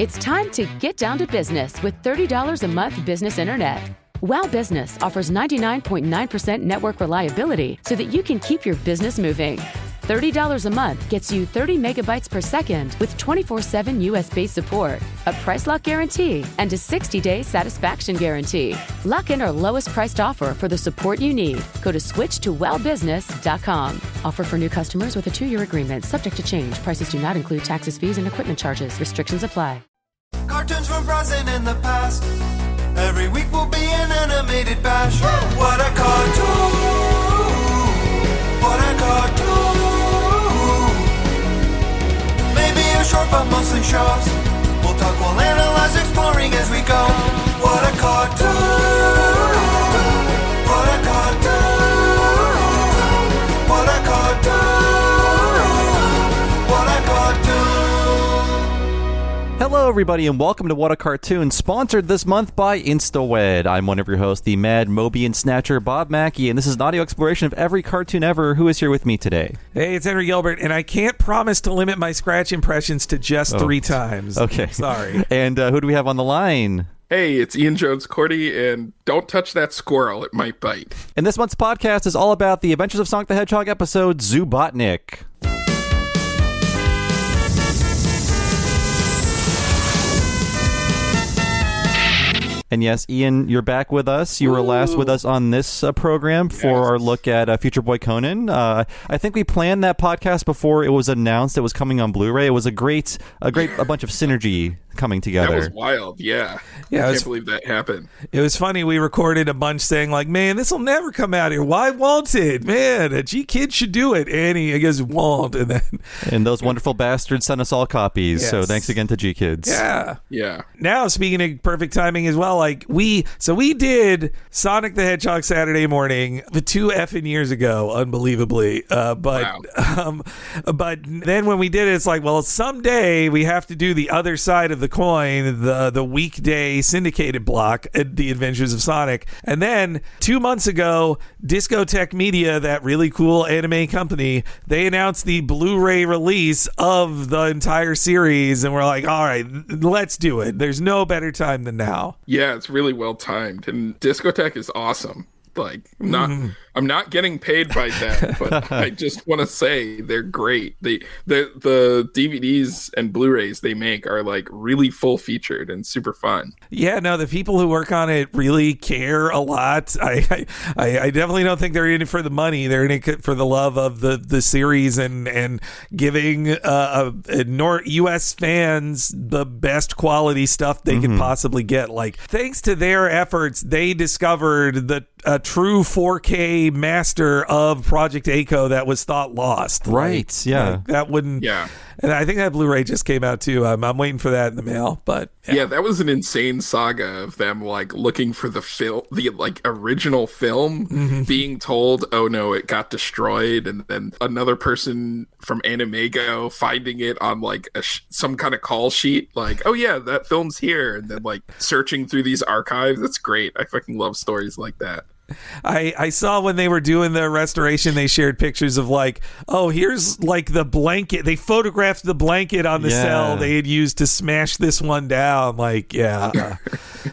It's time to get down to business with $30 a month business internet. WOW Business offers 99.9% network reliability so that you can keep your business moving. $30 a month gets you 30 megabytes per second with 24/7 US-based support, a price lock guarantee, and a 60-day satisfaction guarantee. Lock in our lowest priced offer for the support you need. Go to switchtowellbusiness.com. Offer for new customers with a 2-year agreement, subject to change. Prices do not include taxes, fees, and equipment charges. Restrictions apply. Cartoons from present and the past. Every week will be an animated bash. What a cartoon! What a cartoon! Maybe a short but mostly shows. We'll talk, we'll analyze, exploring as we go. What a cartoon! What a cartoon! What a cartoon! What a cartoon! Hello, everybody, and welcome to What a Cartoon, sponsored this month by InstaWed. I'm one of your hosts, the Mad Mobian Snatcher, Bob Mackey, and this is an audio exploration of every cartoon ever. Who is here with me today? Hey, it's Henry Gilbert, and I can't promise to limit my scratch impressions to just 3 times. Okay. Sorry. And who do we have on the line? Hey, it's Ian Jones-Quartey, and don't touch that squirrel. It might bite. And this month's podcast is all about the Adventures of Sonic the Hedgehog episode, Zoobotnik. And yes, Ian, you're back with us. You were last with us on this program for our look at Future Boy Conan. I think we planned that podcast before it was announced it was coming on Blu-ray. It was a bunch of synergy coming together. That was wild, yeah. I can't believe that happened. It was funny. We recorded a bunch saying, like, man, this will never come out here. Why won't it? Man, a G-Kid should do it. And I guess won't. And those wonderful bastards sent us all copies. Yes. So thanks again to G-Kids. Yeah. Now, speaking of perfect timing as well, like we did Sonic the Hedgehog Saturday morning 2 effing years ago, unbelievably. But then when we did it, it's like, well, someday we have to do the other side of the coin, the weekday syndicated block at The Adventures of Sonic. And then 2 months ago, Discotech Media, that really cool anime company, they announced the Blu-ray release of the entire series, and we're like, all right, let's do it. There's no better time than now. Yeah, it's really well timed, and Discotech is awesome. Like, I'm not getting paid by them, but I just want to say they're great. The DVDs and Blu-rays they make are like really full featured and super fun. Yeah, no, the people who work on it really care a lot. I definitely don't think they're in it for the money. They're in it for the love of the series and giving U.S. fans the best quality stuff they could possibly get. Like, thanks to their efforts, they discovered a true 4K master of Project A-ko that was thought lost. Right, yeah. Like, that wouldn't... Yeah. And I think that Blu-ray just came out too. I'm waiting for that in the mail, but yeah, that was an insane saga of them like looking for the like original film, being told, oh no, it got destroyed, and then another person from Animego finding it on like some kind of call sheet, like, oh yeah, that film's here, and then like searching through these archives. That's great. I fucking love stories like that. I saw when they were doing the restoration, they shared pictures of like, oh, here's like the blanket. They photographed the blanket on the cell they had used to smash this one down. Like, yeah.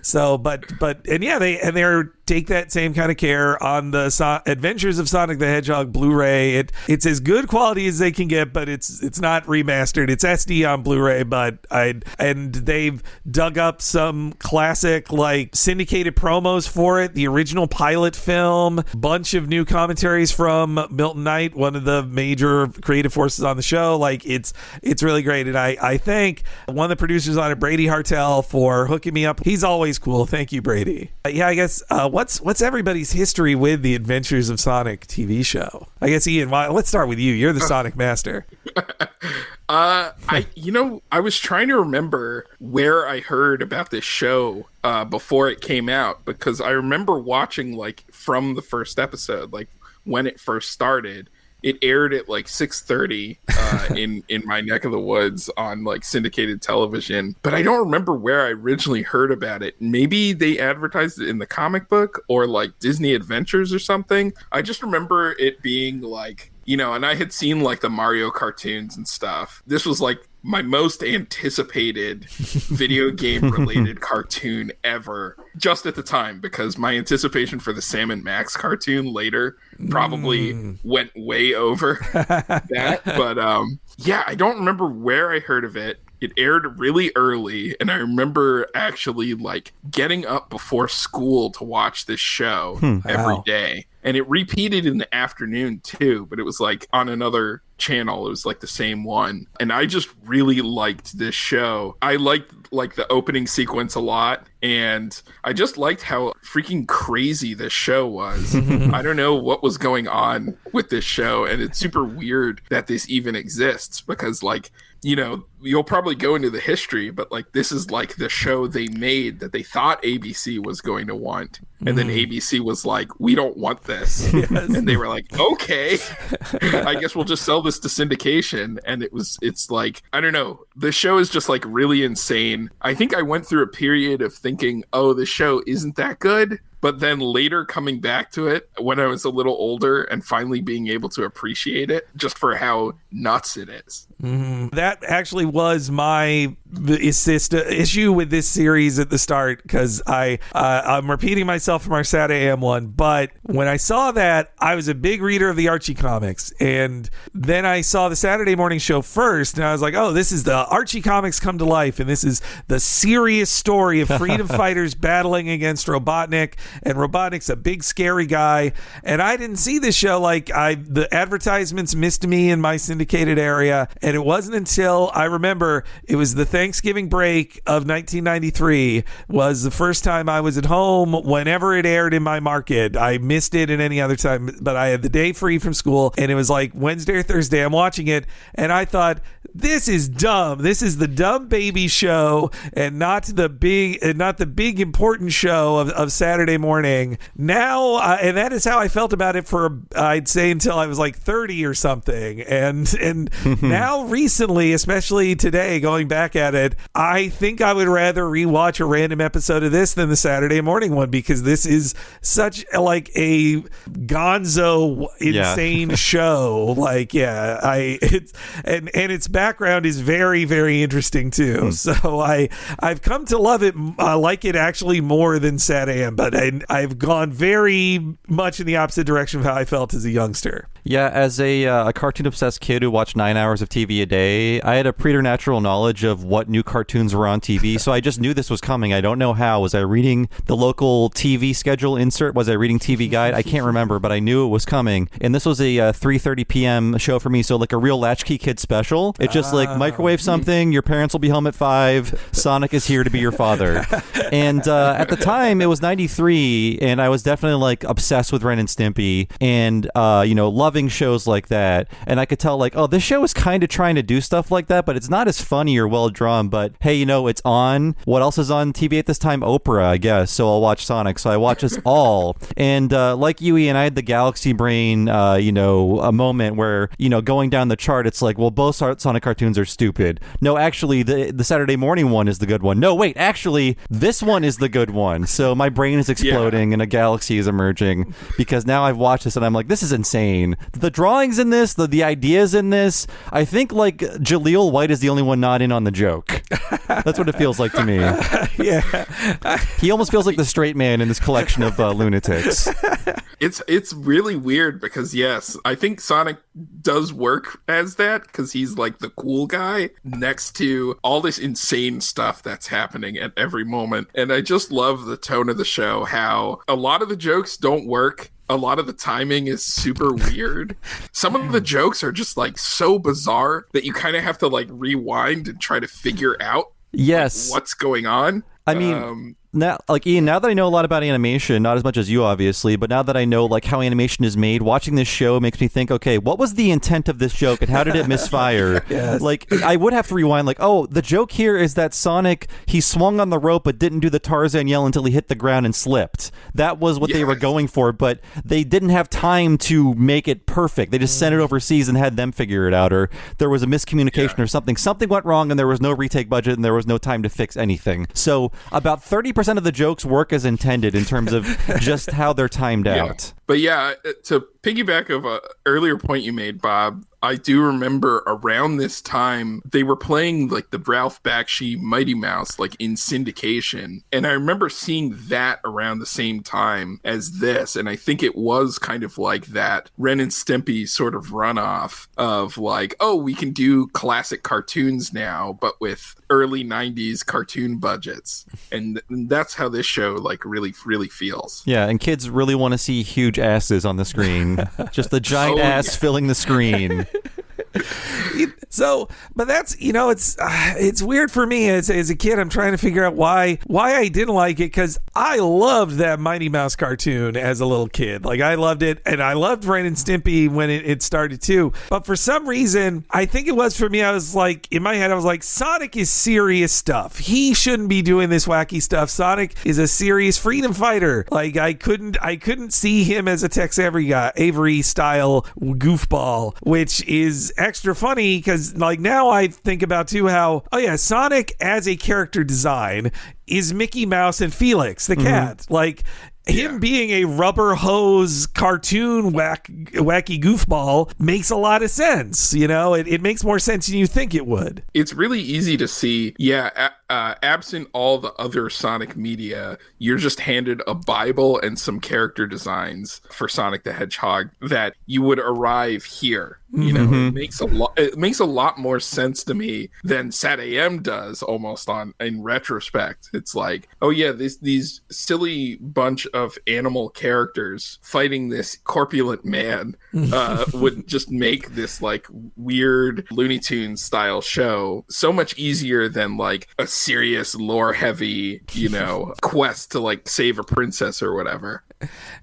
So, they're take that same kind of care on the Adventures of Sonic the Hedgehog Blu-ray. It's as good quality as they can get, but it's not remastered. It's SD on Blu-ray, and they've dug up some classic like syndicated promos for it. The original pilot film, bunch of new commentaries from Milton Knight, one of the major creative forces on the show. Like, it's really great, and I thank one of the producers on it, Brady Hartel, for hooking me up. He's always cool. Thank you, Brady. I guess what's everybody's history with the Adventures of Sonic TV show? I guess, Ian, let's start with you. You're the Sonic master. I was trying to remember where I heard about this show before it came out, because I remember watching like from the first episode, like when it first started. It aired at like 6:30 in my neck of the woods on like syndicated television, but I don't remember where I originally heard about it. Maybe they advertised it in the comic book or like Disney Adventures or something. I just remember it being like and I had seen like the Mario cartoons and stuff. This was like my most anticipated video game related cartoon ever, just at the time, because my anticipation for the Sam and Max cartoon later probably went way over that. But yeah, I don't remember where I heard of it. It aired really early, and I remember actually like getting up before school to watch this show every day. And it repeated in the afternoon too, but it was like on another channel. It was like the same one. And I just really liked this show. I liked like the opening sequence a lot, and I just liked how freaking crazy this show was. I don't know what was going on with this show, and it's super weird that this even exists, because like, you'll probably go into the history, but like this is like the show they made that they thought ABC was going to want, and then ABC was like, we don't want this. And they were like, okay, I guess we'll just sell this to syndication. And it's like, I don't know, the show is just like really insane. I think I went through a period of thinking, oh, the show isn't that good, but then later coming back to it when I was a little older and finally being able to appreciate it just for how nuts it is. That actually was my issue with this series at the start, because I'm repeating myself from our Saturday AM one, but when I saw that, I was a big reader of the Archie comics, and then I saw the Saturday morning show first, and I was like, oh, this is the Archie comics come to life, and this is the serious story of freedom fighters battling against Robotnik, and Robotnik's a big scary guy. And I didn't see this show, like the advertisements missed me in my syndicated area, and it wasn't until I remember it was the Thanksgiving break of 1993 was the first time I was at home whenever it aired in my market. I missed it at any other time, but I had the day free from school, and it was like Wednesday or Thursday. I'm watching it, and I thought, this is dumb. This is the dumb baby show, and not the big important show of Saturday morning. Now, and that is how I felt about it for I'd say until I was like 30 or something. And now recently, especially today, going back at it, I think I would rather rewatch a random episode of this than the Saturday morning one, because this is such like a gonzo insane show. Like, it's its background is very, very interesting too. So I've come to love it. I like it actually more than Sat AM, but I've gone very much in the opposite direction of how I felt as a youngster. Yeah, as a cartoon-obsessed kid who watched 9 hours of TV a day, I had a preternatural knowledge of what new cartoons were on TV, so I just knew this was coming. I don't know how. Was I reading the local TV schedule insert? Was I reading TV Guide? I can't remember, but I knew it was coming. And this was a 3:30 p.m. show for me, so like a real Latchkey Kid special. It's just like microwave something, your parents will be home at 5, Sonic is here to be your father. And at the time, it was 93, and I was definitely like obsessed with Ren and Stimpy, and loving shows like that. And I could tell like, oh, this show is kind of trying to do stuff like that, but it's not as funny or well drawn. But hey, it's on. What else is on TV at this time? Oprah, I guess. So I'll watch Sonic. So I watch this all. And like you, Ian, I had the Galaxy Brain, a moment where, going down the chart, it's like, well, both Sonic cartoons are stupid. No, actually, the Saturday morning one is the good one. No, wait, actually, this one is the good one. So my brain is exploding and a galaxy is emerging, because now I've watched this and I'm like, this is insane. The drawings in this, the ideas in this, I think like Jaleel White is the only one not in on the joke. That's what it feels like to me. Yeah. He almost feels like the straight man in this collection of lunatics. It's really weird because, yes, I think Sonic does work as that because he's like the cool guy next to all this insane stuff that's happening at every moment. And I just love the tone of the show, how a lot of the jokes don't work. A lot of the timing is super weird. Some of the jokes are just like so bizarre that you kind of have to like rewind and try to figure out what's going on. I mean, now, like Ian, now that I know a lot about animation, not as much as you obviously, but now that I know like how animation is made, watching this show makes me think, okay, what was the intent of this joke and how did it misfire? Yes. Like I would have to rewind, like, oh, the joke here is that Sonic, he swung on the rope but didn't do the Tarzan yell until he hit the ground and slipped. That was what they were going for, but they didn't have time to make it perfect. They just sent it overseas and had them figure it out, or there was a miscommunication or something. Something went wrong and there was no retake budget and there was no time to fix anything. So about 30% of the jokes work as intended in terms of just how they're timed out. But yeah, to piggyback of a earlier point you made, Bob, I do remember around this time they were playing like the Ralph Bakshi Mighty Mouse like in syndication, and I remember seeing that around the same time as this, and I think it was kind of like that Ren and Stimpy sort of runoff of like, oh, we can do classic cartoons now, but with early 90s cartoon budgets, and that's how this show like really feels. Yeah, and kids really want to see huge asses on the screen. Just the giant ass filling the screen. So, but that's, it's weird for me as a kid. I'm trying to figure out why I didn't like it, because I loved that Mighty Mouse cartoon as a little kid. Like, I loved it, and I loved Ren and Stimpy when it started too. But for some reason, I think it was for me, I was like, in my head, I was like, Sonic is serious stuff. He shouldn't be doing this wacky stuff. Sonic is a serious freedom fighter. Like, I couldn't see him as a Tex Avery style goofball, which is extra funny because like now I think about too how, oh yeah, Sonic as a character design is Mickey Mouse and Felix the cat. Like, him being a rubber hose cartoon wacky goofball makes a lot of sense. It makes more sense than you think it would. It's really easy to see, absent all the other Sonic media, you're just handed a Bible and some character designs for Sonic the Hedgehog that you would arrive here. It makes a lot more sense to me than Sat AM does almost in retrospect. It's like, oh yeah, these silly bunch of animal characters fighting this corpulent man would just make this like weird Looney Tunes style show so much easier than like a serious lore heavy, quest to like save a princess or whatever.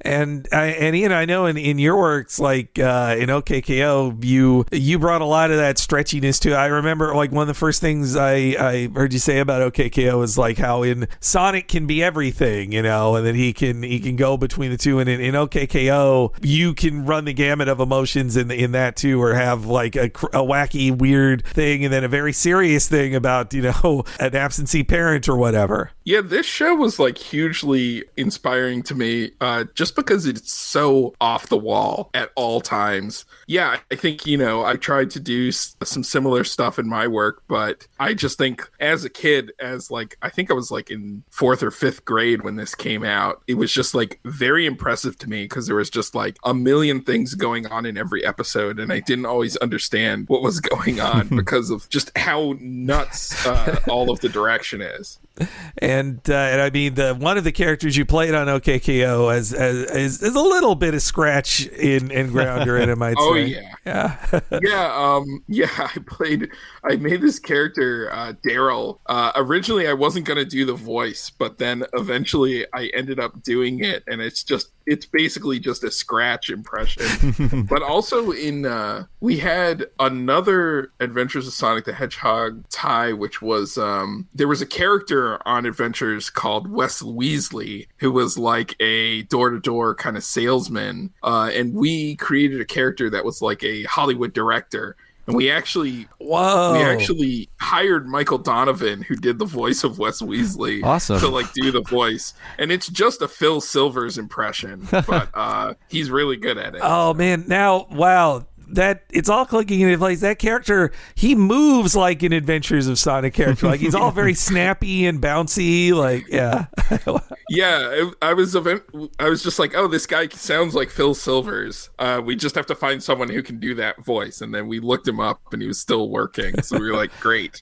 And Ian, I know in your works, like in OKKO, you brought a lot of that stretchiness too. I remember like one of the first things I heard you say about OKKO is like how in Sonic can be everything, and then he can go between the two. And in OKKO, you can run the gamut of emotions in that too, or have like a wacky weird thing and then a very serious thing about an absentee parent or whatever. Yeah, this show was like hugely inspiring to me. Just because it's so off the wall at all times. Yeah, I think, I tried to do some similar stuff in my work, but I just think as a kid, I think I was like in 4th or 5th grade when this came out, it was just like very impressive to me because there was just like a million things going on in every episode, and I didn't always understand what was going on because of just how nuts all of the direction is. And I mean, one of the characters you played on OKKO is a little bit of scratch and grounder in it, I might say. I made this character Daryl. Originally I wasn't gonna do the voice, but then eventually I ended up doing it, and it's basically just a scratch impression. But also we had another Adventures of Sonic the Hedgehog tie, which was there was a character on Adventures called Wes Weasley, who was like a door-to-door kind of salesman, and we created a character that was like a Hollywood director. And we actually hired Michael Donovan, who did the voice of Wes Weasley, to like do the voice. And it's just a Phil Silvers impression, but he's really good at it. Oh man, now wow. That it's all clicking into place. That character, he moves like an Adventures of Sonic character. Like he's all very snappy and bouncy. Like I was just like, oh, this guy sounds like Phil Silvers. We just have to find someone who can do that voice. And then we looked him up, and he was still working. So we were like, great.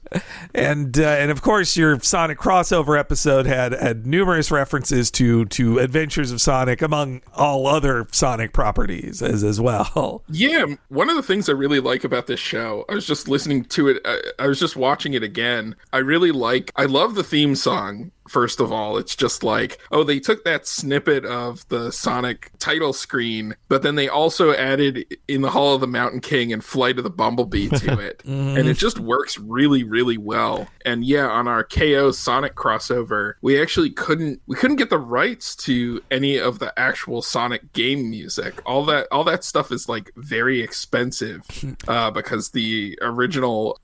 And of course, your Sonic crossover episode had numerous references to Adventures of Sonic, among all other Sonic properties as well. Yeah. One of the things I really like about this show, I was just listening to it, I was just watching it again. I love the theme song. First of all, it's just like, oh, they took that snippet of the Sonic title screen, but then they also added In the Hall of the Mountain King and Flight of the Bumblebee to it. And it just works really, really well. And yeah, on our KO Sonic crossover, we couldn't get the rights to any of the actual Sonic game music. All that stuff is like very expensive because the original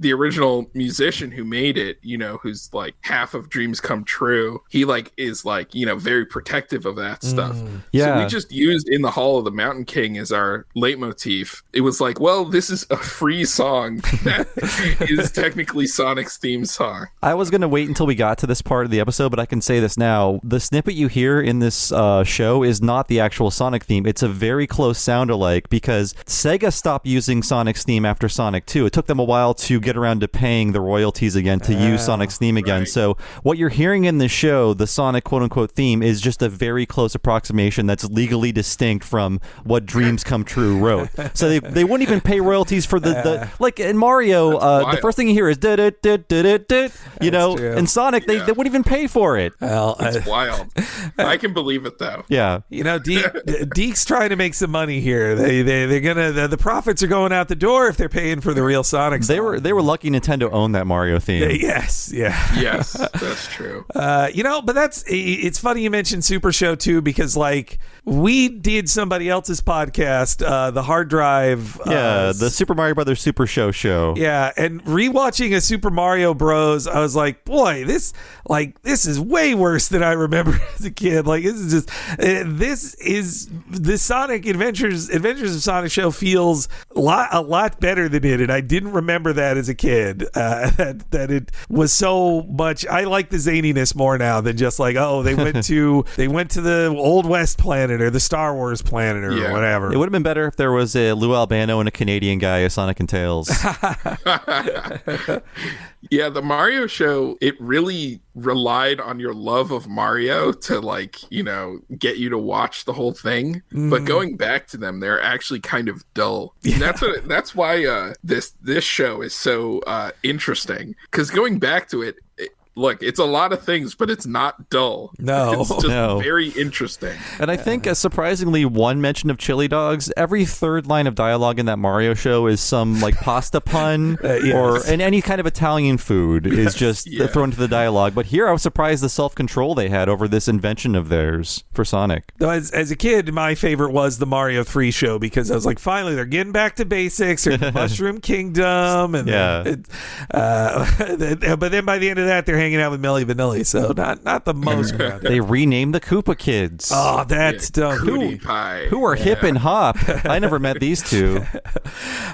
musician who made it, who's like half of Dreams Come True, through, he like is like, you know, very protective of that stuff. Yeah. So we just used In the Hall of the Mountain King as our leitmotif. It was like, well, this is a free song that is technically Sonic's theme song. I was going to wait until we got to this part of the episode, but I can say this now. The snippet you hear in this show is not the actual Sonic theme. It's a very close sound alike because Sega stopped using Sonic's theme after Sonic 2. It took them a while to get around to paying the royalties again to use Sonic's theme again. Right. So what you're hearing in the show, the Sonic quote-unquote theme, is just a very close approximation that's legally distinct from what Dreams Come True wrote. So they wouldn't even pay royalties for the like in Mario, the first thing you hear is you know, true. in Sonic they wouldn't even pay for it. Well, It's wild. I can believe it though. Yeah. you know, Deke's trying to make some money here. They're gonna the profits are going out the door if they're paying for the real Sonic song. They were lucky Nintendo owned that Mario theme. Yes, yeah. Yes, that's true. You know, but it's funny you mentioned Super Show too, because like we did somebody else's podcast, the Hard Drive. Yeah, the Super Mario Brothers Super Show. Yeah, and rewatching a Super Mario Bros, I was like, boy, this is way worse than I remember as a kid. Like this is the Sonic Adventures of Sonic show feels a lot better than it, and I didn't remember that as a kid. That it was so much. I like the zaniness more now than just like, oh, they went to the Old West planet or the Star Wars planet or whatever. It would have been better if there was a Lou Albano and a Canadian guy as Sonic and Tails. Yeah, the Mario show, it really relied on your love of Mario to like, you know, get you to watch the whole thing. But going back to them, they're actually kind of dull. Yeah. That's why this show is so interesting, because going back to it, look, it's a lot of things, but it's not dull. No. It's just very interesting. And I think, surprisingly, one mention of chili dogs. Every third line of dialogue in that Mario show is some like pasta pun or any kind of Italian food is just thrown into the dialogue. But here I was surprised the self-control they had over this invention of theirs for Sonic. Though as a kid, my favorite was the Mario 3 show, because I was like, finally, they're getting back to basics. Or the Mushroom Kingdom. And but then by the end of that, they're hanging out with Milli Vanilli, so not the most grounded. They renamed the Koopa Kids. Oh, that's dumb. Cootie Pie. Who are hip and hop? I never met these two.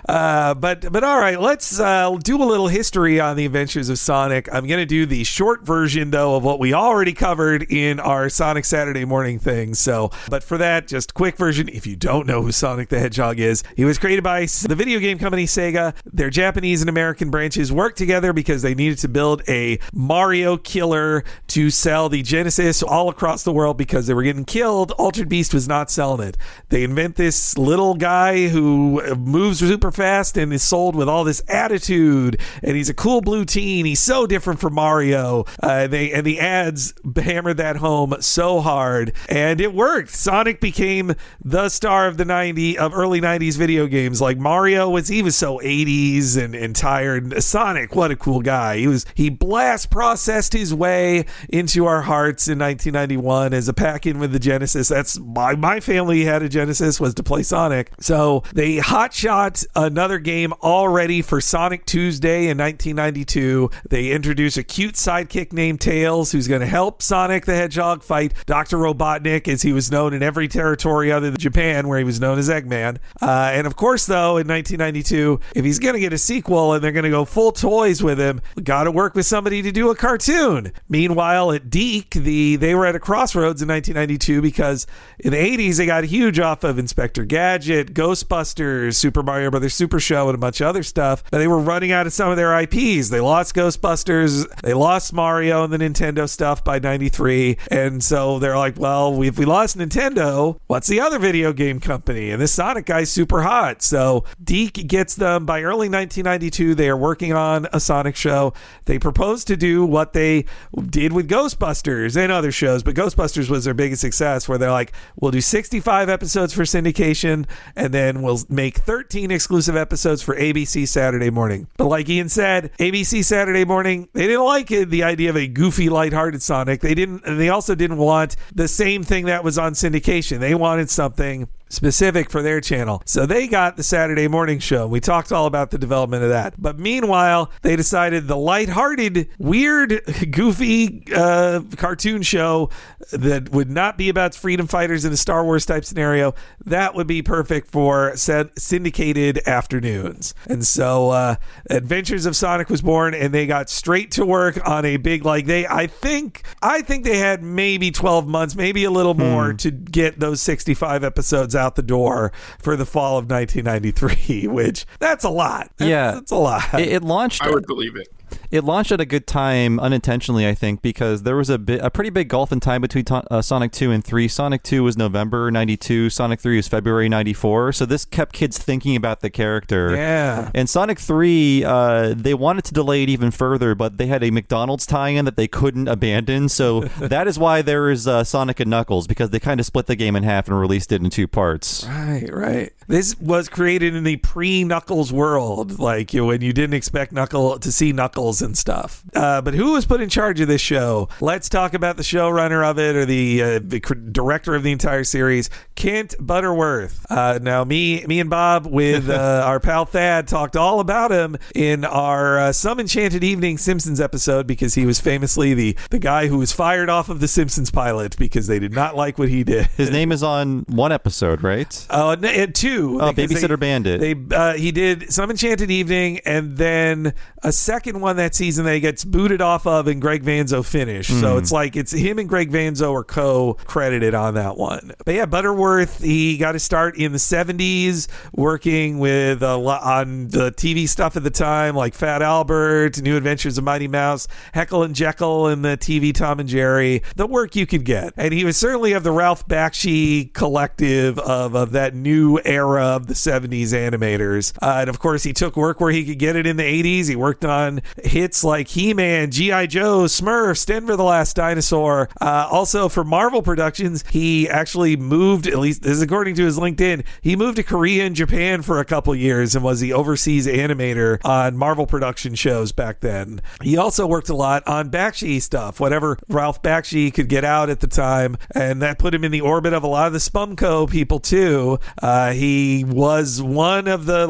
But all right, let's do a little history on the Adventures of Sonic. I'm going to do the short version, though, of what we already covered in our Sonic Saturday morning thing. So, but for that, just quick version. If you don't know who Sonic the Hedgehog is, he was created by the video game company Sega. Their Japanese and American branches worked together because they needed to build a Mario killer to sell the Genesis all across the world because they were getting killed. Altered Beast was not selling it. They invent this little guy who moves super fast and is sold with all this attitude, and he's a cool blue teen. He's so different from Mario. The ads hammered that home so hard, and it worked. Sonic became the star of early 90s video games. Like Mario was so 80s and tired. Sonic, what a cool guy. He blast processed his way into our hearts in 1991 as a pack-in with the Genesis. That's my family had a Genesis, was to play Sonic. So they hotshot another game already for Sonic Tuesday in 1992. They introduce a cute sidekick named Tails, who's going to help Sonic the Hedgehog fight Dr. Robotnik, as he was known in every territory other than Japan, where he was known as Eggman. And of course, though, in 1992, if he's going to get a sequel and they're going to go full toys with him, we got to work with somebody to do a cartoon. Meanwhile, at Deke, they were at a crossroads in 1992 because in the 80s they got huge off of Inspector Gadget, Ghostbusters, Super Mario Brothers Super Show, and a bunch of other stuff. But they were running out of some of their IPs. They lost Ghostbusters, they lost Mario and the Nintendo stuff by 93, and so they're like, well, if we lost Nintendo, what's the other video game company? And this Sonic guy's super hot. So Deke gets them. By early 1992, they are working on a Sonic show. They propose to do what they did with Ghostbusters and other shows, but Ghostbusters was their biggest success, where they're like, we'll do 65 episodes for syndication, and then we'll make 13 exclusive episodes for ABC Saturday morning. But like Ian said, ABC Saturday morning, they didn't like the idea of a goofy, lighthearted Sonic. They also didn't want the same thing that was on syndication. They wanted something specific for their channel. So they got the Saturday morning show. We talked all about the development of that. But meanwhile, they decided the lighthearted, weird, goofy cartoon show that would not be about freedom fighters in a Star Wars type scenario, that would be perfect for syndicated afternoons. And so Adventures of Sonic was born, and they got straight to work on a big, I think they had maybe 12 months, maybe a little more to get those 65 episodes out the door for the fall of 1993, which that's a lot. That's a lot. It launched. I would believe it. It launched at a good time, unintentionally, I think, because there was a pretty big gulf in time between Sonic 2 and 3. Sonic 2 was November 92. Sonic 3 was February 94. So this kept kids thinking about the character. Yeah. And Sonic 3, they wanted to delay it even further, but they had a McDonald's tie-in that they couldn't abandon. So that is why there is Sonic and Knuckles, because they kind of split the game in half and released it in 2 parts. Right. This was created in the pre-Knuckles world, when you didn't expect to see Knuckles and stuff. But who was put in charge of this show? Let's talk about the showrunner of it, or the director of the entire series, Kent Butterworth. Now, me and Bob with our pal Thad talked all about him in our Some Enchanted Evening Simpsons episode, because he was famously the guy who was fired off of the Simpsons pilot because they did not like what he did. His name is on one episode, right? 2. Babysitter Bandit. He did Some Enchanted Evening, and then a second one that season that he gets booted off of, and Greg Vanzo finished. So it's him and Greg Vanzo are co-credited on that one. But yeah, Butterworth, he got to start in the 70s working with on the TV stuff at the time, like Fat Albert, New Adventures of Mighty Mouse, Heckle and Jekyll, and the TV Tom and Jerry, the work you could get. And he was certainly of the Ralph Bakshi collective of that new era of the 70s animators. And of course, he took work where he could get it in the 80s. He worked on hits like He-Man, G.I. Joe, Smurfs, Denver the Last Dinosaur. Also for Marvel Productions, he actually moved, at least this is according to his LinkedIn, he moved to Korea and Japan for a couple years and was the overseas animator on Marvel production shows back then. He also worked a lot on Bakshi stuff, whatever Ralph Bakshi could get out at the time, and that put him in the orbit of a lot of the Spumco people too. He was one of the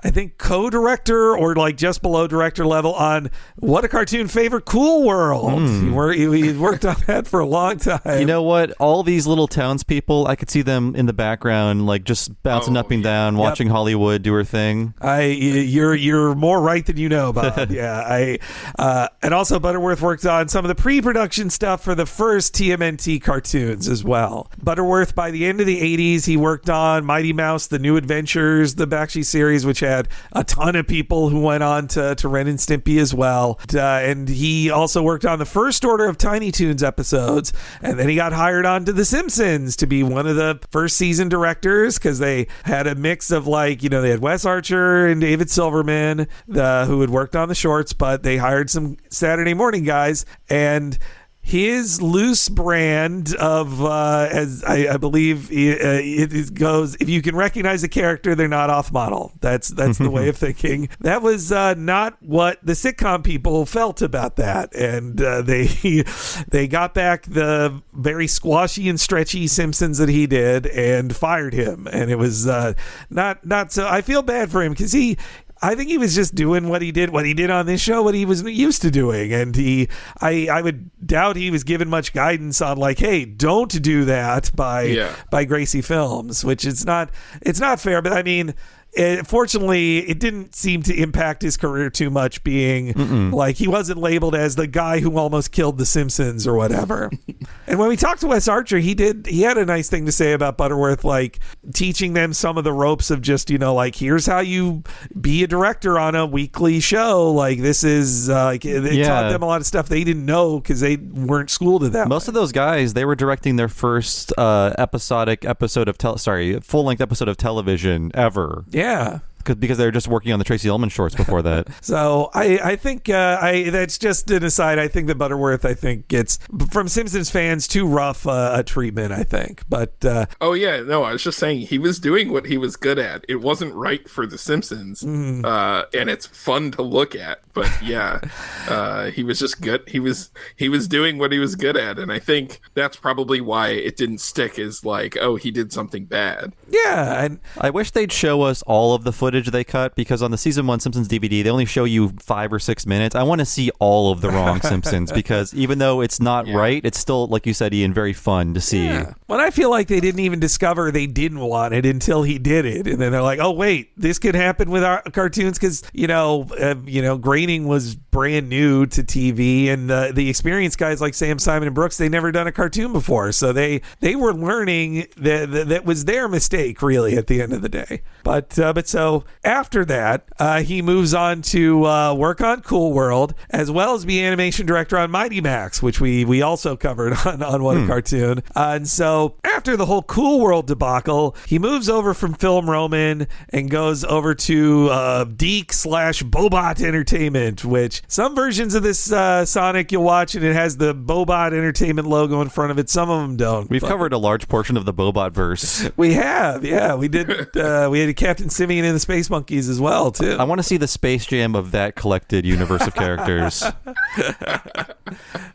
I think co-director or just below director level on What a Cartoon Favorite Cool World. He worked on that for a long time. You know what? All these little townspeople, I could see them in the background, just bouncing up and down, watching Hollywood do her thing. You're more right than you know, Bob. Yeah. And also Butterworth worked on some of the pre-production stuff for the first TMNT cartoons as well. Butterworth, by the end of the 80s, he worked on Mighty Mouse, The New Adventures, the Bakshi series, which had a ton of people who went on to Ren and Stimpy as well. And he also worked on the first order of Tiny Toons episodes. And then he got hired on to The Simpsons to be one of the first season directors, because they had a mix of they had Wes Archer and David Silverman who had worked on the shorts, but they hired some Saturday morning guys. And his loose brand of, as I believe it goes, if you can recognize a character, they're not off model. That's the way of thinking. That was not what the sitcom people felt about that, and they got back the very squashy and stretchy Simpsons that he did and fired him, and it was not so. I feel bad for him because I think he was just doing what he did on this show, what he was used to doing. And I would doubt he was given much guidance on hey, don't do that by Gracie Films, which it's not fair. But I mean, fortunately, it didn't seem to impact his career too much, being he wasn't labeled as the guy who almost killed The Simpsons or whatever. And when we talked to Wes Archer, he had a nice thing to say about Butterworth, teaching them some of the ropes of just, here's how you be a director on a weekly show. This is, taught them a lot of stuff they didn't know because they weren't schooled in that. Most of those guys, they were directing their first full-length episode of television ever. Yeah. because they were just working on the Tracy Ullman shorts before that. So I think that's just an aside. I think that Butterworth, gets, from Simpsons fans, too rough a treatment, I think. But oh yeah, no, I was just saying he was doing what he was good at. It wasn't right for The Simpsons, and it's fun to look at. But yeah, he was just good. He was doing what he was good at, and I think that's probably why it didn't stick as like, oh, he did something bad. Yeah, and I wish they'd show us all of the footage they cut, because on the season 1 Simpsons DVD, they only show you 5 or 6 minutes. I want to see all of the wrong Simpsons, because even though it's not right, it's still, like you said, Ian, very fun to see. Yeah. Well, I feel like they didn't even discover they didn't want it until he did it, and then they're like, oh wait, this could happen with our cartoons, because grading was brand new to TV, and the experienced guys like Sam, Simon, and Brooks, they never done a cartoon before, so they were learning that was their mistake, really, at the end of the day. But so after that, he moves on to work on Cool World, as well as be animation director on Mighty Max, which we also covered on What a Cartoon. And so after the whole Cool World debacle, he moves over from Film Roman and goes over to Deke/Bobot Entertainment, which some versions of this Sonic you'll watch and it has the Bobot Entertainment logo in front of it. Some of them don't. We've covered a large portion of the Bobot verse. We have, yeah. We did. We had Captain Simian and the Space Monkeys as well, too. I want to see the Space Jam of that collected universe of characters.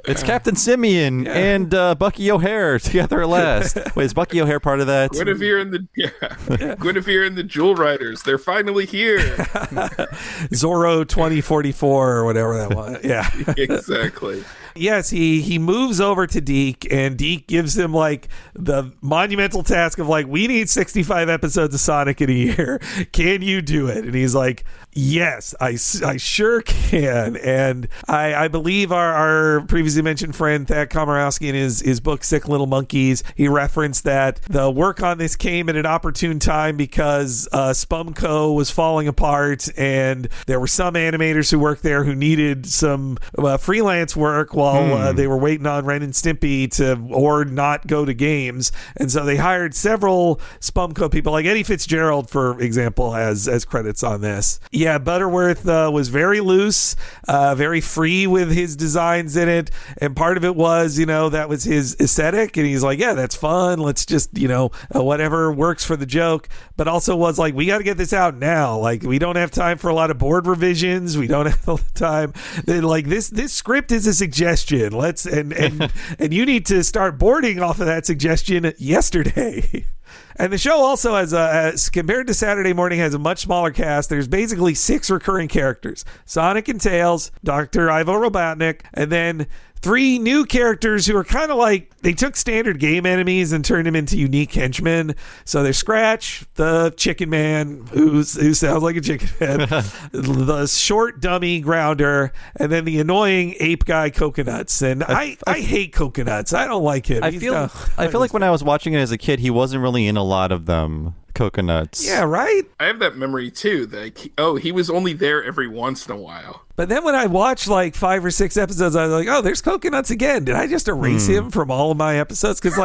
It's Captain Simian and Bucky O'Hare together at last. Wait, is Bucky O'Hare part of that? Guinevere and the Jewel Riders. They're finally here. Zorro 2044 or whatever that was. Yeah. Exactly. Yes, he moves over to Deke, and Deke gives him like the monumental task of like, we need 65 episodes of Sonic in a year. Can you do it? And he's like, yes, I sure can. And I believe our previously mentioned friend Thad Komorowski in his book Sick Little Monkeys, he referenced that the work on this came at an opportune time because Spumco was falling apart, and there were some animators who worked there who needed some freelance work while they were waiting on Ren and Stimpy or not go to games. And so they hired several Spumco people, like Eddie Fitzgerald, for example, as credits on this. Yeah, Butterworth was very loose, very free with his designs in it. And part of it was, that was his aesthetic. And he's like, yeah, that's fun. Let's just, whatever works for the joke. But also was like, we got to get this out now. Like, we don't have time for a lot of board revisions. We don't have all the time. Like, this script is a suggestion. Let's and you need to start boarding off of that suggestion yesterday. And the show also has, compared to Saturday Morning, has a much smaller cast. There's basically 6 recurring characters: Sonic and Tails, Dr. Ivo Robotnik, and then 3 new characters who are kind of like, they took standard game enemies and turned them into unique henchmen. So there's Scratch, the Chicken Man, who sounds like a chicken man, the short dummy Grounder, and then the annoying ape guy Coconuts. And I hate Coconuts. I don't like him. I feel like when I was watching it as a kid, he wasn't really in a lot of them. Coconuts. Yeah, right? I have that memory too. That he was only there every once in a while. But then when I watched like 5 or 6 episodes, I was like, oh, there's Coconuts again. Did I just erase him from all of my episodes? Because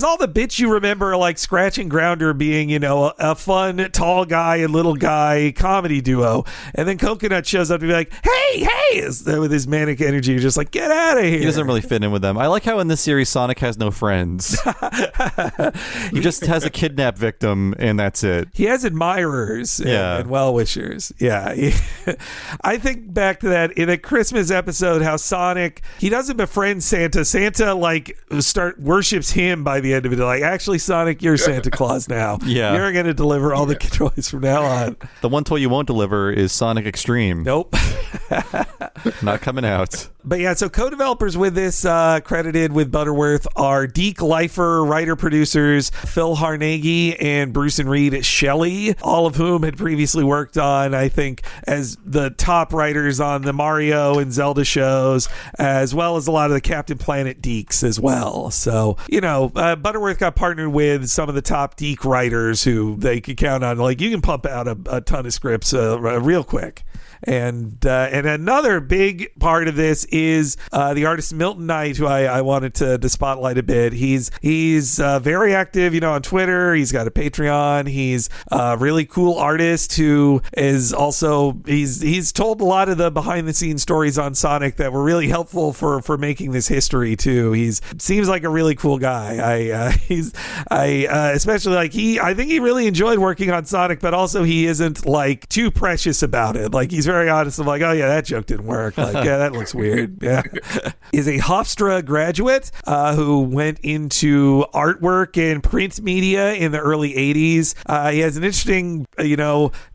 all the bits you remember are like Scratch and Grounder being, a fun tall guy and little guy comedy duo. And then Coconut shows up to be like, hey, with his manic energy. You're just like, get out of here. He doesn't really fit in with them. I like how in this series, Sonic has no friends. He just has a kidnap victim, and that's it. He has admirers and well-wishers. Yeah. I think back to that in a Christmas episode, how Sonic, he doesn't befriend Santa. Santa worships him by the end of it. Like, actually, Sonic, you're Santa Claus now. Yeah. You're going to deliver all the toys from now on. The one toy you won't deliver is Sonic Extreme. Nope. Not coming out. But yeah, so co-developers with this, credited with Butterworth, are Deke Leifer, writer-producers Phil Harnaghi and Bruce and Reed Shelley, all of whom had previously worked on, I think, as the top writers on the Mario and Zelda shows, as well as a lot of the Captain Planet deeks as well. So, Butterworth got partnered with some of the top deek writers who they could count on. Like, you can pump out a ton of scripts real quick. And another big part of this is the artist Milton Knight, who I wanted to spotlight a bit. He's very active, on Twitter. He's got a Patreon. He's a really cool artist who is also he's told a lot of the behind the scenes stories on Sonic that were really helpful for making this history too. Seems like a really cool guy. Especially like I think he really enjoyed working on Sonic, but also he isn't like too precious about it. Like, he's very honest. I'm like, oh yeah, that joke didn't work. Like, yeah, that looks weird. Yeah. Is a Hofstra graduate who went into artwork and print media in the early 80s. He has an interesting,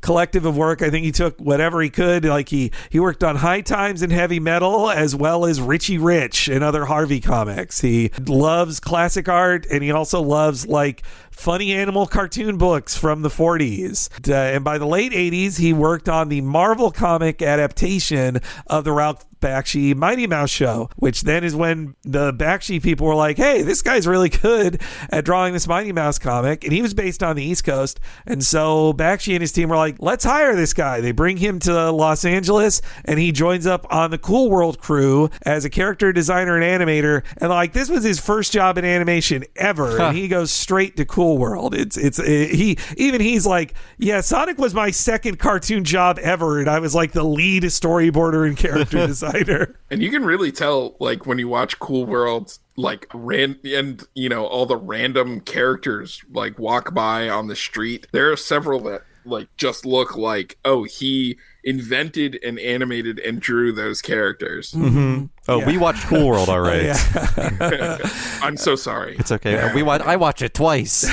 collective of work. I think he took whatever he could. Like, he worked on High Times and Heavy Metal, as well as Richie Rich and other Harvey comics. He loves classic art, and he also loves like funny animal cartoon books from the 40s. And by the late 80s, he worked on the Marvel comic adaptation of the Ralph Bakshi Mighty Mouse show, which then is when the Bakshi people were like, hey, this guy's really good at drawing this Mighty Mouse comic. And he was based on the East Coast. And so Bakshi and his team were like, let's hire this guy. They bring him to Los Angeles, and he joins up on the Cool World crew as a character designer and animator. And like, this was his first job in animation ever. And he goes straight to Cool World. He's like, yeah, Sonic was my second cartoon job ever. And I was like the lead storyboarder and character designer. And you can really tell, like, when you watch Cool World, like, all the random characters, like, walk by on the street. There are several that, like, just look like, oh, he invented and animated and drew those characters. Mm-hmm. Oh, yeah. We watched Cool World, all right. I'm so sorry. It's okay. Yeah. I watch it twice.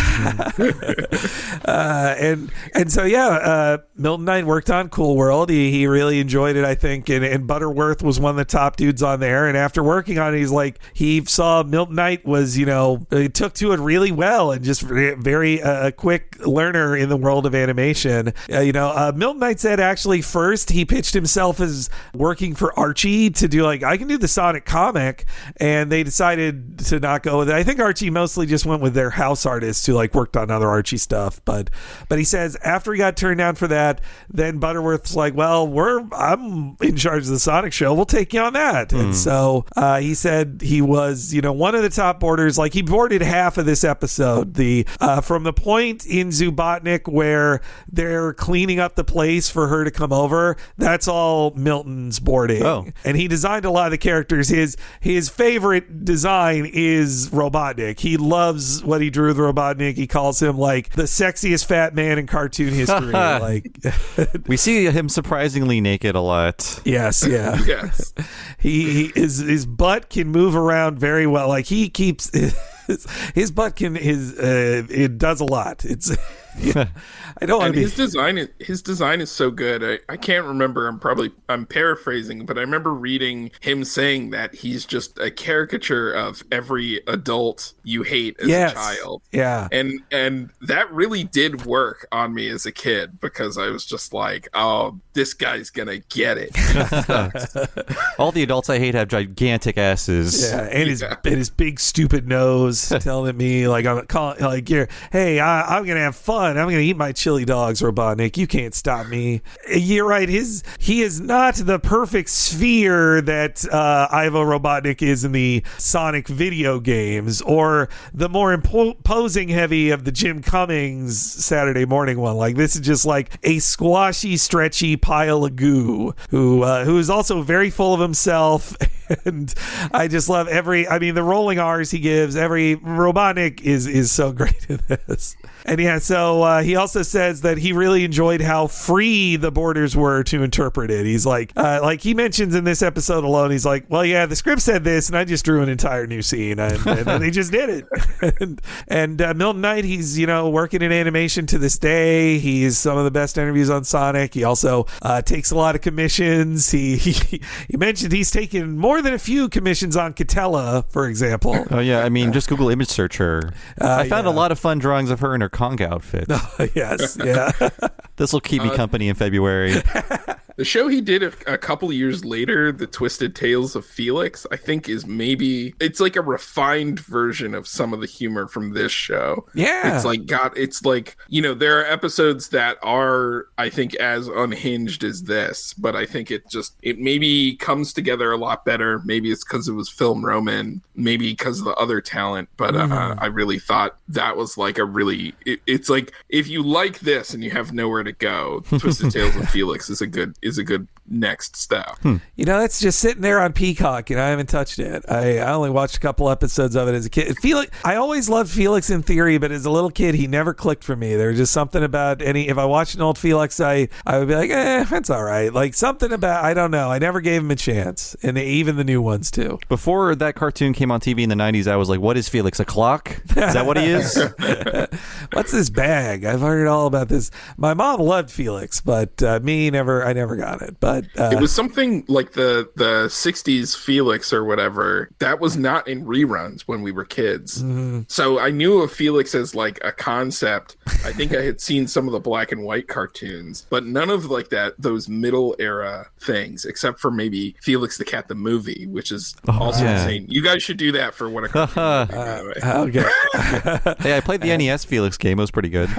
Milton Knight worked on Cool World. He really enjoyed it, I think, and Butterworth was one of the top dudes on there. And after working on it, he saw Milton Knight was, he took to it really well and just very quick learner in the world of animation. Milton Knight said actually first he pitched himself as working for Archie to do I can do the Sonic comic, and they decided to not go with it. I think Archie mostly just went with their house artists who worked on other Archie stuff, but he says after he got turned down for that, then Butterworth's like, well, I'm in charge of the Sonic show, we'll take you on that. And so he said he was one of the top boarders. He boarded half of this episode, from the point in Zoobotnik where they're cleaning up the place for her to come over. That's all Milton's boarding. And he designed a lot of the characters. His favorite design is Robotnik. He loves what he drew with Robotnik. He calls him the sexiest fat man in cartoon history. We see him surprisingly naked a lot. Yes, yeah. Yes. His butt can move around very well. He keeps his butt can it does a lot. It's I don't want to be. His design is so good. I can't remember. I'm paraphrasing, but I remember reading him saying that he's just a caricature of every adult you hate as a child. Yeah, and that really did work on me as a kid because I was just like, oh, this guy's gonna get it. All the adults I hate have gigantic asses. Yeah, and his big stupid nose telling me I'm calling hey, I'm gonna have fun. I'm gonna eat my chili dogs, Robotnik. You can't stop me. You're right. He is not the perfect sphere that Ivo Robotnik is in the Sonic video games, or the more imposing heavy of the Jim Cummings Saturday morning one. This is just a squashy, stretchy pile of goo who is also very full of himself. And I just love the rolling R's he gives. Every Robotnik is so great in this. And yeah, so he also says that he really enjoyed how free the borders were to interpret it. He's he mentions in this episode alone, he's like, well, yeah, the script said this, and I just drew an entire new scene, and then they just did it. and Milton Knight, he's working in animation to this day. He's some of the best interviews on Sonic. He also takes a lot of commissions. He mentioned he's taken more than a few commissions on Catella, for example. Oh yeah, just Google image search her. I found a lot of fun drawings of her in her conga outfit. Yes, yeah. This will keep me company in February. The show he did a couple years later, The Twisted Tales of Felix, I think is maybe, it's like a refined version of some of the humor from this show. Yeah. It's like, you know, there are episodes that are, I think, as unhinged as this, but I think it maybe comes together a lot better. Maybe it's because it was Film Roman, maybe because of the other talent, but I really thought that was like it's like, if you like this and you have nowhere to go, Twisted Tales of Felix is a good next step. You know, it's just sitting there on Peacock, and I haven't touched it. I only watched a couple episodes of it as a kid. I always loved Felix in theory, but as a little kid, he never clicked for me. There was just something about if I watched an old Felix, I would be like, that's all right. Like something about, I don't know. I never gave him a chance, and even the new ones too. Before that cartoon came on TV in the 90s, I was like, what is Felix, a clock? Is that what he is? What's this bag? I've heard all about this. My mom loved Felix, but I never got it. But it was something like the 60s Felix or whatever that was not in reruns when we were kids. So I knew of Felix as like a concept. I think I had seen some of the black and white cartoons, but none of like those middle era things, except for maybe Felix the Cat the movie, which is also insane. You guys should do that for what a cartoon movie, by the way. Okay. Hey, I played the NES Felix game. It was pretty good.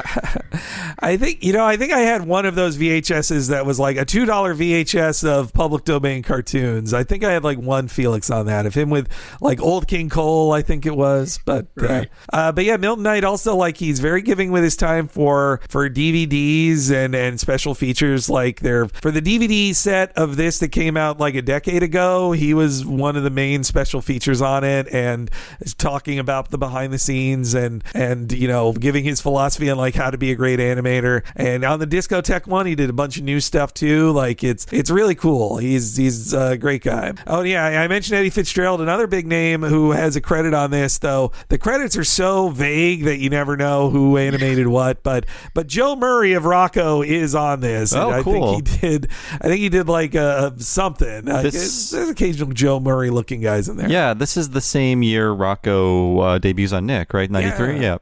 I think I had one of those VHSs that was like a $2 VHS of public domain cartoons. I think I had like one Felix on that, of him with like Old King Cole, I think it was. But yeah, Milton Knight also, like, he's very giving with his time for DVDs and special features. Like for the DVD set of this that came out like a decade ago, he was one of the main special features on it, and talking about the behind the scenes and you know, giving his philosophy on like how to be a great animator. And on the Discotheque one, he did a bunch of new stuff too. Like it's really cool. He's a great guy. Oh yeah, I mentioned Eddie Fitzgerald, another big name who has a credit on this, though the credits are so vague that you never know who animated what. But Joe Murray of Rocco is on this. Oh, and cool. I think he did like something. There's occasional Joe Murray looking guys in there. Yeah, this is the same year Rocco debuts on Nick, right? 93? Yeah.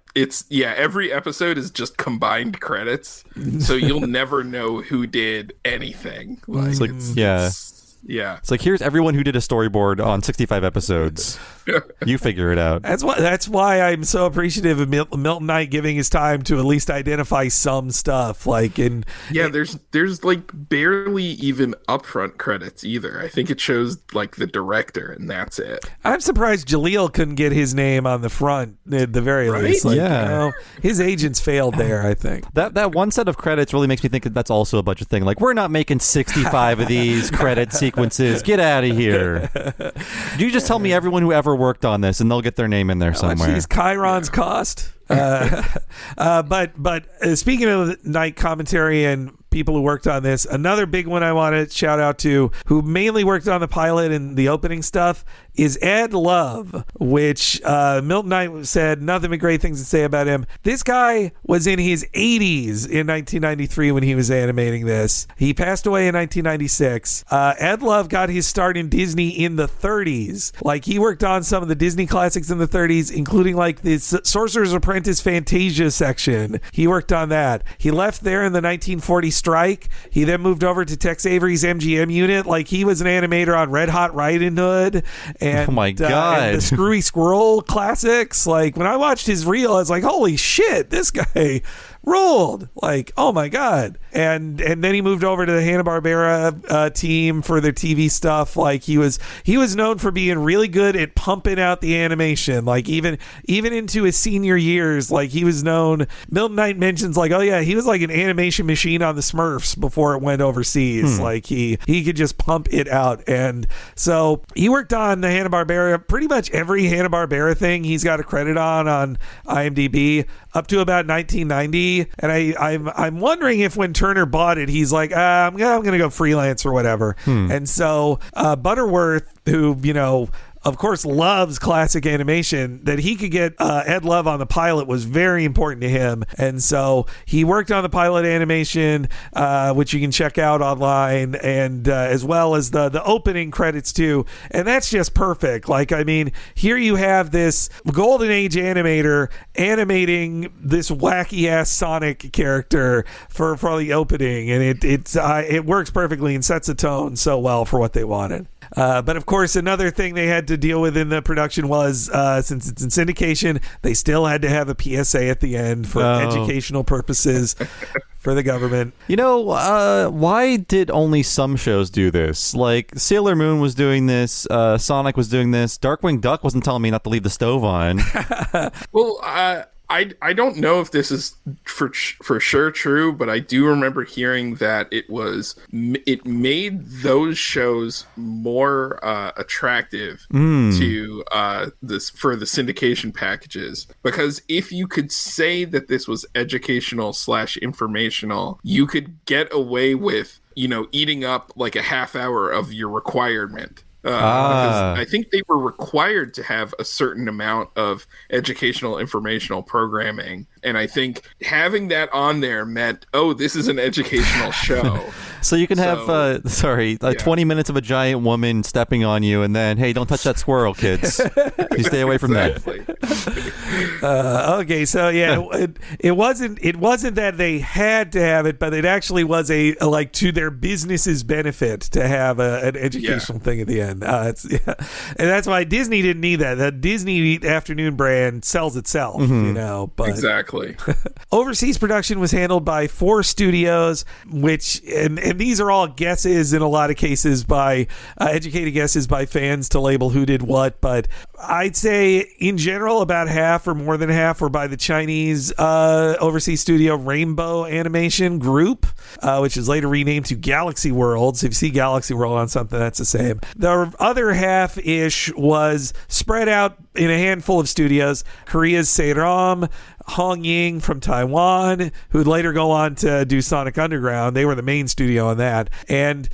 Every episode is just combined credits, so you'll never know who did anything. It's like, here's everyone who did a storyboard on 65 episodes. You figure it out. That's why I'm so appreciative of Milton Knight giving his time to at least identify some stuff. Like there's like barely even upfront credits either. I think it shows like the director, and that's it. I'm surprised Jaleel couldn't get his name on the front at the very least. Like, yeah, you know, his agents failed there. I think that one set of credits really makes me think that that's also a budget thing. Like, we're not making 65 of these credit sequences. Get out of here. You just tell me everyone who ever worked on this, and they'll get their name in there somewhere. He's Chiron's cost. But speaking of night commentary and people who worked on this, another big one I want to shout out to, who mainly worked on the pilot and the opening stuff, is Ed Love, which Milton Knight said nothing but great things to say about him. This guy was in his 80s in 1993 when he was animating this. He passed away in 1996. Ed Love got his start in Disney in the 30s. Like, he worked on some of the Disney classics in the 30s, including like the Sorcerer's Apprentice Fantasia section. He worked on that. He left there in the 1940 strike. He then moved over to Tex Avery's MGM unit. Like, he was an animator on Red Hot Riding Hood and, oh my God, and the Screwy Squirrel classics. Like, when I watched his reel, I was like, holy shit, this guy ruled. Like, oh my God. And then he moved over to the Hanna-Barbera team for their TV stuff. Like, he was known for being really good at pumping out the animation. Like, even into his senior years, like, he was known. Milton Knight mentions, like, oh yeah, he was like an animation machine on the Smurfs before it went overseas. Like, he could just pump it out. And so he worked on the Hanna-Barbera, pretty much every Hanna-Barbera thing he's got a credit on IMDb up to about 1990. And I'm wondering if when Turner bought it, he's like, I'm gonna go freelance or whatever. And so Butterworth, who, you know, of course, loves classic animation. That he could get Ed Love on the pilot was very important to him. And so he worked on the pilot animation, which you can check out online, and as well as the opening credits too. And that's just perfect. Like, I mean, here you have this golden age animator animating this wacky ass Sonic character for the opening, and it works perfectly and sets a tone so well for what they wanted. But of course, another thing they had to deal with in the production was, since it's in syndication, they still had to have a PSA at the end for educational purposes for the government. You know, why did only some shows do this? Like, Sailor Moon was doing this, Sonic was doing this, Darkwing Duck wasn't telling me not to leave the stove on. Well, I don't know if this is for sure true, but I do remember hearing that it made those shows more attractive to this for the syndication packages, because if you could say that this was educational / informational, you could get away with, you know, eating up like a half hour of your requirement. Because I think they were required to have a certain amount of educational, informational programming. And I think having that on there meant, oh, this is an educational show. So you can have, 20 minutes of a giant woman stepping on you, and then, hey, don't touch that squirrel, kids. You stay away from that. Okay, so yeah, it wasn't that they had to have it, but it actually was to their business's benefit to have an educational thing at the end. And that's why Disney didn't need that. The Disney afternoon brand sells itself, you know. But exactly. Overseas production was handled by 4 studios, which and these are all guesses in a lot of cases by educated guesses by fans to label who did what. But I'd say in general about half or more than half were by the Chinese overseas studio Rainbow Animation Group, which is later renamed to Galaxy World. So if you see Galaxy World on something, that's the same. The other half-ish was spread out in a handful of studios. Korea's Seiram, Hong Ying from Taiwan, who would later go on to do Sonic Underground. They were the main studio on that. And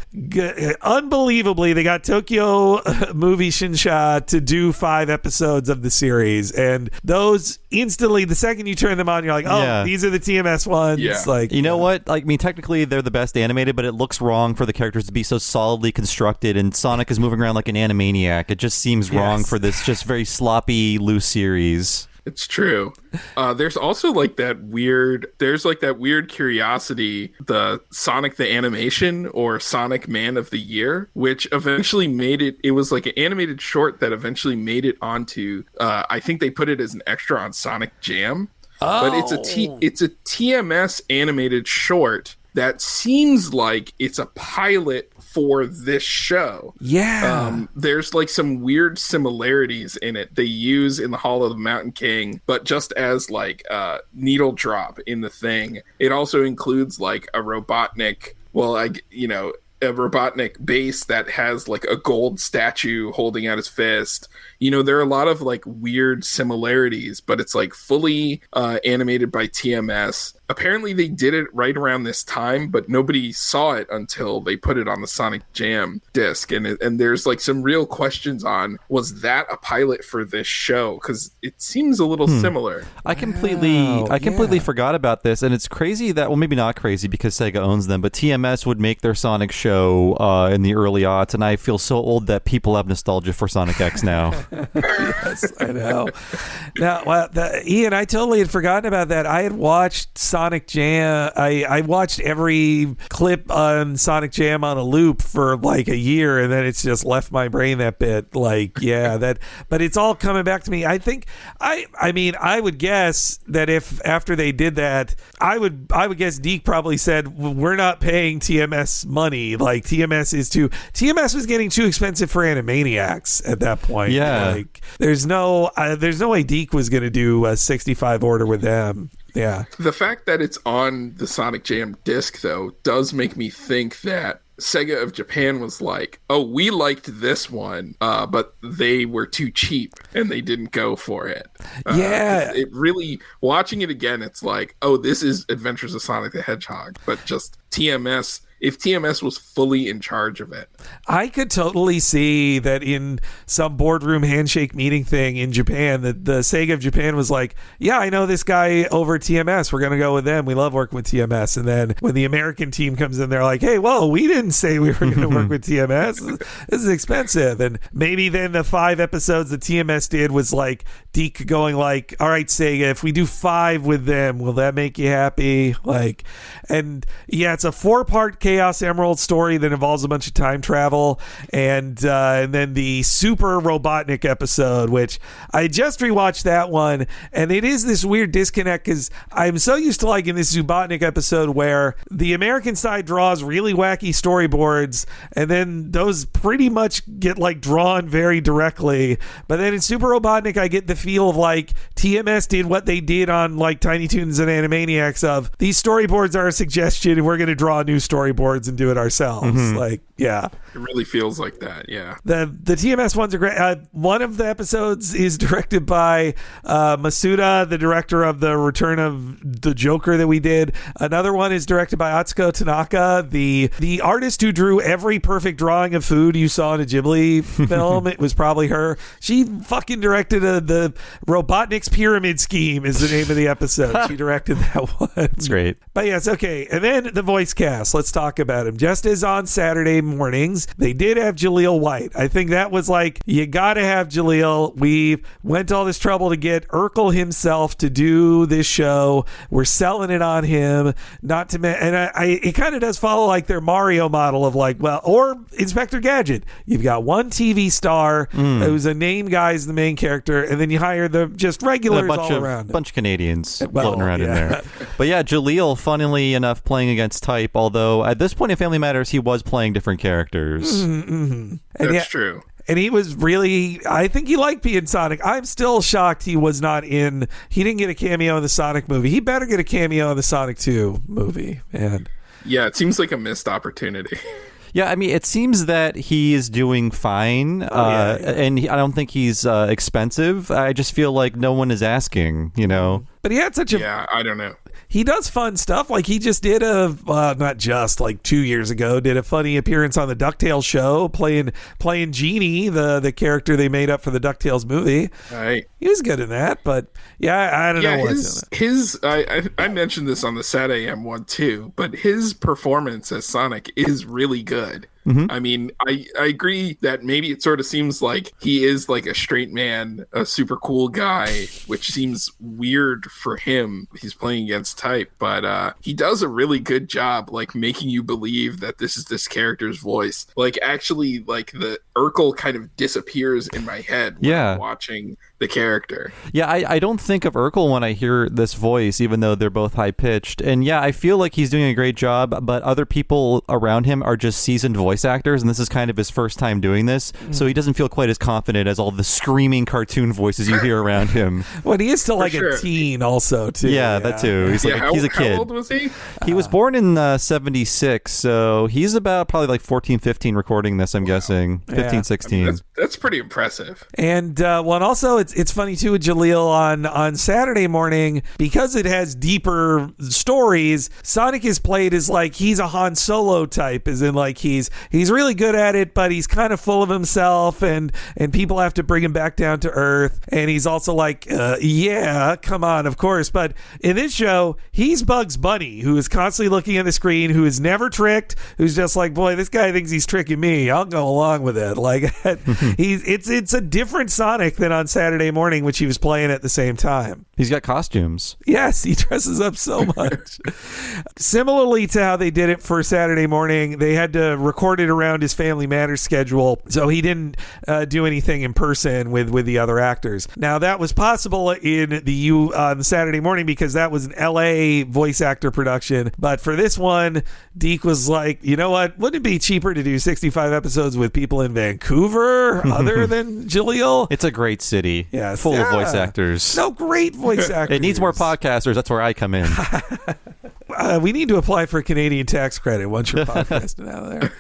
unbelievably, they got Tokyo Movie Shinsha to do 5 episodes of the series. And those instantly, the second you turn them on, you're like, oh, these are the TMS ones. Yeah. Like, you know what? Like, I mean, technically, they're the best animated, but it looks wrong for the characters to be so solidly constructed, and Sonic is moving around like an animaniac. It just seems wrong for this just very sloppy, loose series. It's true. There's also that weird curiosity, the Sonic the Animation or Sonic Man of the Year, which eventually it was like an animated short that eventually made it onto, I think they put it as an extra on Sonic Jam. But it's a TMS animated short that seems like it's a pilot for this show. Yeah. There's some weird similarities in it they use in the Hall of the Mountain King, but just as needle drop in the thing. It also includes a Robotnik, a Robotnik base that has a gold statue holding out his fist. There are a lot of weird similarities, but it's fully animated by TMS. Apparently they did it right around this time, but nobody saw it until they put it on the Sonic Jam disc. And there's some real questions on, was that a pilot for this show? Because it seems a little similar. I completely forgot about this, and it's crazy that, well, maybe not crazy because Sega owns them, but TMS would make their Sonic show in the early aughts, and I feel so old that people have nostalgia for Sonic X now. Yes, I know. Now, Ian, I totally had forgotten about that. I had watched Sonic Jam. I watched every clip on Sonic Jam on a loop for a year, and then it's just left my brain that bit. But it's all coming back to me. I think I would guess that if after they did that, I would guess Deke probably said, we're not paying TMS money. TMS was getting too expensive for Animaniacs at that point. Yeah. There's no way Deke was going to do a 65 order with them. Yeah. The fact that it's on the Sonic Jam disc, though, does make me think that Sega of Japan was we liked this one, but they were too cheap and they didn't go for it. It really, watching it again, it's this is Adventures of Sonic the Hedgehog, but just TMS if TMS was fully in charge of it. I could totally see that in some boardroom handshake meeting thing in Japan, that the Sega of Japan was like, yeah, I know this guy over at TMS. We're going to go with them. We love working with TMS. And then when the American team comes in, they're like, hey, well, we didn't say we were going to work with TMS. This is expensive. And maybe then the 5 episodes that TMS did was like Deke going like, all right, Sega, if we do 5 with them, will that make you happy? Like, and yeah, it's a 4-part Chaos Emerald story that involves a bunch of time travel, and then the Super Robotnik episode, which I just rewatched that one, and it is this weird disconnect because I'm so used to like in this Zoobotnik episode where the American side draws really wacky storyboards, and then those pretty much get like drawn very directly. But then in Super Robotnik, I get the feel of like TMS did what they did on like Tiny Toons and Animaniacs of these storyboards are a suggestion and we're going to draw new storyboards and do it ourselves. Like, yeah. It really feels like that, yeah. The TMS ones are great. One of the episodes is directed by Masuda, the director of the Return of the Joker that we did. Another one is directed by Atsuko Tanaka, the artist who drew every perfect drawing of food you saw in a Ghibli film. It was probably her. She fucking directed the Robotnik's Pyramid Scheme is the name of the episode. She directed that one. It's great. But yes, okay. And then the voice cast. Let's talk about him. Just as on Saturday mornings, they did have Jaleel White. I think that was like, you got to have Jaleel. We went to all this trouble to get Urkel himself to do this show. We're selling it on him. Not to and it kind of does follow like their Mario model of like, well, or Inspector Gadget. You've got one TV star who's a name guy is the main character, and then you hire the just regulars all around. A bunch of Canadians floating around in there. But yeah, Jaleel, funnily enough, playing against type, although at this point in Family Matters, he was playing different characters. That's true. And he was really, I think he liked being Sonic. I'm still shocked he didn't get a cameo in the Sonic movie. He better get a cameo in the Sonic 2 movie. And yeah, it seems like a missed opportunity. Yeah, I mean, it seems that he is doing fine, and I don't think he's expensive. I just feel like no one is asking, you know? But he had such a... Yeah, I don't know. He does fun stuff. Like he just did not just like 2 years ago, did a funny appearance on the DuckTales show playing Genie, the character they made up for the DuckTales movie. Right. He was good in that, but yeah, I don't know. I mentioned this on the Sat AM one too, but his performance as Sonic is really good. I mean, I agree that maybe it sort of seems like he is like a straight man, a super cool guy, which seems weird for him. He's playing against type, but he does a really good job, like making you believe that this is this character's voice. Like actually, like the Urkel kind of disappears in my head when I'm watching the character. Yeah, I don't think of Urkel when I hear this voice, even though they're both high pitched. And yeah, I feel like he's doing a great job, but other people around him are just seasoned voice actors, and this is kind of his first time doing this, so he doesn't feel quite as confident as all the screaming cartoon voices you hear around him. Well, he is still like a teen also too. Yeah, that too. He's he's a kid. How old was he? He was born in 76, so he's about probably like 14, 15 recording this, I'm guessing. 15, 16. I mean, that's pretty impressive. And one also, it's funny too with Jaleel on Saturday morning, because it has deeper stories. Sonic is played as like he's a Han Solo type, as in like he's really good at it, but he's kind of full of himself, and people have to bring him back down to earth. And he's also like, yeah, come on, of course. But in this show, he's Bugs Bunny, who is constantly looking at the screen, who is never tricked, who's just like, boy, this guy thinks he's tricking me. I'll go along with it. Like it's a different Sonic than on Saturday morning, which he was playing at the same time. He's got costumes. Yes, he dresses up so much. Similarly to how they did it for Saturday morning, they had to record it around his Family Matters schedule, so he didn't do anything in person with the other actors. Now, that was possible in the Saturday morning because that was an LA voice actor production, but for this one, Deke was like, you know what, wouldn't it be cheaper to do 65 episodes with people in Vancouver other than Jaleel? It's a great city. Yeah, full of voice actors. No, great voice actors. It needs more podcasters. That's where I come in. We need to apply for a Canadian tax credit once you're podcasting out of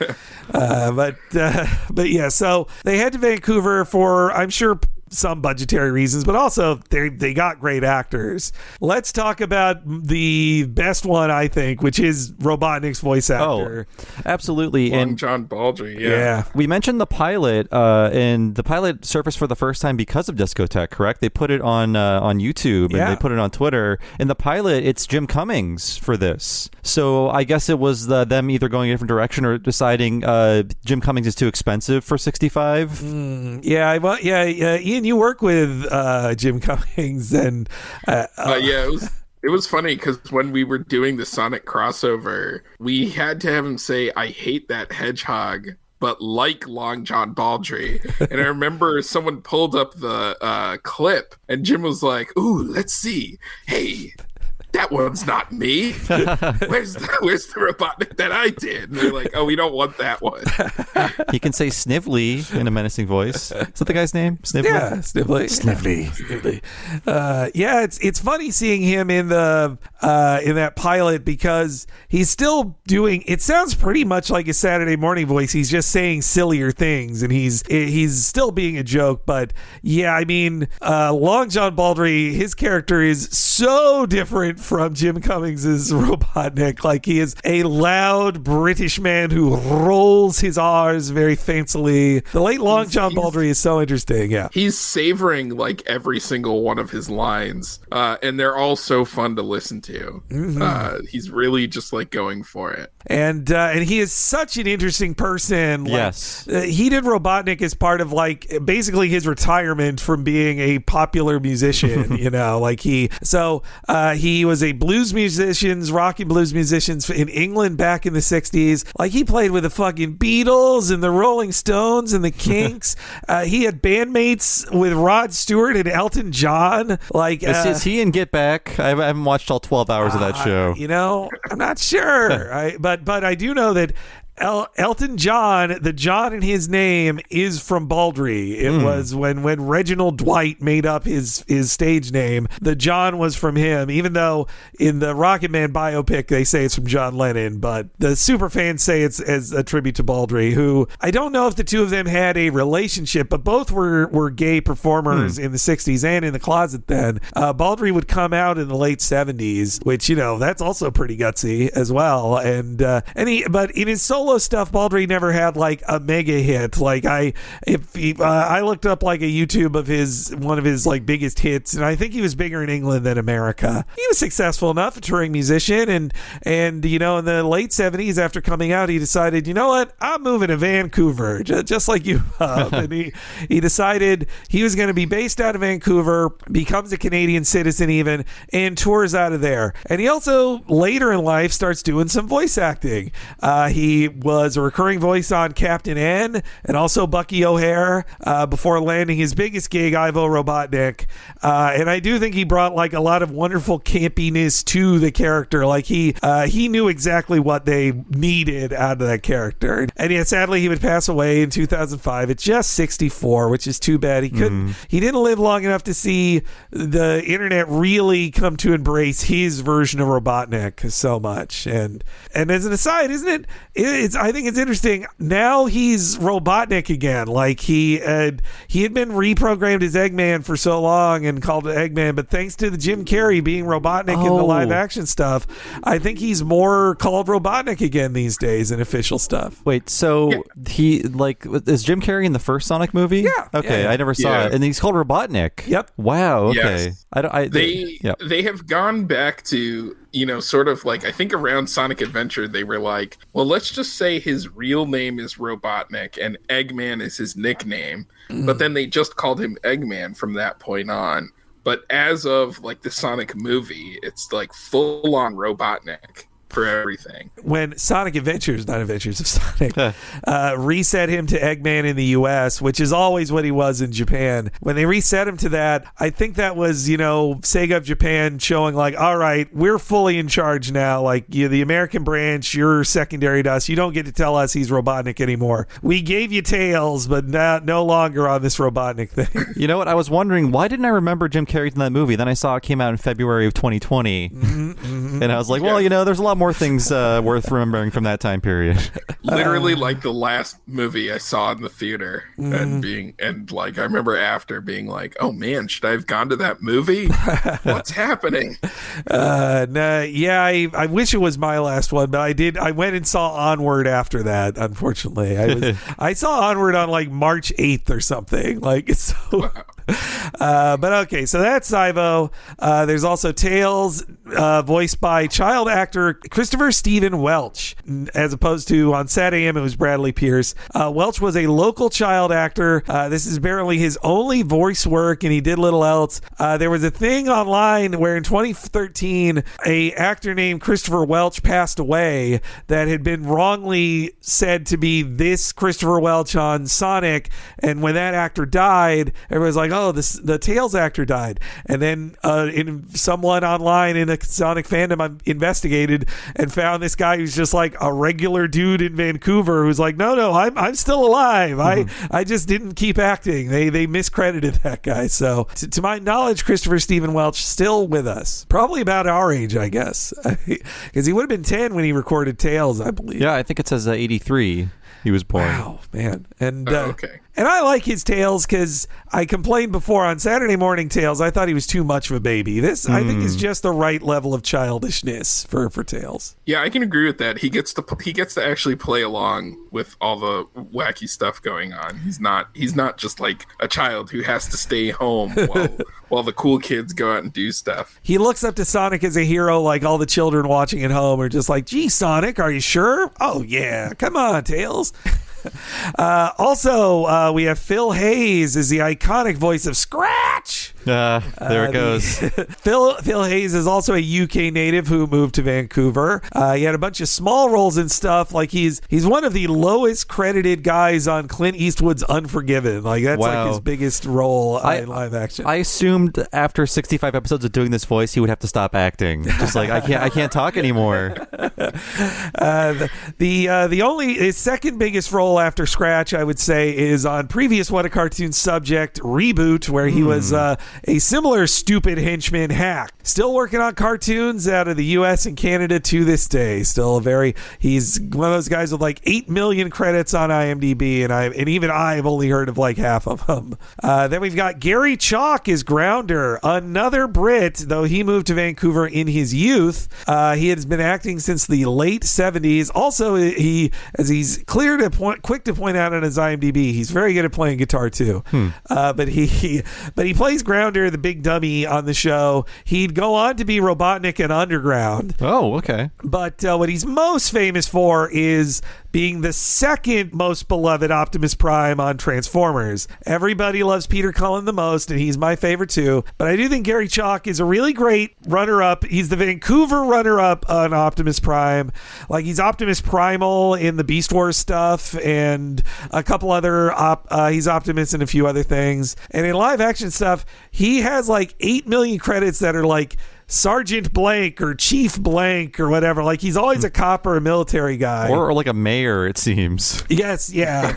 there. But yeah, so they head to Vancouver for, I'm sure, some budgetary reasons, but also they got great actors. Let's talk about the best one, I think, which is Robotnik's voice actor. Oh, absolutely. Long And John Baldry. yeah. we mentioned the pilot, and the pilot surfaced for the first time because of Discotheque, correct? They put it on YouTube, and they put it on Twitter. In the pilot, it's Jim Cummings for this. So I guess it was them either going a different direction or deciding Jim Cummings is too expensive for 65. Ian, you work with Jim Cummings, and it was funny because when we were doing the Sonic crossover, we had to have him say, "I hate that hedgehog, but like Long John Baldry." And I remember someone pulled up the clip, and Jim was like, "Ooh, let's see. Hey, that one's not me. Where's the Robotnik that I did?" And they're like, "Oh, we don't want that one." He can say Snively in a menacing voice. Is that the guy's name? Snively? Yeah, Snively. It's funny seeing him in that pilot because he's still doing. It sounds pretty much like his Saturday morning voice. He's just saying sillier things, and he's still being a joke. But yeah, I mean, Long John Baldry, his character is so different from Jim Cummings's Robotnik. Like, he is a loud British man who rolls his R's very fancily. The late Long John Baldry is so interesting. Yeah, he's savoring like every single one of his lines, and they're all so fun to listen to. He's really just like going for it, and he is such an interesting person. Like, yes, he did Robotnik as part of like basically his retirement from being a popular musician. You know, like he was a blues musicians, rock and blues musicians in England back in the 60s. Like, he played with the fucking Beatles and the Rolling Stones and the Kinks. He had bandmates with Rod Stewart and Elton John. Like, is he in Get Back? I haven't watched all 12 hours of that show. You know, I'm not sure. But I do know that Elton John, the John in his name is from Baldry. It was when Reginald Dwight made up his stage name, the John was from him, even though in the Rocket Man biopic they say it's from John Lennon, but the super fans say it's as a tribute to Baldry, who I don't know if the two of them had a relationship, but both were gay performers in the 60s and in the closet then. Baldry would come out in the late 70s, which, you know, that's also pretty gutsy as well. But in his solo stuff, Baldry never had like a mega hit. Like, I looked up like a YouTube of one of his like biggest hits, and I think he was bigger in England than America. He was successful enough, a touring musician, and you know, in the late 70s, after coming out, he decided, you know what, I'm moving to Vancouver, just like you. And he decided he was going to be based out of Vancouver, becomes a Canadian citizen even, and tours out of there. And he also later in life starts doing some voice acting. He was a recurring voice on Captain N and also Bucky O'Hare before landing his biggest gig, Ivo Robotnik. And I do think he brought like a lot of wonderful campiness to the character. Like, he knew exactly what they needed out of that character. And yet, sadly, he would pass away in 2005 at just 64, which is too bad. He didn't live long enough to see the internet really come to embrace his version of Robotnik so much. And as an aside, isn't it? I think it's interesting. Now he's Robotnik again. Like, he had been reprogrammed as Eggman for so long and called it Eggman, but thanks to the Jim Carrey being Robotnik in the live action stuff, I think he's more called Robotnik again these days in official stuff. Wait, so he, like, is Jim Carrey in the first Sonic movie? Yeah. Okay, yeah. I never saw it. And he's called Robotnik. Yep. Wow, okay. Yes. They have gone back to, you know, sort of like, I think around Sonic Adventure, they were like, well, let's just say his real name is Robotnik and Eggman is his nickname. But then they just called him Eggman from that point on. But as of like the Sonic movie, it's like full on Robotnik for everything. When Sonic Adventures, not Adventures of Sonic, reset him to Eggman in the US, which is always what he was in Japan. When they reset him to that, I think that was, you know, Sega of Japan showing like, all right, we're fully in charge now. Like, the American branch, you're secondary to us. You don't get to tell us he's Robotnik anymore. We gave you Tails, but no longer on this Robotnik thing. You know what? I was wondering, why didn't I remember Jim Carrey in that movie? Then I saw it came out in February of 2020. And I was like, well, there's a lot more things worth remembering from that time period. Literally, like the last movie I saw in the theater, and I remember after being like, oh man, should I have gone to that movie? What's happening? I wish it was my last one, but I went and saw Onward after that. Unfortunately, I saw Onward on like March 8th or something. Like it's so. Wow. But okay, so that's Ivo. There's also Tails, voiced by child actor Christopher Stephen Welch, as opposed to on Sat AM it was Bradley Pierce. Welch was a local child actor. This is apparently his only voice work, and he did little else. There was a thing online where in 2013 a actor named Christopher Welch passed away that had been wrongly said to be this Christopher Welch on Sonic, and when that actor died, everybody was like, oh, the Tails actor died. And then someone online in a Sonic fandom investigated and found this guy who's just like a regular dude in Vancouver who's like, no, I'm still alive. I just didn't keep acting. They miscredited that guy. So to my knowledge, Christopher Stephen Welch still with us, probably about our age, I guess, because he would have been 10 when he recorded Tails, I believe. Yeah, I think it says 83 he was born. Wow, man. And okay. And I like his Tails because I complained before on Saturday Morning Tails. I thought he was too much of a baby. This, I think, is just the right level of childishness for Tails. Yeah, I can agree with that. He gets to actually play along with all the wacky stuff going on. He's not just like a child who has to stay home while the cool kids go out and do stuff. He looks up to Sonic as a hero, like all the children watching at home are just like, gee, Sonic, are you sure? Oh, yeah. Come on, Tails. Also, we have Phil Hayes as the iconic voice of Scratch. There it goes. Phil Hayes is also a UK native who moved to Vancouver. He had a bunch of small roles and stuff. Like he's one of the lowest credited guys on Clint Eastwood's Unforgiven. Like that's like his biggest role in live action. I assumed after 65 episodes of doing this voice, he would have to stop acting. Just like I can't talk anymore. His second biggest role after Scratch, I would say, is on previous What a Cartoon Subject Reboot, where he was a similar stupid henchman hack. Still working on cartoons out of the US and Canada to this day. He's one of those guys with like 8 million credits on IMDb, and even I've only heard of like half of them. Then we've got Gary Chalk as Grounder, another Brit, though he moved to Vancouver in his youth. He has been acting since the late 70s. Also, he's quick to point out on his IMDb, he's very good at playing guitar too. But he plays Grounder, the big dummy on the show. He'd go on to be Robotnik and Underground. Oh, okay. But what he's most famous for is being the second most beloved Optimus Prime on Transformers. Everybody loves Peter Cullen the most, and he's my favorite too. But I do think Gary Chalk is a really great runner-up. He's the Vancouver runner-up on Optimus Prime. Like, he's Optimus Primal in the Beast Wars stuff, and a couple other he's Optimus in a few other things. And in live action stuff, he has like 8 million credits that are like Sergeant Blank or Chief Blank or whatever. Like, he's always a cop or a military guy. Or like a mayor, it seems. Yes, yeah.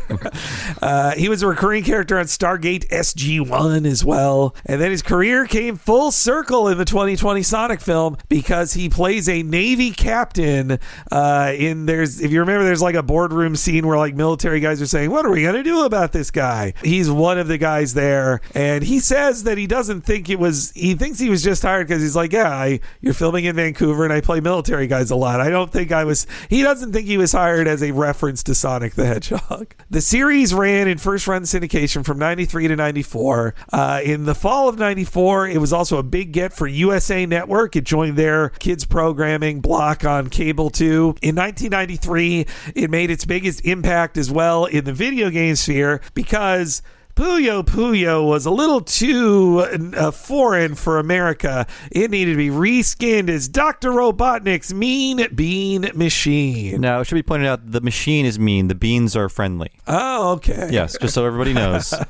He was a recurring character on Stargate SG-1 as well. And then his career came full circle in the 2020 Sonic film because he plays a Navy captain if you remember, there's like a boardroom scene where like military guys are saying, what are we going to do about this guy? He's one of the guys there. And he says that he thinks he was just hired because he's like, you're filming in Vancouver and I play military guys a lot. He doesn't think he was hired as a reference to Sonic the Hedgehog. The series ran in first run syndication from 93 to 94. In the fall of 94, it was also a big get for USA Network. It joined their kids programming block on cable too. In 1993, it made its biggest impact as well in the video game sphere because Puyo Puyo was a little too foreign for America. It needed to be reskinned as Dr. Robotnik's Mean Bean Machine. Now, it should be pointed out the machine is mean. The beans are friendly. Oh, okay. Yes, just so everybody knows. On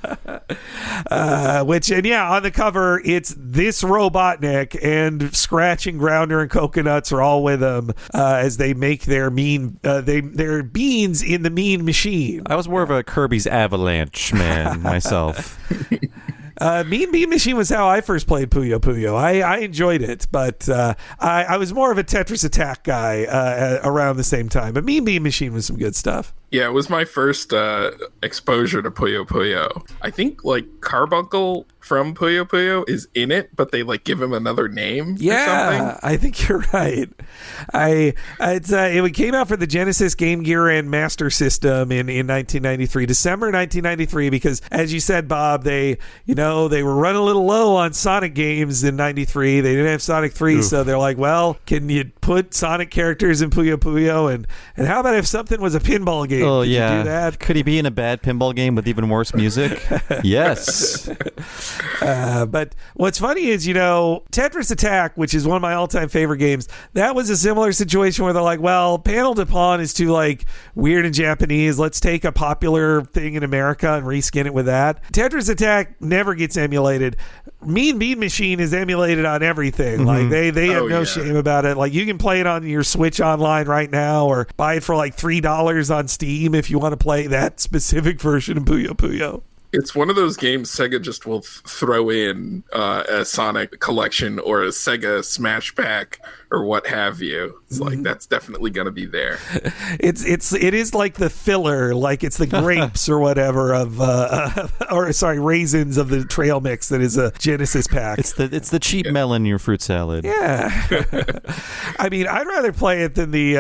the cover, it's this Robotnik, and Scratch and Grounder and Coconuts are all with him as they make their their beans in the Mean Machine. I was more of a Kirby's Avalanche man myself. Mean Bean Machine was how I first played Puyo Puyo. I enjoyed it, but I was more of a Tetris Attack guy around the same time. But Mean Bean Machine was some good stuff. Yeah, it was my first exposure to Puyo Puyo. I think like Carbuncle from Puyo Puyo is in it, but they like give him another name. Yeah, or something. I think you're right. It came out for the Genesis, Game Gear, and Master System in 1993, December 1993. Because as you said, Bob, they were running a little low on Sonic games in '93. They didn't have Sonic 3, so they're like, well, can you put Sonic characters in Puyo Puyo? And how about if something was a pinball game? Oh, Could yeah. you do that? Could he be in a bad pinball game with even worse music? Yes. But what's funny is, Tetris Attack, which is one of my all-time favorite games, that was a similar situation where they're like, well, Panel de Pawn is too like weird in Japanese. Let's take a popular thing in America and reskin it with that. Tetris Attack never gets emulated. Mean Bean Machine is emulated on everything. Mm-hmm. Like they have no shame about it. Like you can play it on your Switch online right now, or buy it for like $3 on Steam if you want to play that specific version of Puyo Puyo. It's one of those games Sega just will throw in a Sonic collection or a Sega Smash Pack or what have you. It's like that's definitely going to be there. It is like the filler, like it's the grapes or whatever raisins of the trail mix that is a Genesis pack. It's the cheap melon in your fruit salad. Yeah. I mean, I'd rather play it than the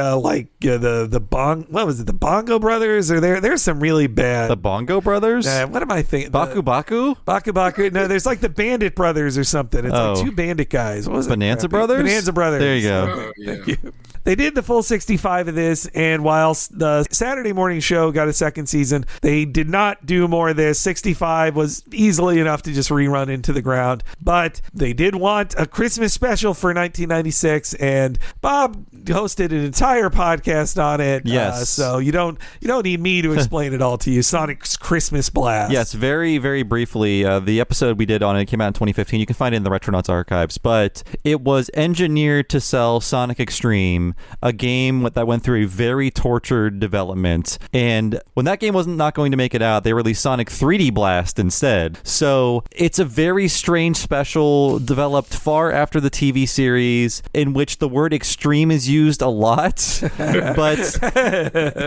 Bongo Brothers, or there's some really bad. The Bongo Brothers? What am I thinking? Baku Baku? Baku Baku. No, there's like the Bandit Brothers or something. It's like two bandit guys. What was it? Bonanza Brothers? Bonanza Brothers. There you go. Thank you. They did the full 65 of this, and whilst the Saturday morning show got a second season, they did not do more of this. 65 was easily enough to just rerun into the ground, but they did want a Christmas special for 1996, and Bob hosted an entire podcast on it. Yes. So you don't need me to explain it all to you. Sonic's Christmas Blast. Yes, very, very briefly. The episode we did on it came out in 2015. You can find it in the Retronauts archives, but it was engineered to sell Sonic Extreme, a game that went through a very tortured development. And when that game was not going to make it out, they released Sonic 3D Blast instead. So it's a very strange special developed far after the TV series, in which the word extreme is used a lot, but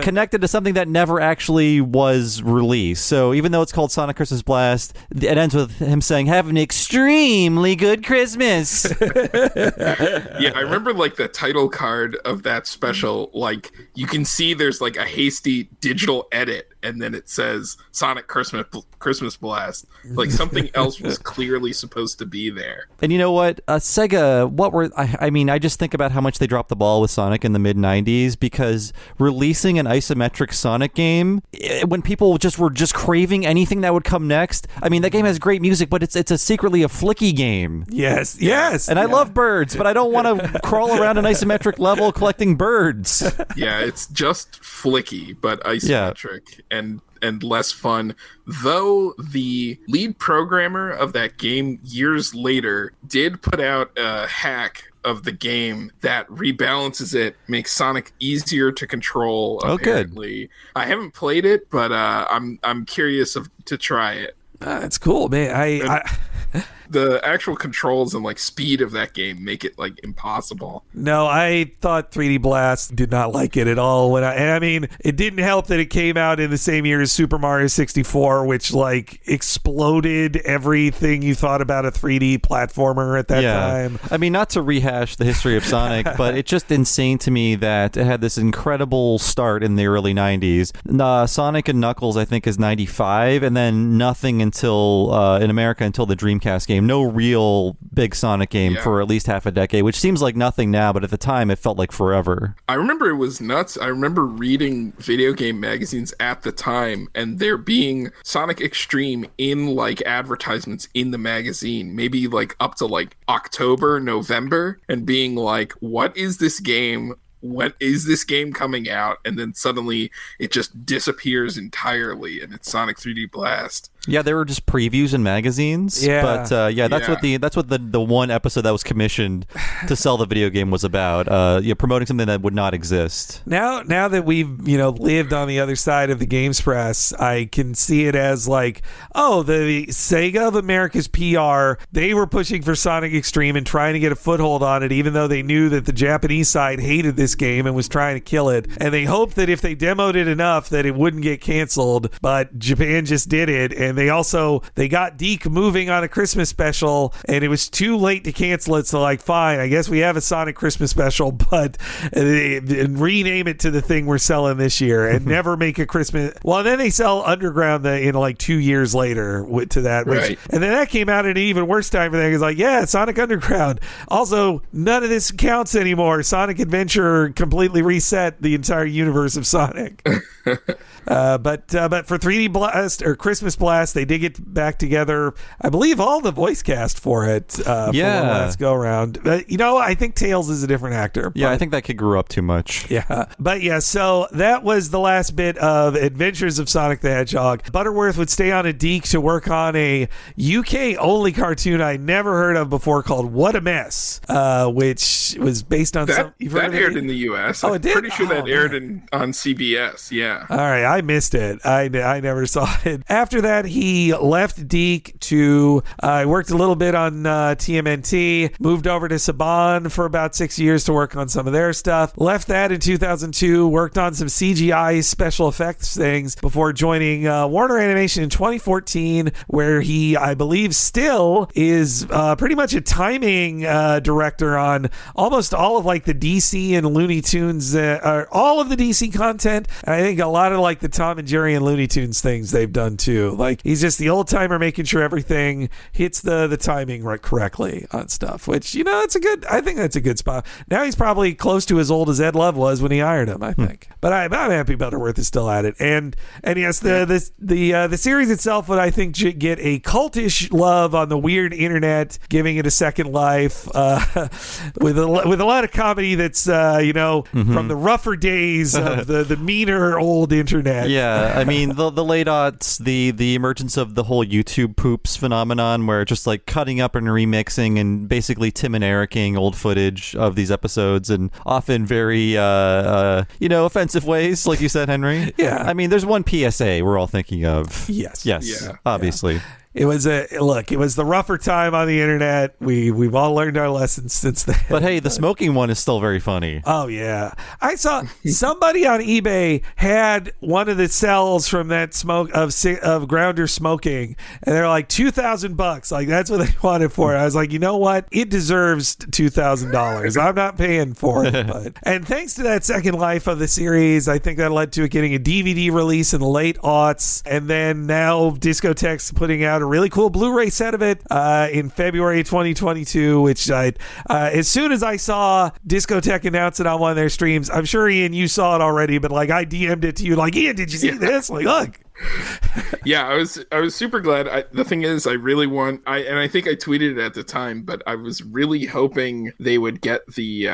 connected to something that never actually was released. So even though it's called Sonic Christmas Blast, it ends with him saying, "Have an extremely good Christmas." Yeah, I remember like the title card of that special, like you can see there's like a hasty digital edit and then it says Sonic Christmas Blast. Like something else was clearly supposed to be there. And you know what? Sega, I just think about how much they dropped the ball with Sonic in the mid-90s, because releasing an isometric Sonic game, when people were just craving anything that would come next, I mean, that game has great music, but it's secretly a flicky game. Yes. And I love birds, but I don't want to crawl around an isometric level collecting birds. Yeah, it's just flicky, but isometric and less fun. Though the lead programmer of that game years later did put out a hack of the game that rebalances it, makes Sonic easier to control. Apparently. Good. I haven't played it, but I'm curious to try it. That's cool, man. The actual controls and like speed of that game make it like impossible. No, I thought 3D Blast did not like it at all. I mean, it didn't help that it came out in the same year as Super Mario 64, which like exploded everything you thought about a 3D platformer at that time. I mean, not to rehash the history of Sonic, but it's just insane to me that it had this incredible start in the early 90s. Sonic and Knuckles, I think, is 95, and then nothing until in America until the Dreamcast game. No real big Sonic game for at least half a decade, which seems like nothing now, but at the time it felt like forever. I remember it was nuts. I remember reading video game magazines at the time and there being Sonic Extreme in like advertisements in the magazine, maybe like up to like October, November, and being like, what is this game? When is this game coming out? And then suddenly it just disappears entirely and it's Sonic 3D Blast. Yeah, they were just previews in magazines. Yeah. But that's what the one episode that was commissioned to sell the video game was about. Promoting something that would not exist. Now that we've lived on the other side of the games press, I can see it as like, oh, the Sega of America's PR, they were pushing for Sonic Extreme and trying to get a foothold on it, even though they knew that the Japanese side hated this game and was trying to kill it. And they hoped that if they demoed it enough that it wouldn't get canceled, but Japan just did it. And they got Deke moving on a Christmas special, and it was too late to cancel it. So like, fine, I guess we have a Sonic Christmas special, but rename it to the thing we're selling this year and never make a Christmas. Well, then they sell Underground in like 2 years later to that. Right. And then that came out at an even worse time for them. It's like, yeah, Sonic Underground. Also, none of this counts anymore. Sonic Adventure completely reset the entire universe of Sonic. But for 3D Blast or Christmas Blast, they did get back together. I believe all the voice cast for it. For one last go around. I think Tails is a different actor. Yeah, I think that kid grew up too much. Yeah, but yeah. So that was the last bit of Adventures of Sonic the Hedgehog. Butterworth would stay on a Deke to work on a UK only cartoon I never heard of before called What a Mess, which was based on that aired in the US. Oh, it did? I'm pretty sure that aired on CBS. Yeah. All right, I missed it. I never saw it. After that, he left Deke to worked a little bit on TMNT, moved over to Saban for about 6 years to work on some of their stuff. Left that in 2002, worked on some CGI special effects things before joining Warner Animation in 2014, where he, I believe, still is pretty much a timing director on almost all of like the DC and Looney Tunes, all of the DC content. I think a lot of like the Tom and Jerry and Looney Tunes things they've done too. Like he's just the old timer making sure everything hits the timing right correctly on stuff, which I think that's a good spot. Now he's probably close to as old as Ed Love was when he hired him, I think. But I'm happy Butterworth is still at it. And yes, the series itself would, I think, get a cultish love on the weird internet, giving it a second life with a lot of comedy that's from the rougher days of the meaner old internet. Yeah, I mean the late aughts, the emergence of the whole YouTube poops phenomenon, where just like cutting up and remixing and basically Tim and Ericing old footage of these episodes, and often very offensive ways, like you said, Henry. Yeah, I mean, there's one PSA we're all thinking of. Yes, yeah, obviously. Yeah. It was the rougher time on the internet. We've all learned our lessons since then. But hey, the smoking one is still very funny. Oh yeah, I saw somebody on eBay had one of the cells from that smoke of Grounder smoking, and they're like $2,000. Like that's what they wanted for it. I was like, you know what? It deserves $2,000. I'm not paying for it. And thanks to that second life of the series, I think that led to it getting a DVD release in the late aughts, and then now Discotek's putting out a really cool Blu-ray set of it in February 2022, which as soon as I saw Discotek announce it on one of their streams, I'm sure Ian, you saw it already, but like I DM'd it to you like, Ian, did you see this? Like, look. Yeah, I was super glad. The thing is, I really want, and I think I tweeted it at the time, but I was really hoping they would get the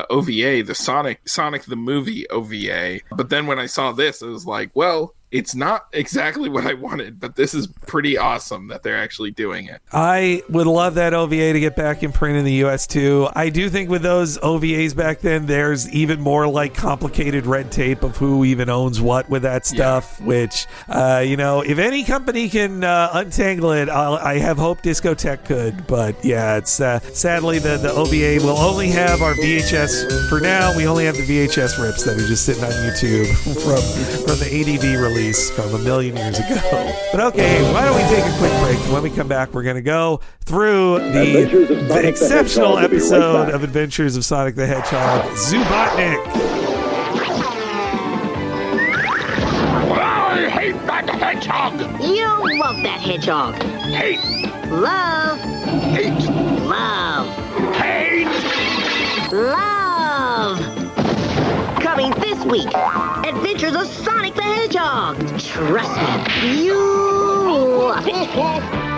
OVA, the Sonic the movie OVA. But then when I saw this, I was like, well, it's not exactly what I wanted, but this is pretty awesome that they're actually doing it. I would love that OVA to get back in print in the US too. I do think with those OVAs back then, there's even more like complicated red tape of who even owns what with that stuff, which, if any company can untangle it, I have hope Discotek could. But yeah, it's sadly the OVA will only have our VHS for now. We only have the VHS rips that are just sitting on YouTube from the ADV release from a million years ago. But okay, why don't we take a quick break? When we come back, we're going to go through the exceptional episode of Adventures of Sonic the Hedgehog, Zoobotnik. I hate that hedgehog! You love that hedgehog. Hate! Love. Hate! Love. Hate! Love. Coming this week, Adventures of Sonic the Hedgehog. Trust me, you love it.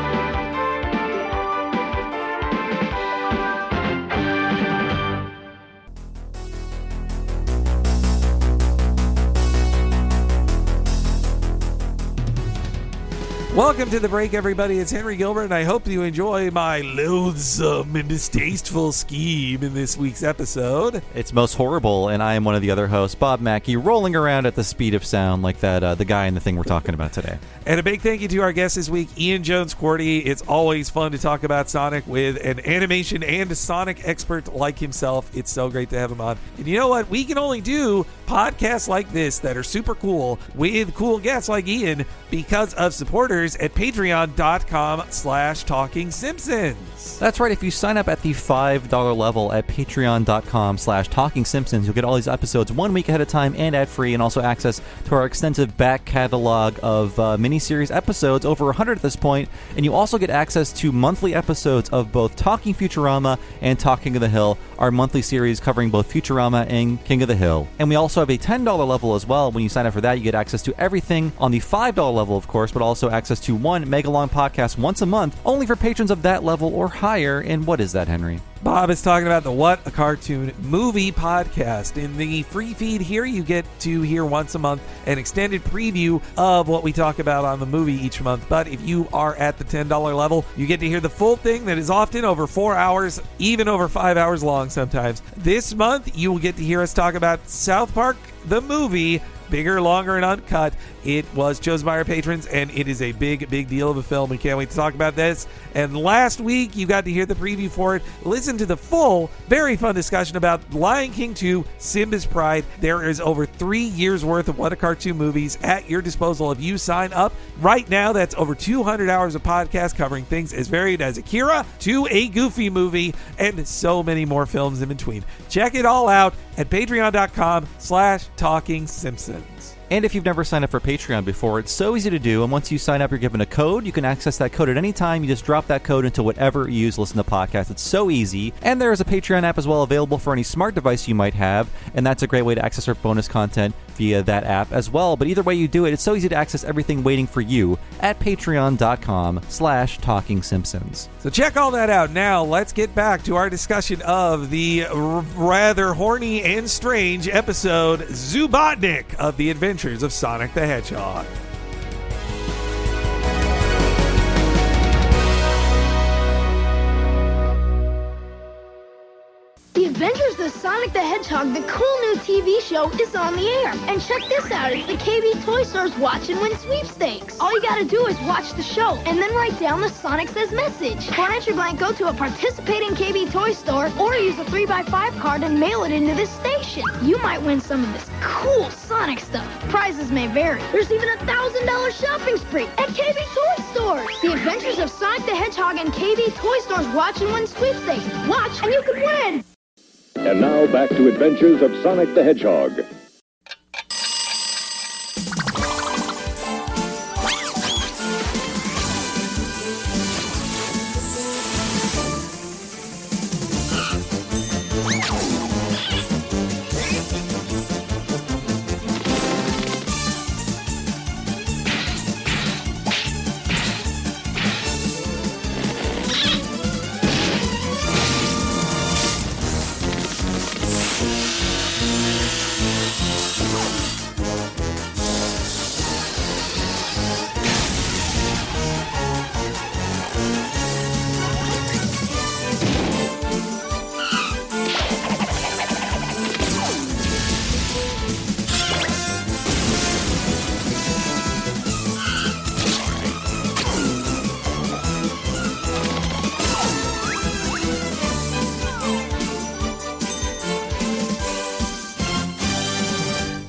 Welcome to The Break, everybody. It's Henry Gilbert, and I hope you enjoy my loathsome and distasteful scheme in this week's episode. It's most horrible, and I am one of the other hosts, Bob Mackey, rolling around at the speed of sound like that the guy in the thing we're talking about today. And a big thank you to our guest this week, Ian Jones-Quartey. It's always fun to talk about Sonic with an animation and a Sonic expert like himself. It's so great to have him on. And you know what? We can only do podcasts like this that are super cool with cool guests like Ian because of supporters at patreon.com/Talking Simpsons. That's right. If you sign up at the $5 level at patreon.com/Talking Simpsons, you'll get all these episodes 1 week ahead of time and ad-free, and also access to our extensive back catalog of miniseries episodes, over 100 at this point. And you also get access to monthly episodes of both Talking Futurama and Talking of the Hill, our monthly series covering both Futurama and King of the Hill. And we also have a $10 level as well. When you sign up for that, you get access to everything on the $5 level, of course, but also access to one mega-long podcast once a month, only for patrons of that level or higher. And what is that, Henry? Bob is talking about the What a Cartoon Movie podcast. In the free feed here, you get to hear once a month an extended preview of what we talk about on the movie each month. But if you are at the $10 level, you get to hear the full thing that is often over 4 hours, even over 5 hours long sometimes. This month, you will get to hear us talk about South Park, the movie, bigger, longer, and uncut. It was chosen by our patrons, and it is a big, big deal of a film. We can't wait to talk about this. And last week, you got to hear the preview for it. Listen to the full, very fun discussion about Lion King 2, Simba's Pride. There is over 3 years worth of What a Cartoon movies at your disposal if you sign up. Right now, that's over 200 hours of podcast covering things as varied as Akira to a Goofy movie and so many more films in between. Check it all out at patreon.com/Talking Simpsons. And if you've never signed up for Patreon before, it's so easy to do. And once you sign up, you're given a code. You can access that code at any time. You just drop that code into whatever you use to listen to podcasts. It's so easy. And there is a Patreon app as well available for any smart device you might have. And that's a great way to access our bonus content via that app as well. But either way you do it, it's so easy to access everything waiting for you at patreon.com/Talking Simpsons. So check all that out. Now let's get back to our discussion of the rather horny and strange episode Zoobotnik of the Adventures of Sonic the Hedgehog. The Adventures of Sonic the Hedgehog, the cool new TV show, is on the air. And check this out, it's the KB Toy Store's Watch and Win sweepstakes. All you gotta do is watch the show and then write down the Sonic Says message. For an entry blank, go to a participating KB Toy Store or use a 3x5 card and mail it into this station. You might win some of this cool Sonic stuff. Prizes may vary. There's even a $1,000 shopping spree at KB Toy Stores. The Adventures of Sonic the Hedgehog and KB Toy Store's Watch and Win sweepstakes. Watch and you can win. And now back to Adventures of Sonic the Hedgehog.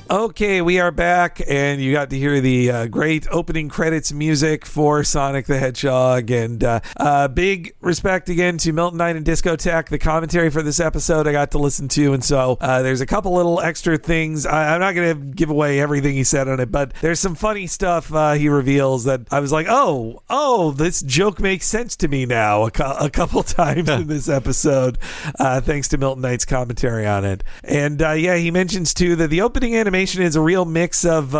Okay, we are back, and you got to hear the great opening credits music for Sonic the Hedgehog, and big respect again to Milton Knight and Discotheque. The commentary for this episode I got to listen to, and so there's a couple little extra things. I'm not going to give away everything he said on it, but there's some funny stuff he reveals that I was like, oh, this joke makes sense to me now a couple times in this episode, thanks to Milton Knight's commentary on it. And yeah, he mentions too that the opening animation animation is a real mix of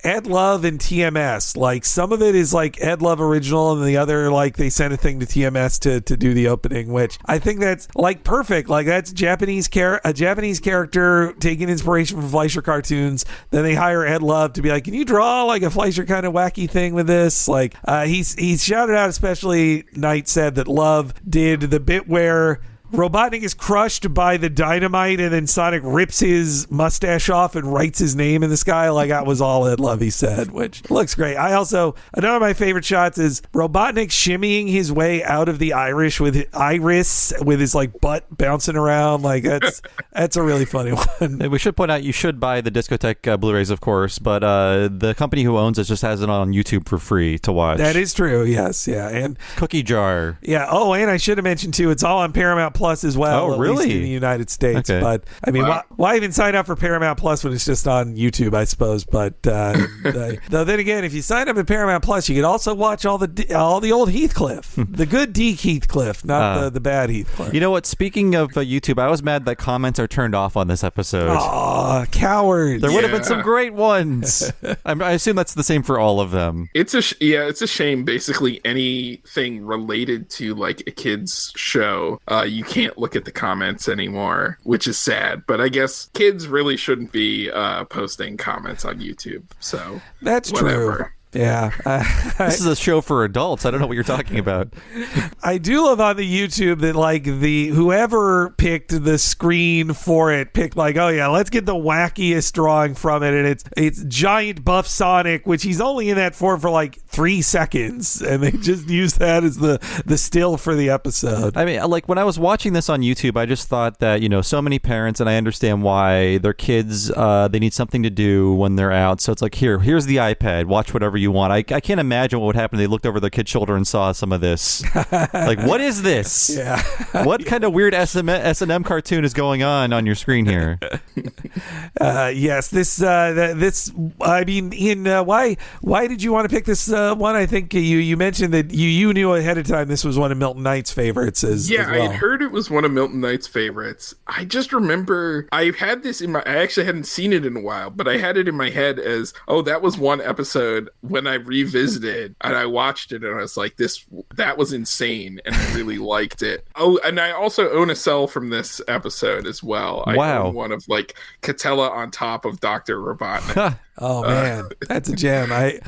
Ed Love and TMS. Like some of it is like Ed Love original, and the other like they sent a thing to TMS to do the opening, which I think that's like perfect. Like that's a Japanese character taking inspiration from Fleischer cartoons. Then they hire Ed Love to be like, can you draw like a Fleischer kind of wacky thing with this? Like he's shouted out, especially Knight said that Love did the bit where Robotnik is crushed by the dynamite and then Sonic rips his mustache off and writes his name in the sky. Like that was all Ed Love, he said, which looks great. Another of my favorite shots is Robotnik shimmying his way out of the iris with his like butt bouncing around. Like that's a really funny one. We should point out you should buy the Discotheque Blu-rays, of course, but the company who owns it just has it on YouTube for free to watch. That is true. Yes. Yeah. And Cookie Jar. Yeah. Oh, and I should have mentioned too, it's all on Paramount Plus as well. Oh, really? At least in the United States. Okay. But I mean, why even sign up for Paramount Plus when it's just on YouTube, I suppose. But though then again, if you sign up at Paramount Plus, you could also watch all the old Heathcliff, the good Deke Heathcliff, not the bad Heathcliff. You know what? Speaking of YouTube, I was mad that comments are turned off on this episode. Aw, cowards! There would have been some great ones. I assume that's the same for all of them. It's a shame. Basically, anything related to like a kid's show, you can't look at the comments anymore, which is sad. But I guess kids really shouldn't be posting comments on YouTube. So that's whatever. True. Yeah. This is a show for adults. I don't know what you're talking about. I do love on the YouTube that like whoever picked the screen for it picked like, oh yeah, let's get the wackiest drawing from it, and it's giant buff Sonic, which he's only in that form for like 3 seconds, and they just use that as the still for the episode. I mean, like when I was watching this on YouTube, I just thought that, you know, so many parents, and I understand why, their kids they need something to do when they're out, so it's like here's the iPad, watch whatever you want. I can't imagine what would happen if they looked over their kid's shoulder and saw some of this. Like, what is this? Yeah. What kind of weird S&M cartoon is going on your screen here? Yes, this. I mean, Ian, why did you want to pick this one? I think you mentioned that you knew ahead of time this was one of Milton Knight's favorites. As well. I had heard it was one of Milton Knight's favorites. I just remember I had this I actually hadn't seen it in a while, but I had it in my head as, oh, that was one episode when I revisited and I watched it and I was like, that was insane, and I really liked it. Oh, and I also own a cell from this episode as well. I own one of like Catella on top of Dr. Robotnik. Oh man, that's a gem. I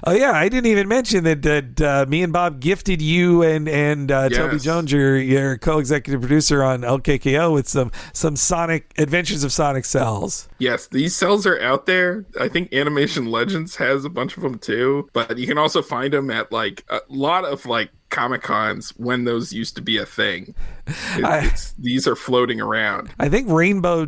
didn't even mention that me and Bob gifted you and Toby Jones, your co-executive producer on LKKO, with some Sonic Adventures of Sonic cells. Yes, these cells are out there. I think Animation Legends has a bunch of them too, but you can also find them at like a lot of like Comic-Cons when those used to be a thing. These are floating around. I think Rainbow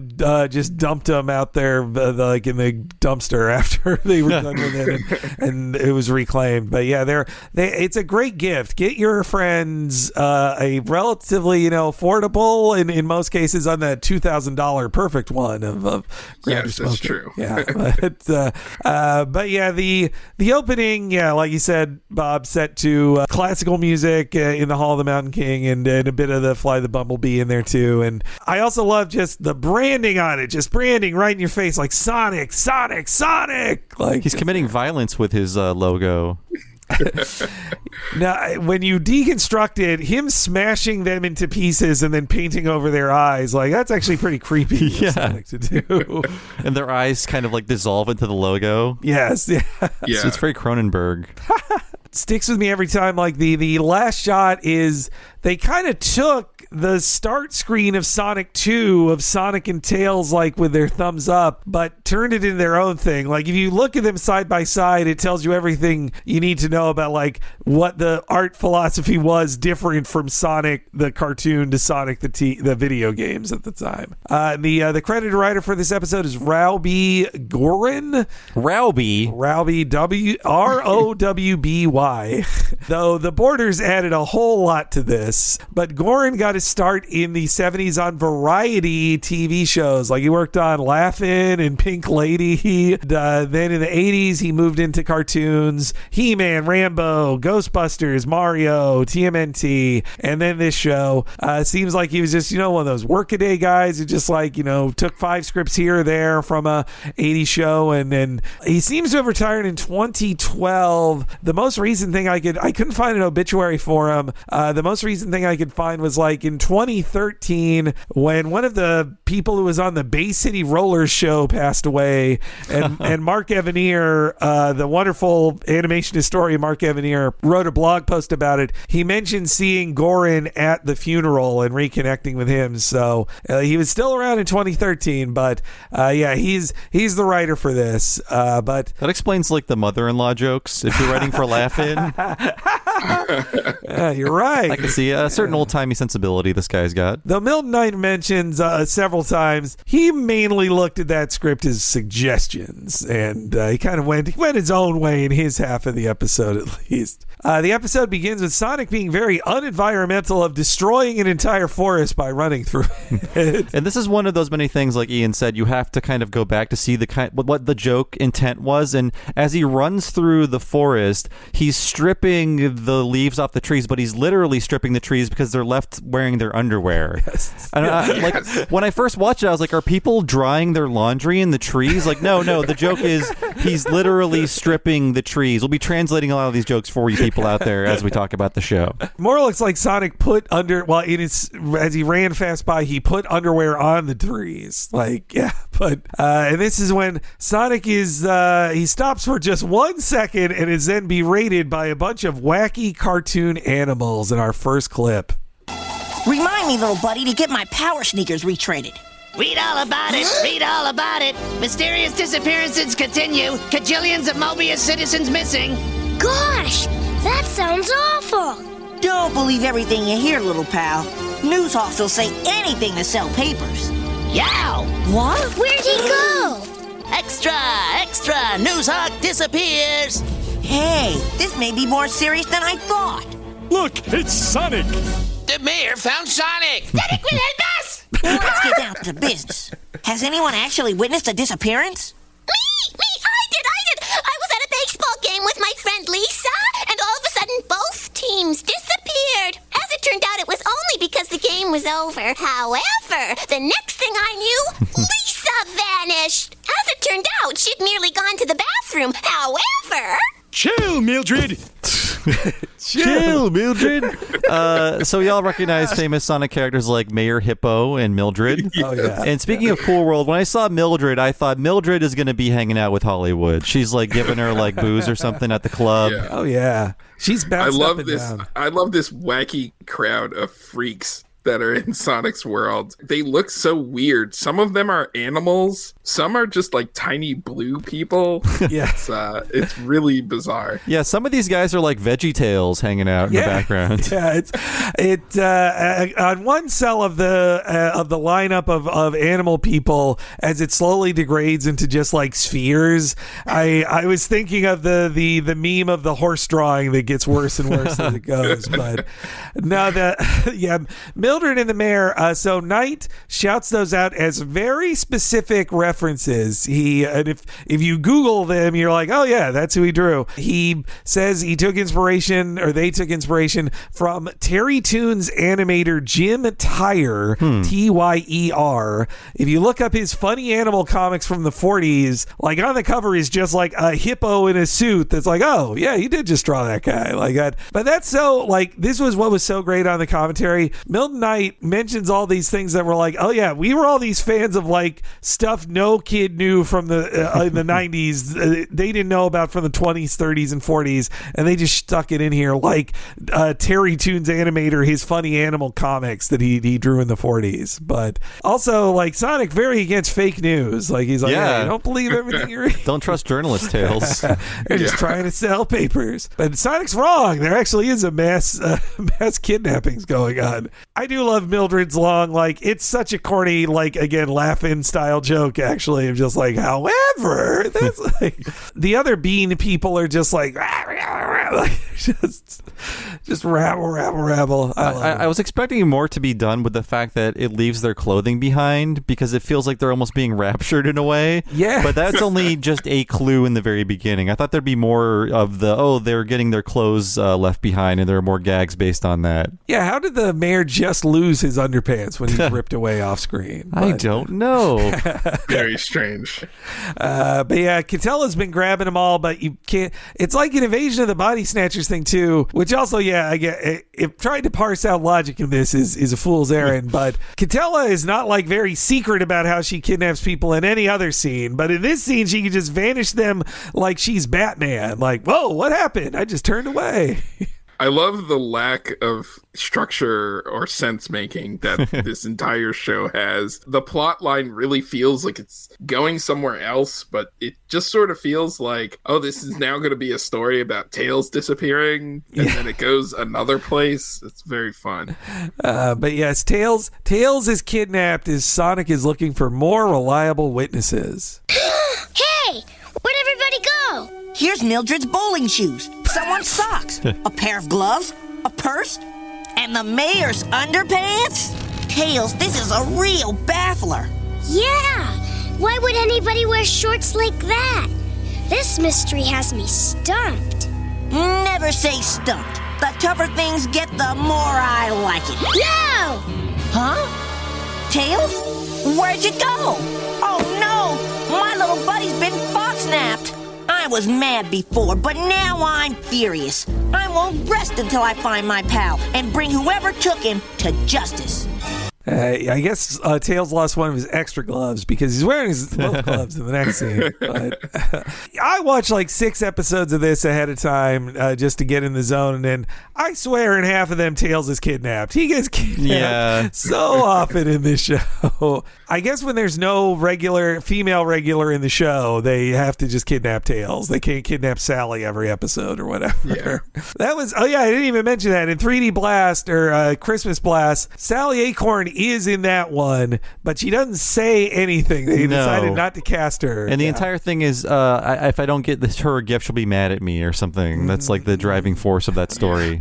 just dumped them out there like in the dumpster after they were done with it, and it was reclaimed. But yeah, it's a great gift. Get your friends a relatively affordable, in most cases on that $2,000 perfect one of yes, that's true. Yeah, but yeah, the opening, like you said, Bob, set to classical music in the Hall of the Mountain King, and a bit of the Fly the Bumblebee in there too. And I also love just the branding on it, just branding right in your face, like Sonic, Sonic, Sonic. Like he's committing violence with his logo. Now, when you deconstruct it, him smashing them into pieces and then painting over their eyes, like that's actually pretty creepy. Yeah, Sonic to do. And their eyes kind of like dissolve into the logo. Yes, yeah. So it's very Cronenberg. Sticks with me every time. Like the last shot is they kind of took the start screen of Sonic 2 of Sonic and Tails like with their thumbs up, but turned it into their own thing. Like if you look at them side by side, it tells you everything you need to know about like what the art philosophy was different from Sonic the cartoon to Sonic the video games at the time. The credited writer for this episode is Rowby Gorin. Rowby Rowby, Rowby. why. Though the Borders added a whole lot to this. But Gorin got his start in the 70s on variety TV shows. Like he worked on Laugh-In and Pink Lady. Then in the 80s, he moved into cartoons. He-Man, Rambo, Ghostbusters, Mario, TMNT, and then this show. Seems like he was just, one of those workaday guys who just took 5 scripts here or there from a 80s show. And then he seems to have retired in 2012. The most recent thing I couldn't find an obituary for him. The most recent thing I could find was like in 2013 when one of the people who was on the Bay City Rollers show passed away, and Mark Evanier, the wonderful animation historian Mark Evanier, wrote a blog post about it. He mentioned seeing Gorin at the funeral and reconnecting with him. So he was still around in 2013, but he's the writer for this. But that explains like the mother-in-law jokes if you're writing for Laugh-In. Yeah, you're right. I can see a certain old-timey sensibility this guy's got. Though Milton Knight mentions several times, he mainly looked at that script as suggestions, and he kind of went his own way in his half of the episode, at least. The episode begins with Sonic being very unenvironmental of destroying an entire forest by running through it. And this is one of those many things, like Ian said, you have to kind of go back to see what the joke intent was. And as he runs through the forest, he's stripping the leaves off the trees, but he's literally stripping the trees because they're left wearing their underwear. Yes. And when I first watched it, I was like, are people drying their laundry in the trees? Like, no, the joke is he's literally stripping the trees. We'll be translating a lot of these jokes for you people out there as we talk about the show. More looks like Sonic as he ran fast by, he put underwear on the trees. And this is when Sonic he stops for just 1 second and is then berated by a bunch of wacky cartoon animals in our first clip. Remind me, little buddy, to get my power sneakers retraded. Read all about it. Read all about it. Mysterious disappearances continue. Cajillions of Mobius citizens missing. Gosh, that sounds awful. Don't believe everything you hear, little pal. News hawks will say anything to sell papers. Yow! What? Where'd he go? Extra! News hawk disappears. Hey, this may be more serious than I thought. Look, it's Sonic. The mayor found Sonic. Sonic will help us. Let's get down to business. Has anyone actually witnessed a disappearance? Me, I did. I was at a baseball game with my friend Lisa, and all of a sudden both teams disappeared. As it turned out, it was only because the game was over. However, the next thing I knew, Lisa vanished. As it turned out, she'd merely gone to the bathroom. However... Chill, Mildred. Chill, Mildred. So y'all recognize famous Sonic characters like Mayor Hippo and Mildred. Oh, yeah. And speaking of Cool World, when I saw Mildred, I thought Mildred is going to be hanging out with Hollywood. She's like giving her like booze or something at the club. Yeah. Oh, yeah. She's bouncing up and down. I love this wacky crowd of freaks that are in Sonic's world. They look so weird. Some of them are animals. Some are just like tiny blue people. Yeah. It's really bizarre. Yeah, some of these guys are like Veggie Tales hanging out in the background. Yeah, on one cell of the lineup of animal people, as it slowly degrades into just like spheres. I was thinking of the meme of the horse drawing that gets worse and worse as it goes. But no, Mildred and the mayor. So Knight shouts those out as very specific references. And if you Google them, you're like, oh yeah, that's who he drew. He says they took inspiration from Terry Toons animator Jim Tyer, Tyer. If you look up his funny animal comics from the 40s, like on the cover is just like a hippo in a suit. That's like, oh yeah, he did just draw that guy like that. But that's so like this was what was so great on the commentary. Milton Knight mentions all these things that were like, oh yeah, we were all these fans of like stuff no kid knew from the in the 90s. They didn't know about from the 20s, 30s, and 40s, and they just stuck it in here like Terry Toons animator, his funny animal comics that he drew in the 40s. But also like Sonic very against fake news. Like he's like, hey, don't believe everything you read. Don't trust journalist tales. They're just trying to sell papers. But Sonic's wrong. There actually is a mass kidnappings going on. I do love Mildred's long, like, it's such a corny, like, again, laugh-in style joke, actually. I'm just like, however, that's like, the other bean people are just like, just rabble. I was expecting more to be done with the fact that it leaves their clothing behind, because it feels like they're almost being raptured in a way. Yeah. But that's only just a clue in the very beginning. I thought there'd be more of they're getting their clothes left behind, and there are more gags based on that. Yeah, how did the mayor just lose his underpants when he's ripped away off screen? I don't know. Very strange. But yeah, Catella's been grabbing them all, but you can't. It's like an Invasion of the Body Snatchers thing too, which also, yeah, I get. If trying to parse out logic in this is a fool's errand, but Catella is not like very secret about how she kidnaps people in any other scene, but in this scene she can just vanish them like she's Batman. Like, whoa, what happened? I just turned away. I love the lack of structure or sense making that this entire show has. The plot line really feels like it's going somewhere else, but it just sort of feels like, oh, this is now going to be a story about Tails disappearing, and then it goes another place. It's very fun. But yes, Tails is kidnapped as Sonic is looking for more reliable witnesses. Hey, where'd everybody go? Here's Mildred's bowling shoes, someone's socks, a pair of gloves, a purse, and the mayor's underpants? Tails, this is a real baffler. Yeah, why would anybody wear shorts like that? This mystery has me stumped. Never say stumped. The tougher things get, the more I like it. No! Huh? Tails? Where'd you go? Oh no! My little buddy's been fox-napped. I was mad before, but now I'm furious. I won't rest until I find my pal and bring whoever took him to justice. I guess Tails lost one of his extra gloves because he's wearing his both gloves in the next scene. But I watched like 6 episodes of this ahead of time just to get in the zone, and then I swear in half of them Tails is kidnapped. He gets kidnapped so often in this show. I guess when there's no female regular in the show, they have to just kidnap Tails. They can't kidnap Sally every episode or whatever. Yeah. That was, I didn't even mention that. In 3D Blast or Christmas Blast, Sally Acorn is in that one, but she doesn't say anything. They decided not to cast her. And the entire thing is, if I don't get her a gift, she'll be mad at me or something. That's like the driving force of that story.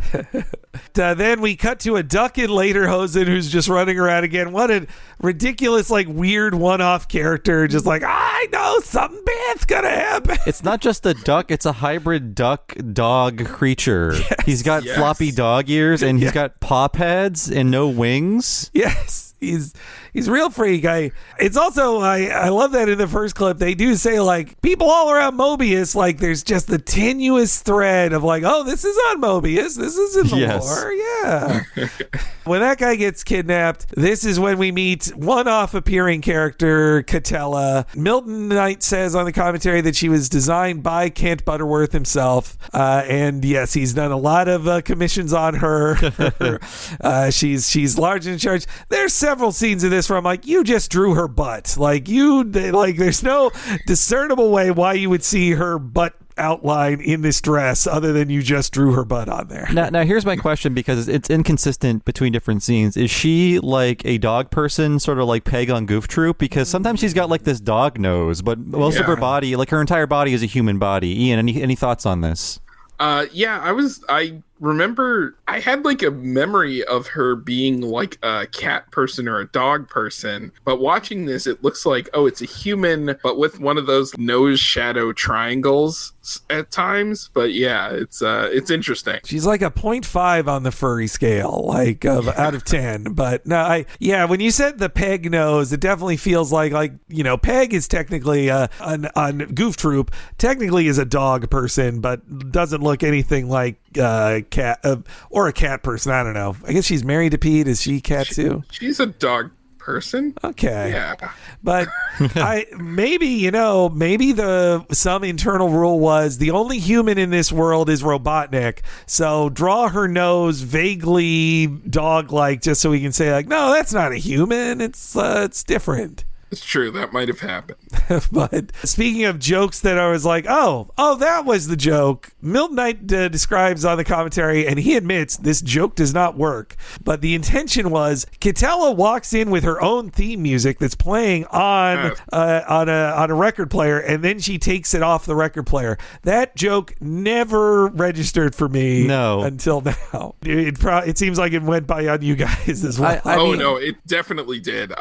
Then we cut to a Duck in Lederhosen who's just running around again. What a ridiculous, like, weird one-off character. Just like, I know something bad's gonna happen. It's not just a duck, it's a hybrid duck-dog creature. Yes. He's got floppy dog ears, and he's got paw pads and no wings. Yes. He's real freak. It's also I love that in the first clip they do say, like, people all around Mobius, like, there's just the tenuous thread of like, oh, this is on Mobius, this is in the lore. Yeah. When that guy gets kidnapped, this is when we meet one-off appearing character Catella. Milton Knight says on the commentary that she was designed by Kent Butterworth himself, and yes, he's done a lot of commissions on her. She's large and in charge. There's several scenes of this where I'm like, you just drew her butt. Like, there's no discernible way why you would see her butt outline in this dress other than you just drew her butt on there. Now here's my question, because it's inconsistent between different scenes. Is she like a dog person, sort of like Peg on Goof Troop? Because sometimes she's got like this dog nose, but most of her body, like her entire body, is a human body. Ian, any thoughts on this? I remember I had like a memory of her being like a cat person or a dog person, but watching this, it looks like, oh, it's a human, but with one of those nose shadow triangles at times. But yeah, it's interesting. She's like a 0.5 on the furry scale, like out of 10. But no, when you said the Peg nose, it definitely feels like Peg is technically on Goof Troop, technically is a dog person, but doesn't look anything like cat or a cat person. I don't know. I guess she's married to Pete. Is she cat too? She's a dog person. Okay. Yeah. But maybe some internal rule was the only human in this world is Zoobotnik. So draw her nose vaguely dog-like, just so we can say like, no, that's not a human. It's different. It's true. That might have happened. But speaking of jokes that I was like, oh, that was the joke. Milton Knight describes on the commentary, and he admits this joke does not work. But the intention was Catella walks in with her own theme music that's playing on a record player, and then she takes it off the record player. That joke never registered for me until now. It seems like it went by on you guys as well. No, it definitely did.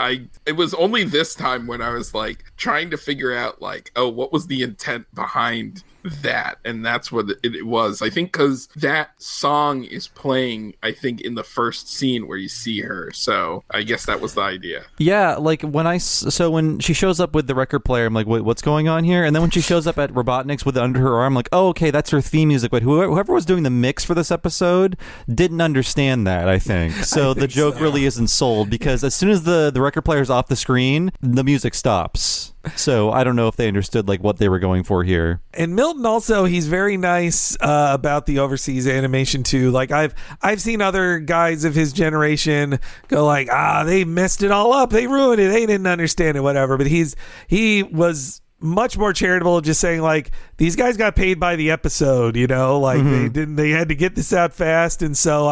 It was only this time when I was like trying to figure out like, what was the intent behind that, and that's what it was. I think because that song is playing, I think, in the first scene where you see her, so I guess that was the idea. Yeah, like when she shows up with the record player, I'm like, wait, what's going on here? And then when she shows up at Robotnik's with it under her arm, I'm like, oh, okay, that's her theme music. But whoever was doing the mix for this episode didn't understand that, I think. So the joke really isn't sold, because as soon as the record player's off the screen, the music stops. So I don't know if they understood like what they were going for here. And Milton also, he's very nice about the overseas animation too. Like I've seen other guys of his generation go like, they messed it all up, they ruined it, they didn't understand it, whatever. But he was much more charitable, just saying like, these guys got paid by the episode, like they had to get this out fast, and so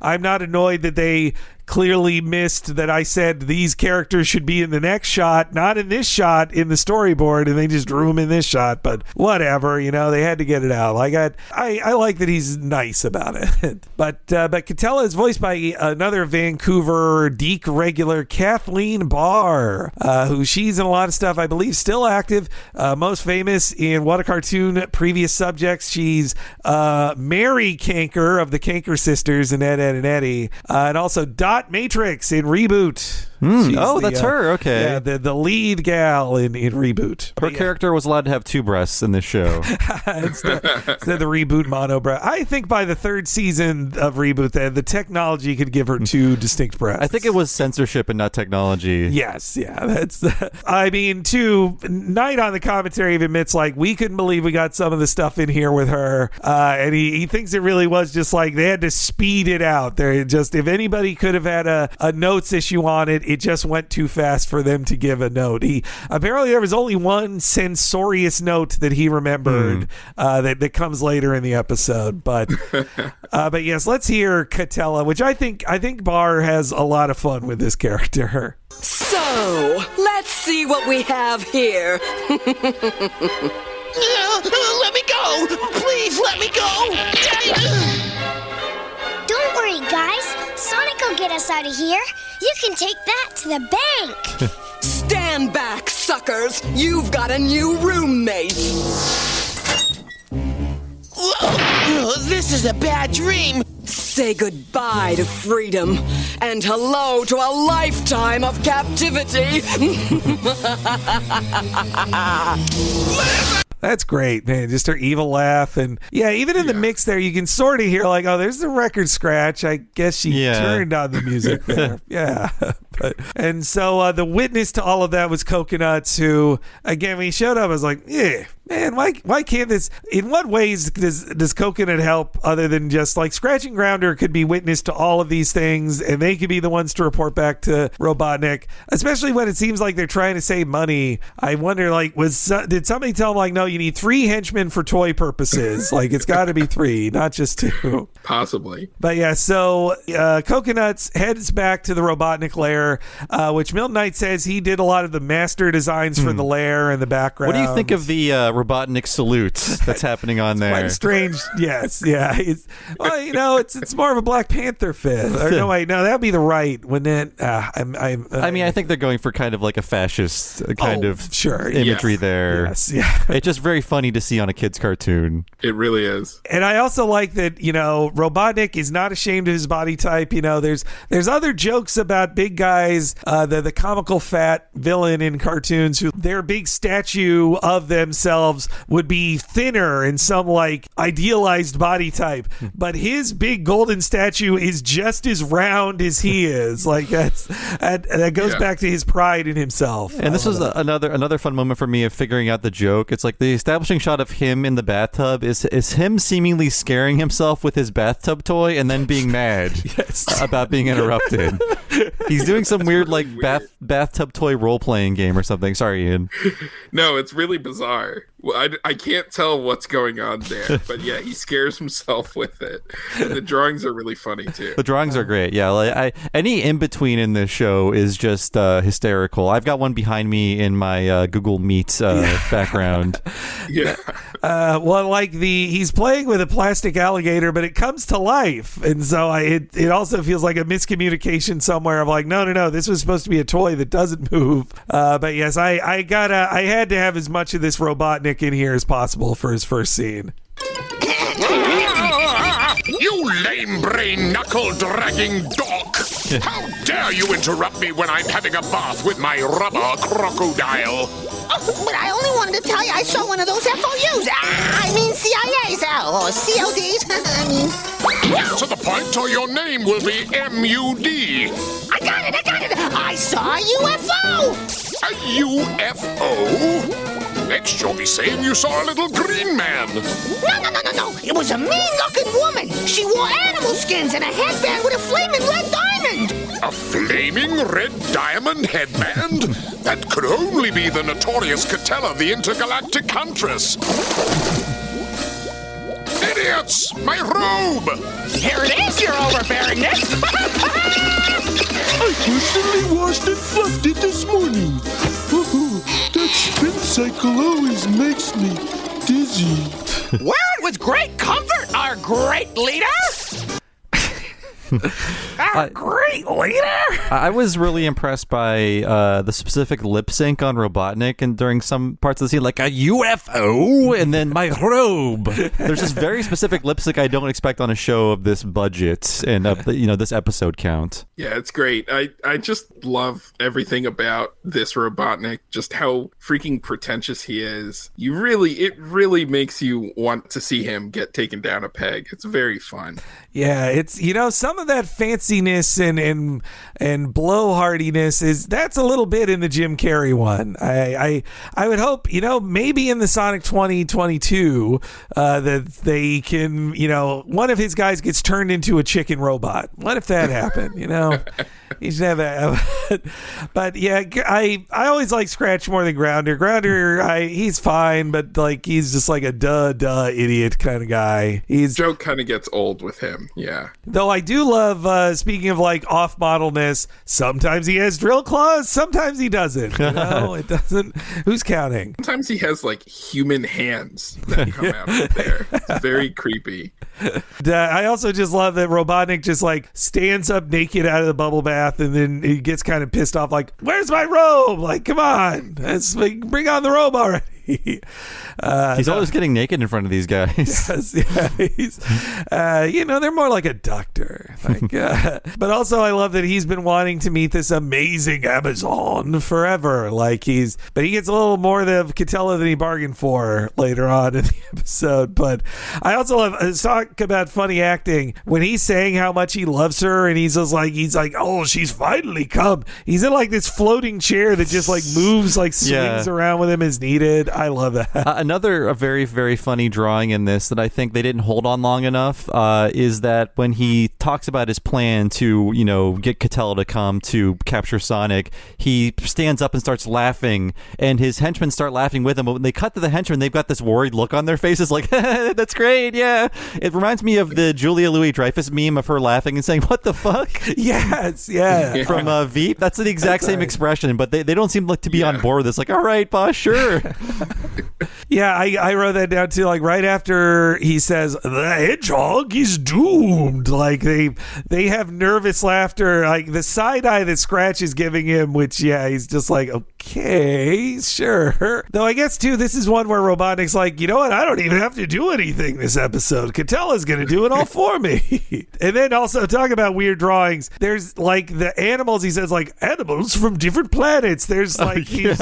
I'm not annoyed that they clearly missed that I said these characters should be in the next shot, not in this shot in the storyboard, and they just drew them in this shot. But whatever, they had to get it out. Like I like that he's nice about it. But Catella is voiced by another Vancouver Deke regular, Kathleen Barr, who she's in a lot of stuff, I believe, still active. Most famous in What a Cartoon previous subjects. She's Mary Kanker of the Kanker sisters in Ed, Ed, and Eddie, and also Dot Matrix in Reboot. That's her. Okay. Yeah, the lead gal in Reboot. Her character was allowed to have two breasts in this show. instead of the Reboot mono breast. I think by the third season of Reboot, the technology could give her two distinct breasts. I think it was censorship and not technology. Yes, yeah. That's. I mean, too. Knight on the commentary even admits like, we couldn't believe we got some of the stuff in here with her, and he thinks it really was just like they had to speed it out. There just, if anybody could have had a notes issue on it, it just went too fast for them to give a note. Apparently there was only one censorious note that he remembered that comes later in the episode. But yes, let's hear Catella, which I think Barr has a lot of fun with this character. So let's see what we have here. Let me go! Please let me go! Don't worry, guys. Sonic will get us out of here. You can take that to the bank. Stand back, suckers. You've got a new roommate. This is a bad dream. Say goodbye to freedom and hello to a lifetime of captivity. That's great, man. Just her evil laugh. And yeah, even in the mix there, you can sort of hear like, oh, there's the record scratch. I guess she turned on the music there. Yeah. And so the witness to all of that was Coconuts, who, again, when he showed up, I was like, yeah, man, why can't this? In what ways does Coconut help other than just like Scratch and Grounder could be witness to all of these things, and they could be the ones to report back to Robotnik, especially when it seems like they're trying to save money. I wonder, like, did somebody tell them like, no, you need 3 henchmen for toy purposes? Like, it's got to be 3, not just 2. Possibly. But yeah, so Coconuts heads back to the Robotnik lair, which Milton Knight says he did a lot of the master designs for the lair and the background. What do you think of the Robotnik salute that's happening on there? Quite strange. Yes, yeah. It's more of a Black Panther fit. Or, no, wait, no, that'd be the right. When it, I mean, I think they're going for kind of like a fascist kind of imagery there. Yes, yeah. It's just very funny to see on a kid's cartoon. It really is. And I also like that, Robotnik is not ashamed of his body type. There's other jokes about big guys, the comical fat villain in cartoons who their big statue of themselves themselves would be thinner and some like idealized body type, but his big golden statue is just as round as he is. Like that goes back to his pride in himself. And this was another fun moment for me of figuring out the joke. It's like the establishing shot of him in the bathtub is him seemingly scaring himself with his bathtub toy and then being mad about being interrupted. He's doing some weird like bathtub toy role-playing game or something. Sorry, Ian. No, it's really bizarre. Well, I can't tell what's going on there, but yeah, he scares himself with it. And the drawings are really funny too. The drawings are great. Yeah, like any in between in this show is just hysterical. I've got one behind me in my Google Meet background. Yeah. Well, like he's playing with a plastic alligator, but it comes to life, and so it also feels like a miscommunication somewhere of like, no, this was supposed to be a toy that doesn't move. But yes, I had to have as much of this Robotnik in here as possible for his first scene. You lame-brain, knuckle-dragging dog! How dare you interrupt me when I'm having a bath with my rubber crocodile? Oh, but I only wanted to tell you I saw one of those FOUs. I mean CIAs, or CODs. I mean... Get to the point or your name will be MUD. I got it. I saw a UFO. A UFO? Next you'll be saying you saw a little green man. No. It was a mean-looking woman. She wore animal skins and a headband with a flaming red diamond. A flaming red diamond headband? That could only be the notorious Catella, the intergalactic huntress. Idiots! My robe! Here it is, your overbearingness! I personally washed and fluffed it this morning. That spin cycle always makes me dizzy. Wear it with great comfort, our great leader! Great leader! I was really impressed by the specific lip sync on Robotnik, and during some parts of the scene, like a UFO, and then my robe. There's this very specific lip sync I don't expect on a show of this budget and of this episode count. Yeah, it's great. I just love everything about this Robotnik, just how freaking pretentious he is. It really makes you want to see him get taken down a peg. It's very fun. Yeah, it's some of that fanciness and blowhardiness that's a little bit in the Jim Carrey one. I would hope maybe in the Sonic 2022 that they can one of his guys gets turned into a chicken robot. What if that happened? You should have that. But yeah, I always like Scratch more than Grounder. Grounder, he's fine, but like he's just like a duh idiot kind of guy. Joke kind of gets old with him. Yeah. Though I do love, speaking of like off-modelness, sometimes he has drill claws, sometimes he doesn't. It doesn't. Who's counting? Sometimes he has like human hands that come out of there. It's very creepy. I also just love that Robotnik just like stands up naked out of the bubble bath, and then he gets kind of pissed off, like, "Where's my robe? Like, come on, bring on the robe already." He's always getting naked in front of these guys. Yes, he's, they're more like a doctor. But also, I love that he's been wanting to meet this amazing Amazon forever. But he gets a little more of Catella than he bargained for later on in the episode. But I also love talk about funny acting when he's saying how much he loves her, and he's like, oh, she's finally come. He's in like this floating chair that just like moves, like swings around with him as needed. I love that. Another very, very funny drawing in this that I think they didn't hold on long enough is that when he talks about his plan to, get Catella to come to capture Sonic, he stands up and starts laughing, and his henchmen start laughing with him. But when they cut to the henchmen, they've got this worried look on their faces like, that's great, yeah. It reminds me of the Julia Louis-Dreyfus meme of her laughing and saying, what the fuck? Yes, yeah. From Veep. That's the exact same expression, but they don't seem like to be on board with this. Like, all right, boss, sure. Yeah, I wrote that down too. Like right after he says the hedgehog is doomed, like they have nervous laughter, like the side eye that Scratch is giving him, which he's just like, okay, sure. Though I guess too, this is one where Robotnik's like, you know what? I don't even have to do anything this episode. Catella's gonna do it all for me. And then also talk about weird drawings. There's like the animals. He says like animals from different planets. There's like he's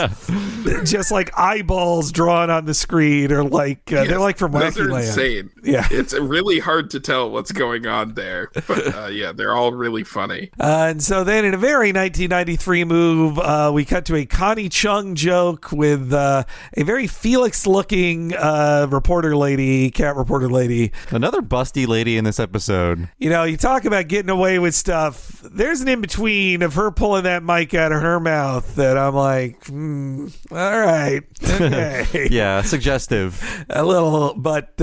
just like eyeballs tails drawn on the screen are like they're like from those Wacky are Land. insane. Yeah, it's really hard to tell what's going on there, but yeah, they're all really funny. And so then, in a very 1993 move, we cut to a Connie Chung joke with a very Felix-looking cat reporter lady. Another busty lady in this episode. You know, you talk about getting away with stuff. There's an in-between of her pulling that mic out of her mouth that I'm like, all right. Okay. Yeah, suggestive. A little, but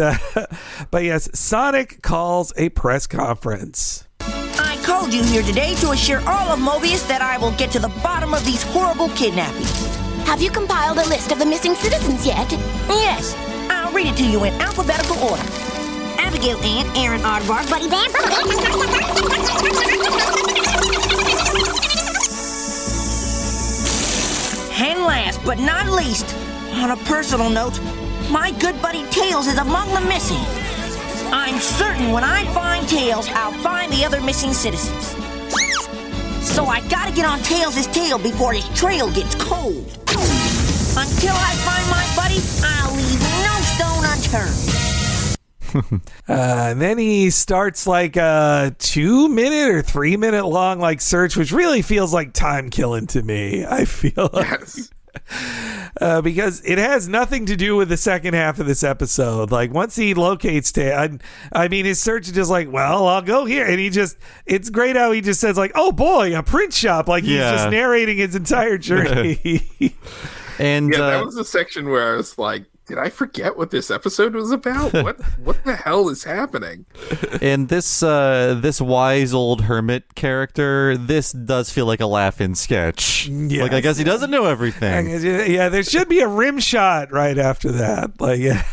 yes, Sonic calls a press conference. I called you here today to assure all of Mobius that I will get to the bottom of these horrible kidnappings. Have you compiled a list of the missing citizens yet? Yes. I'll read it to you in alphabetical order. Abigail Ann, Aaron Aardvark, Buddy Van. And last but not least, on a personal note, my good buddy Tails is among the missing. I'm certain when I find Tails, I'll find the other missing citizens. So I gotta get on Tails' tail before his trail gets cold. Until I find my buddy, I'll leave no stone unturned. And then he starts like a 2-minute or 3-minute long like search, which really feels like time killing to me. I feel yes. Because it has nothing to do with the second half of this episode. Like once he locates Tails, I mean, his search is just like, well, I'll go here, and it's great how he just says like, oh boy, a print shop, like he's just narrating his entire journey. And that was the section where I was like, did I forget what this episode was about? What the hell is happening? And this wise old hermit character, this does feel like a laugh-in sketch. Yes. Like, I guess he doesn't know everything. Yeah, there should be a rim shot right after that. Like, yeah.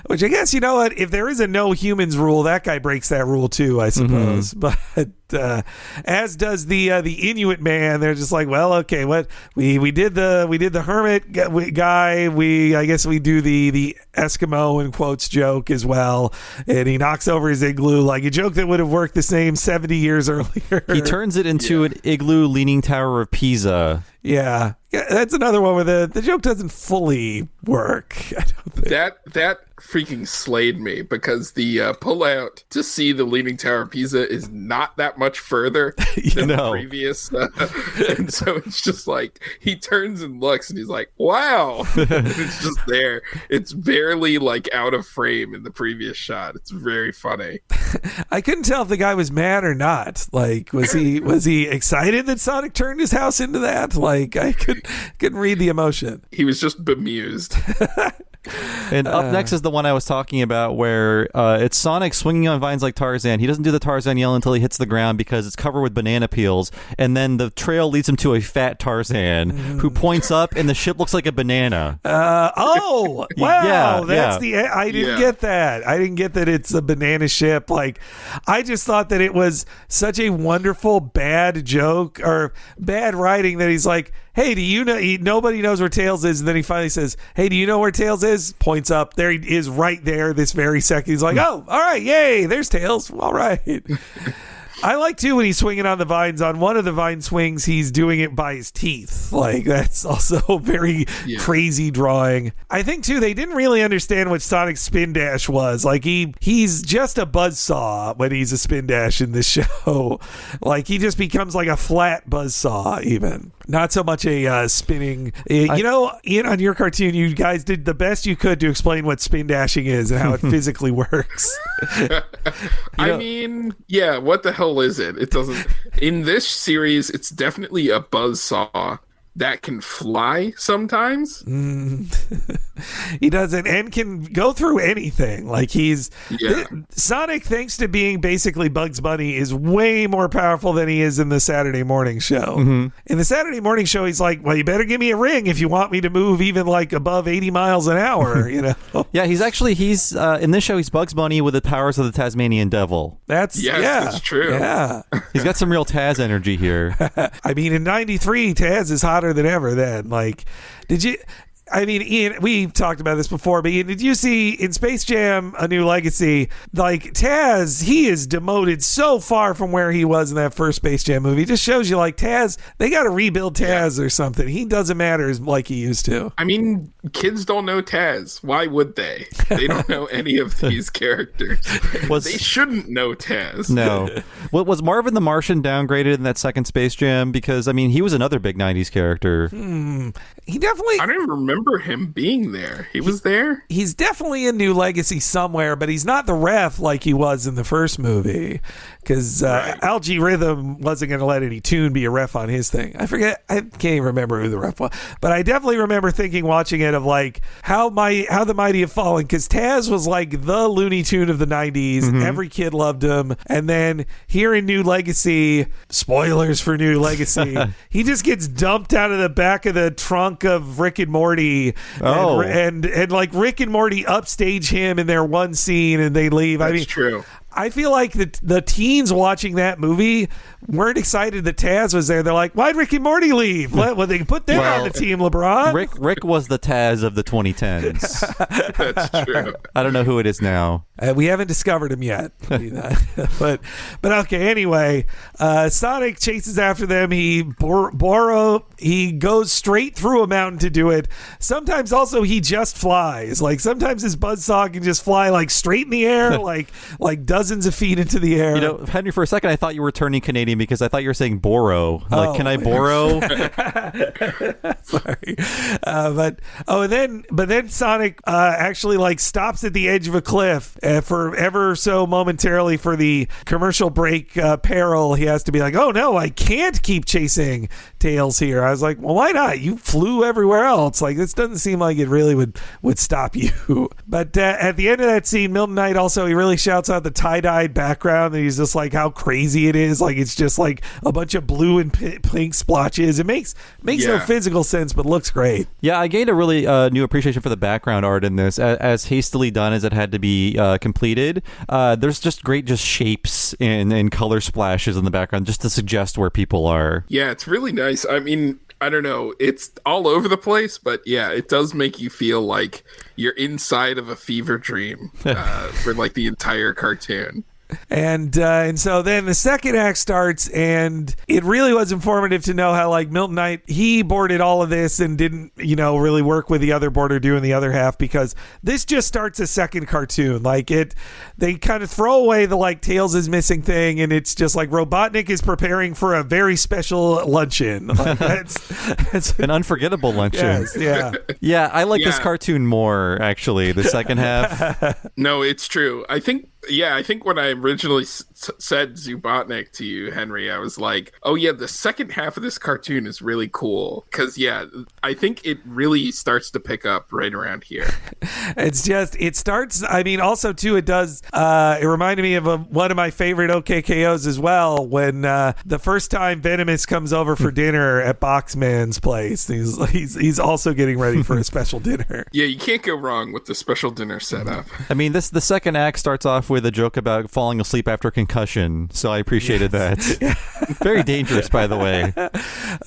Which I guess, you know what, if there is a no humans rule, that guy breaks that rule too, I suppose. Mm-hmm. But as does the Inuit man. They're just like, well, okay, what we did the hermit guy. I guess we do the Eskimo in quotes joke as well, and he knocks over his igloo, like a joke that would have worked the same 70 years earlier. He turns it into an igloo leaning Tower of Pisa. Yeah, that's another one where the joke doesn't fully work. I don't think. That freaking slayed me, because the pull out to see the Leaning Tower of Pisa is not that much further than the previous, and so it's just like he turns and looks and he's like, wow. It's just there. It's barely like out of frame in the previous shot. It's very funny. I couldn't tell if the guy was mad or not. Like, was he excited that Sonic turned his house into that? Like, I couldn't read the emotion. He was just bemused. And up next is the one I was talking about, where it's Sonic swinging on vines like Tarzan. He doesn't do the Tarzan yell until he hits the ground because it's covered with banana peels, and then the trail leads him to a fat Tarzan who points up, and the ship looks like a banana. Wow! Yeah, I didn't get that. I didn't get that it's a banana ship. Like, I just thought that it was such a wonderful bad joke or bad writing that he's like, hey, do you know? Nobody knows where Tails is, and then he finally says, hey, do you know where Tails is? Points up. There he is right there this very second. He's like, oh, all right, yay, there's Tails. All right. I like, too, when he's swinging on the vines. On one of the vine swings, he's doing it by his teeth. Like, that's also very crazy drawing. I think, too, they didn't really understand what Sonic's spin dash was. Like, he's just a buzzsaw when he's a spin dash in this show. Like, he just becomes like a flat buzzsaw, even. Not so much a spinning. Ian, on your cartoon, you guys did the best you could to explain what spin dashing is and how it physically works. I mean, yeah, what the hell is it? It doesn't. In this series, it's definitely a buzzsaw that can fly sometimes. He doesn't, and can go through anything. Like Sonic, thanks to being basically Bugs Bunny, is way more powerful than he is in the Saturday morning show. Mm-hmm. In the Saturday morning show, he's like, well, you better give me a ring if you want me to move even like above 80 miles an hour, you know? Yeah, he's in this show, he's Bugs Bunny with the powers of the Tasmanian devil. That's true. Yeah. He's got some real Taz energy here. I mean, in 93, Taz is hotter than ever then. Like, I mean, Ian, we've talked about this before, but Ian, did you see in Space Jam: A New Legacy, like Taz, he is demoted so far from where he was in that first Space Jam movie. It just shows you, like, Taz, they got to rebuild Taz or something. He doesn't matter like he used to. I mean, kids don't know Taz. Why would they? They don't know any of these characters. They shouldn't know Taz. No. Was Marvin the Martian downgraded in that second Space Jam? Because, I mean, he was another big 90s character. He definitely... I don't even remember him being there. He was there? He's definitely in New Legacy somewhere, but he's not the ref like he was in the first movie. Because Algie Rhythm wasn't going to let any tune be a ref on his thing. I forget. I can't even remember who the ref was. But I definitely remember thinking, watching it, of like how the mighty have fallen. Because Taz was like the Looney Tune of the 90s. Mm-hmm. Every kid loved him. And then here in New Legacy, spoilers for New Legacy, he just gets dumped out of the back of the trunk of Rick and Morty. Oh. And like Rick and Morty upstage him in their one scene and they leave. That's true. I feel like the teens watching that movie weren't excited that Taz was there. They're like, why'd Rick and Morty leave? Well, they put them on the team, LeBron. Rick was the Taz of the 2010s. That's true. I don't know who it is now. We haven't discovered him yet. but okay, anyway, Sonic chases after them. He goes straight through a mountain to do it. Sometimes also he just flies. Like sometimes his buzzsaw can just fly like straight in the air, like dozens of feet into the air. You know, Henry, for a second I thought you were turning Canadian because I thought you were saying borrow. Like, can I borrow? Sorry. But then Sonic actually like stops at the edge of a cliff for ever so momentarily for the commercial break peril. He has to be like, oh no, I can't keep chasing Tails here. I was like, well, why not? You flew everywhere else. Like, this doesn't seem like it really would stop you. But at the end of that scene, Milton Knight also, he really shouts out the tie-dyed background, and he's just like how crazy it is. Like, it's just like a bunch of blue and pink splotches. It makes no physical sense, but looks great. Yeah, I gained a really new appreciation for the background art in this. As hastily done as it had to be completed, there's just great shapes and color splashes in the background just to suggest where people are. Yeah, it's really nice. I mean, I don't know. It's all over the place, but yeah, it does make you feel like you're inside of a fever dream for like the entire cartoon. And so then the second act starts, and it really was informative to know how like Milton Knight, he boarded all of this and didn't, really work with the other boarder doing the other half, because this just starts a second cartoon. Like they kind of throw away the like Tails is missing thing, and it's just like Robotnik is preparing for a very special luncheon. Like, that's an unforgettable luncheon. Yes, yeah. I like this cartoon more, actually, the second half. No, it's true. I think when I originally said Zoobotnik to you, Henry, I was like, oh yeah, the second half of this cartoon is really cool. Because, I think it really starts to pick up right around here. It starts, I mean, also, too, it does, it reminded me of one of my favorite OKKOs as well, when the first time Venomous comes over for dinner at Boxman's place. He's also getting ready for a special dinner. Yeah, you can't go wrong with the special dinner setup. I mean, the second act starts off with a joke about falling asleep after concussion, so I appreciated that. Very dangerous, by the way.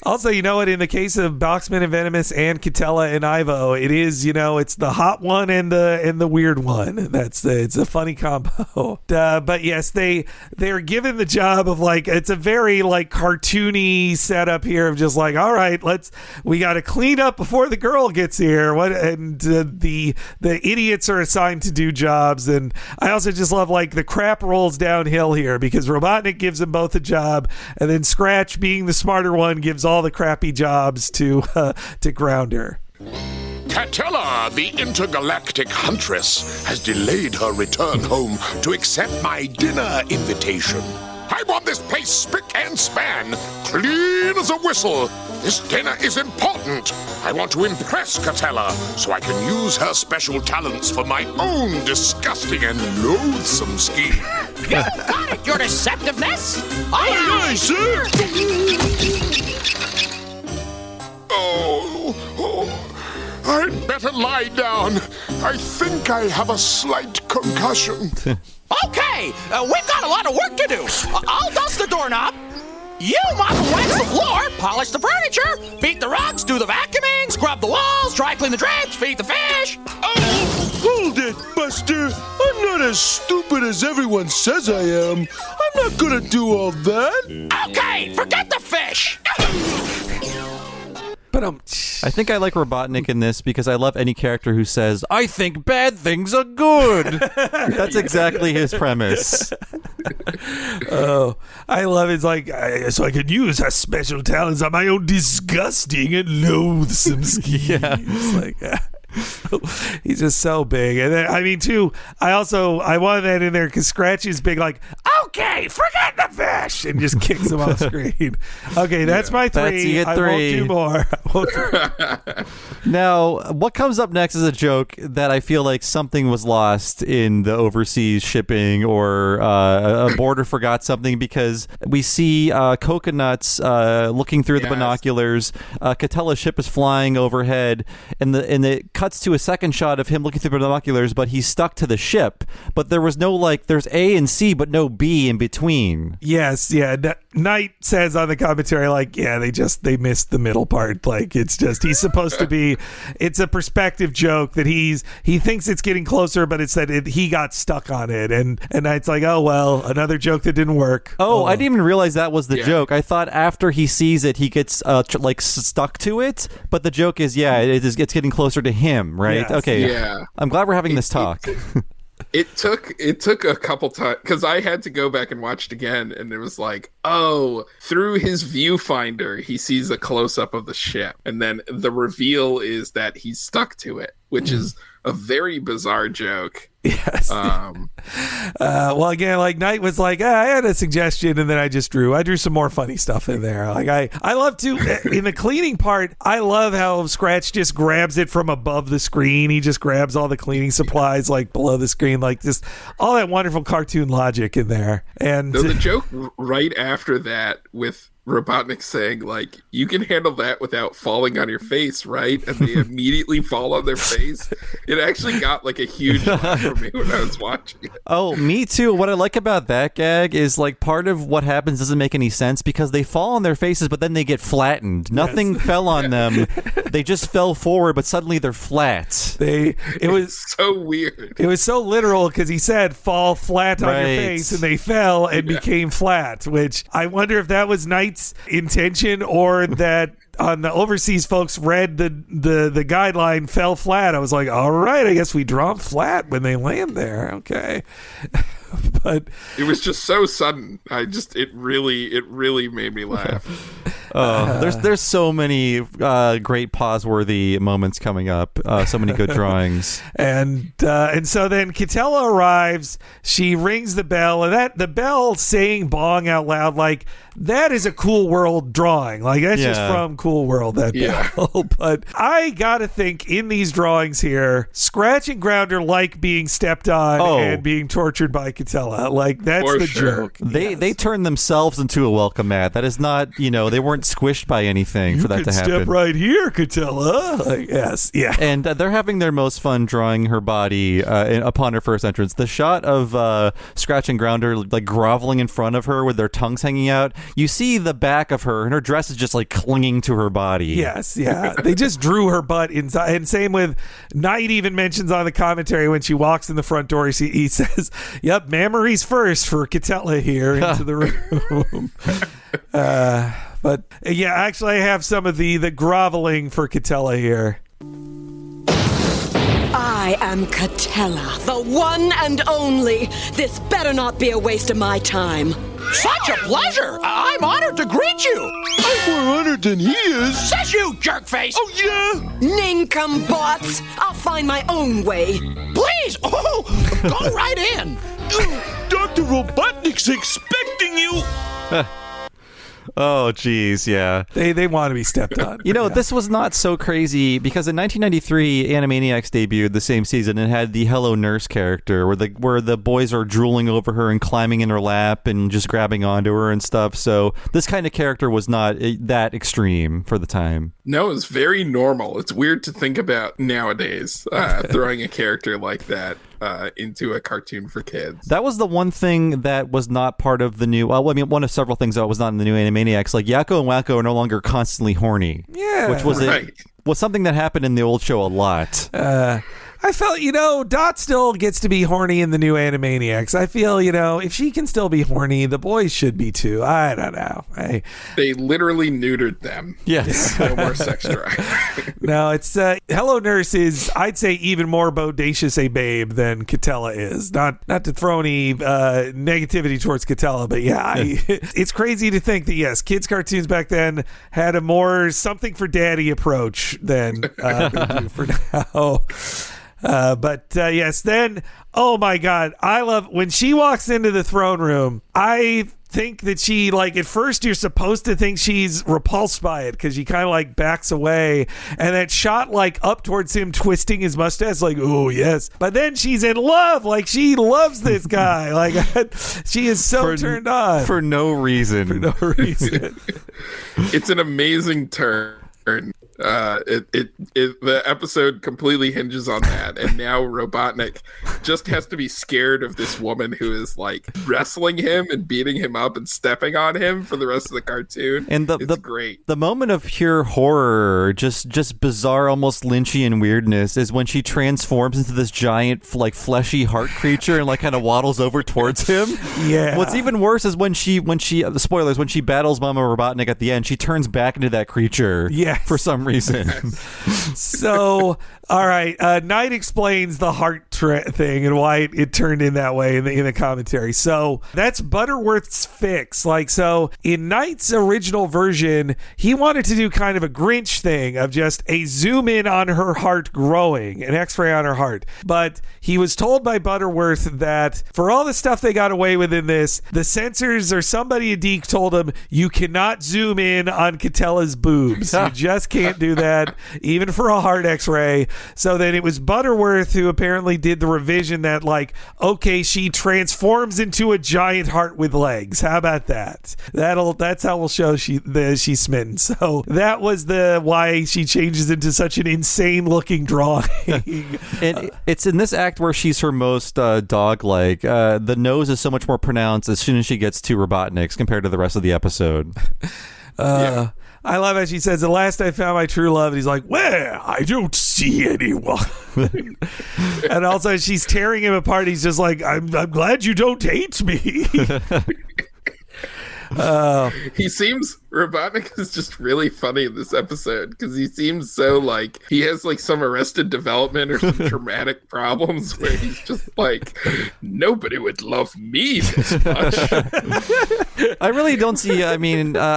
Also, you know what? In the case of Boxman and Venomous and Catella and Ivo, it is, it's the hot one and the weird one. It's a funny combo. But yes, they're given the job of like, it's a very like cartoony setup here of just like, all right, we got to clean up before the girl gets here. The idiots are assigned to do jobs, and I also just love like the crap rolls downhill here because Robotnik gives them both a job, and then Scratch, being the smarter one, gives all the crappy jobs to Grounder. Catella, the intergalactic huntress, has delayed her return home to accept my dinner invitation. I want this place spick and span, clean as a whistle. This dinner is important. I want to impress Catella so I can use her special talents for my own disgusting and loathsome scheme. You got it, your deceptiveness. Aye, aye, sir. I'd better lie down. I think I have a slight concussion. Okay, we've got a lot of work to do. I'll dust the doorknob. You mop and wax the floor, polish the furniture, beat the rugs, do the vacuuming, scrub the walls, dry clean the drapes, feed the fish. Hold it, Buster. I'm not as stupid as everyone says I am. I'm not gonna do all that. Okay, forget the fish. But I think I like Robotnik in this because I love any character who says, I think bad things are good. That's exactly his premise. Oh, I love it. It's like, so I can use her special talents on my own disgusting and loathsome schemes. Yeah. It's like, he's just so big. And then, I mean, too, I wanted that in there because Scratch is big, like, okay, forget the fish, and just kicks him off screen. Okay, that's my three. You get three. I won't do more. Now, what comes up next is a joke that I feel like something was lost in the overseas shipping, or a border forgot something, because we see Coconuts looking through the binoculars. Catella's ship is flying overhead, and it cuts to a second shot of him looking through the binoculars, but he's stuck to the ship. But there was no, like, there's A and C, but no B in between. Yes, yeah. Knight says on the commentary, like, yeah, they missed the middle part. Like, it's just, he's supposed to be, it's a perspective joke that he thinks it's getting closer, but it's that he got stuck on it. And Knight's like, oh, well, another joke that didn't work. Oh, I didn't even realize that was the joke. I thought after he sees it, he gets stuck to it. But the joke is, it's getting closer to him, right? Yes. Okay. Yeah. I'm glad we're having this talk. It took a couple times because I had to go back and watch it again, and it was like, oh, through his viewfinder, he sees a close up of the ship, and then the reveal is that he's stuck to it, which is a very bizarre joke. Yes. Well, again, like Knight was like, I had a suggestion, and then I drew some more funny stuff in there. Like I love to in the cleaning part. I love how Scratch just grabs it from above the screen. He just grabs all the cleaning supplies like below the screen, like just all that wonderful cartoon logic in there. And the joke right after that with Robotnik saying, like, you can handle that without falling on your face, right? And they immediately fall on their face. It actually got like a huge laugh for me when I was watching it. Oh, me too. What I like about that gag is, like, part of what happens doesn't make any sense because they fall on their faces, but then they get flattened. Nothing fell on them. They just fell forward, but suddenly they're flat. It was so weird. It was so literal because he said fall flat on your face, and they fell and became flat, which I wonder if that was Knight's intention, or that on the overseas folks read the guideline fell flat. I was like, all right, I guess we draw them flat when they land there. Okay. But it was just so sudden. It really made me laugh. There's so many great pause-worthy moments coming up. So many good drawings. And so then Catella arrives. She rings the bell, and the bell saying "bong" out loud, like, that is a Cool World drawing. Like, that's just from Cool World, that bell. But I gotta think, in these drawings here, Scratch and Grounder like being stepped on and being tortured by Catella. Like, that's the joke. They turned themselves into a welcome mat. That is not, they weren't squished by anything for that to happen. Step right here, Catella. Like, yes, yeah. And they're having their most fun drawing her body upon her first entrance. The shot of Scratch and Grounder, like, groveling in front of her with their tongues hanging out. You see the back of her, and her dress is just, like, clinging to her body. Yes, yeah. They just drew her butt inside. And same with Knight even mentions on the commentary when she walks in the front door, he says, yep, mammaries first for Catella here into the room. But yeah, actually, I have some of the groveling for Catella here. I am Catella, the one and only. This better not be a waste of my time. Such a pleasure. I'm honored to greet you. I'm more honored than he is. Says you, jerkface. Oh, yeah? Nincombots. I'll find my own way. Please. Oh, go right in. Dr. Robotnik's expecting you. Oh, geez, yeah. They want to be stepped on. This was not so crazy because in 1993, Animaniacs debuted the same season and had the Hello Nurse character where the boys are drooling over her and climbing in her lap and just grabbing onto her and stuff. So this kind of character was not that extreme for the time. No, it's very normal. It's weird to think about nowadays, throwing a character like that. into a cartoon for kids. That was the one thing that was not part of the new. Well, I mean, one of several things that was not in the new Animaniacs. Like Yakko and Wacko are no longer constantly horny. Yeah, which was right. was something that happened in the old show a lot. I felt, Dot still gets to be horny in the new Animaniacs. I feel, if she can still be horny, the boys should be too. I don't know. They literally neutered them. Yes. No more sex drive. No, it's Hello Nurse is, I'd say, even more bodacious a babe than Catella is. Not to throw any negativity towards Catella, but it's crazy to think that, yes, kids' cartoons back then had a more something for daddy approach than they do for now. But yes, then, oh my God, I love when she walks into the throne room. I think that she, like, at first you're supposed to think she's repulsed by it because she kind of like backs away, and that shot like up towards him twisting his mustache, like, oh yes, but then she's in love, like she loves this guy, like she is so turned on for no reason. It's an amazing turn. The episode completely hinges on that, and now Robotnik just has to be scared of this woman who is like wrestling him and beating him up and stepping on him for the rest of the cartoon. And it's great. The moment of pure horror, just bizarre, almost Lynchian weirdness, is when she transforms into this giant, like, fleshy heart creature and like kind of waddles over towards him. Yeah. What's even worse is when she the spoilers, when she battles Mama Robotnik at the end, she turns back into that creature. Yes. For some reason. So, all right, Knight explains the heart thing and why it turned in that way in the commentary. So that's Butterworth's fix. Like, so in Knight's original version, he wanted to do kind of a Grinch thing of just a zoom in on her heart growing, an X-ray on her heart. But he was told by Butterworth that for all the stuff they got away with in this, the censors or somebody at Deke told him, you cannot zoom in on Catella's boobs. You just can't do that, even for a heart X-ray. So then it was Butterworth who apparently did the revision that, like, okay, she transforms into a giant heart with legs. How about that? That's how we'll show she's smitten. So that was why she changes into such an insane looking drawing. And it's in this act where she's her most dog-like. The nose is so much more pronounced as soon as she gets to Robotnik's compared to the rest of the episode. I love how she says, at last I found my true love. And he's like, where? I don't see anyone. And also she's tearing him apart. He's just like, I'm glad you don't hate me. Robotnik is just really funny in this episode because he seems so like he has like some Arrested Development or some traumatic problems where he's just like, nobody would love me this much. I really don't see, I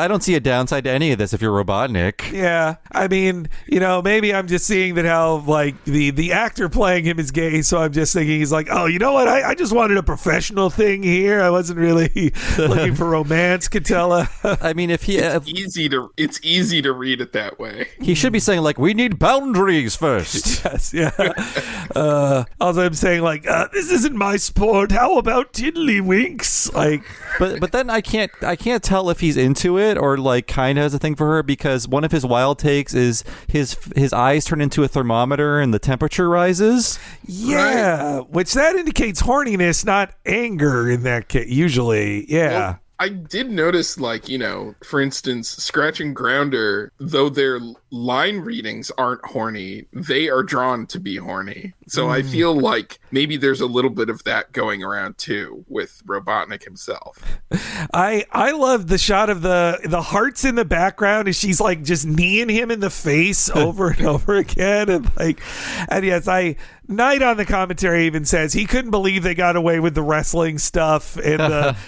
don't see a downside to any of this if you're Robotnik. Yeah. I mean, maybe I'm just seeing that how like the actor playing him is gay, so I'm just thinking he's like, oh, you know what? I just wanted a professional thing here. I wasn't really looking for romance, Catella. I mean, it's easy to read it that way. He should be saying like, we need boundaries first. Yes, yeah. Also, I'm saying like, this isn't my sport. How about tiddlywinks? Like, but then I can't tell if he's into it or like kind of has a thing for her, because one of his wild takes is his eyes turn into a thermometer and the temperature rises. Yeah, right. Which that indicates horniness, not anger in that case. Usually, yeah. Well, I did notice, like, for instance, Scratch and Grounder, though their line readings aren't horny, they are drawn to be horny. So I feel like maybe there's a little bit of that going around too with Robotnik himself. I love the shot of the hearts in the background as she's like just kneeing him in the face over and over again, and yes, Knight on the commentary even says he couldn't believe they got away with the wrestling stuff and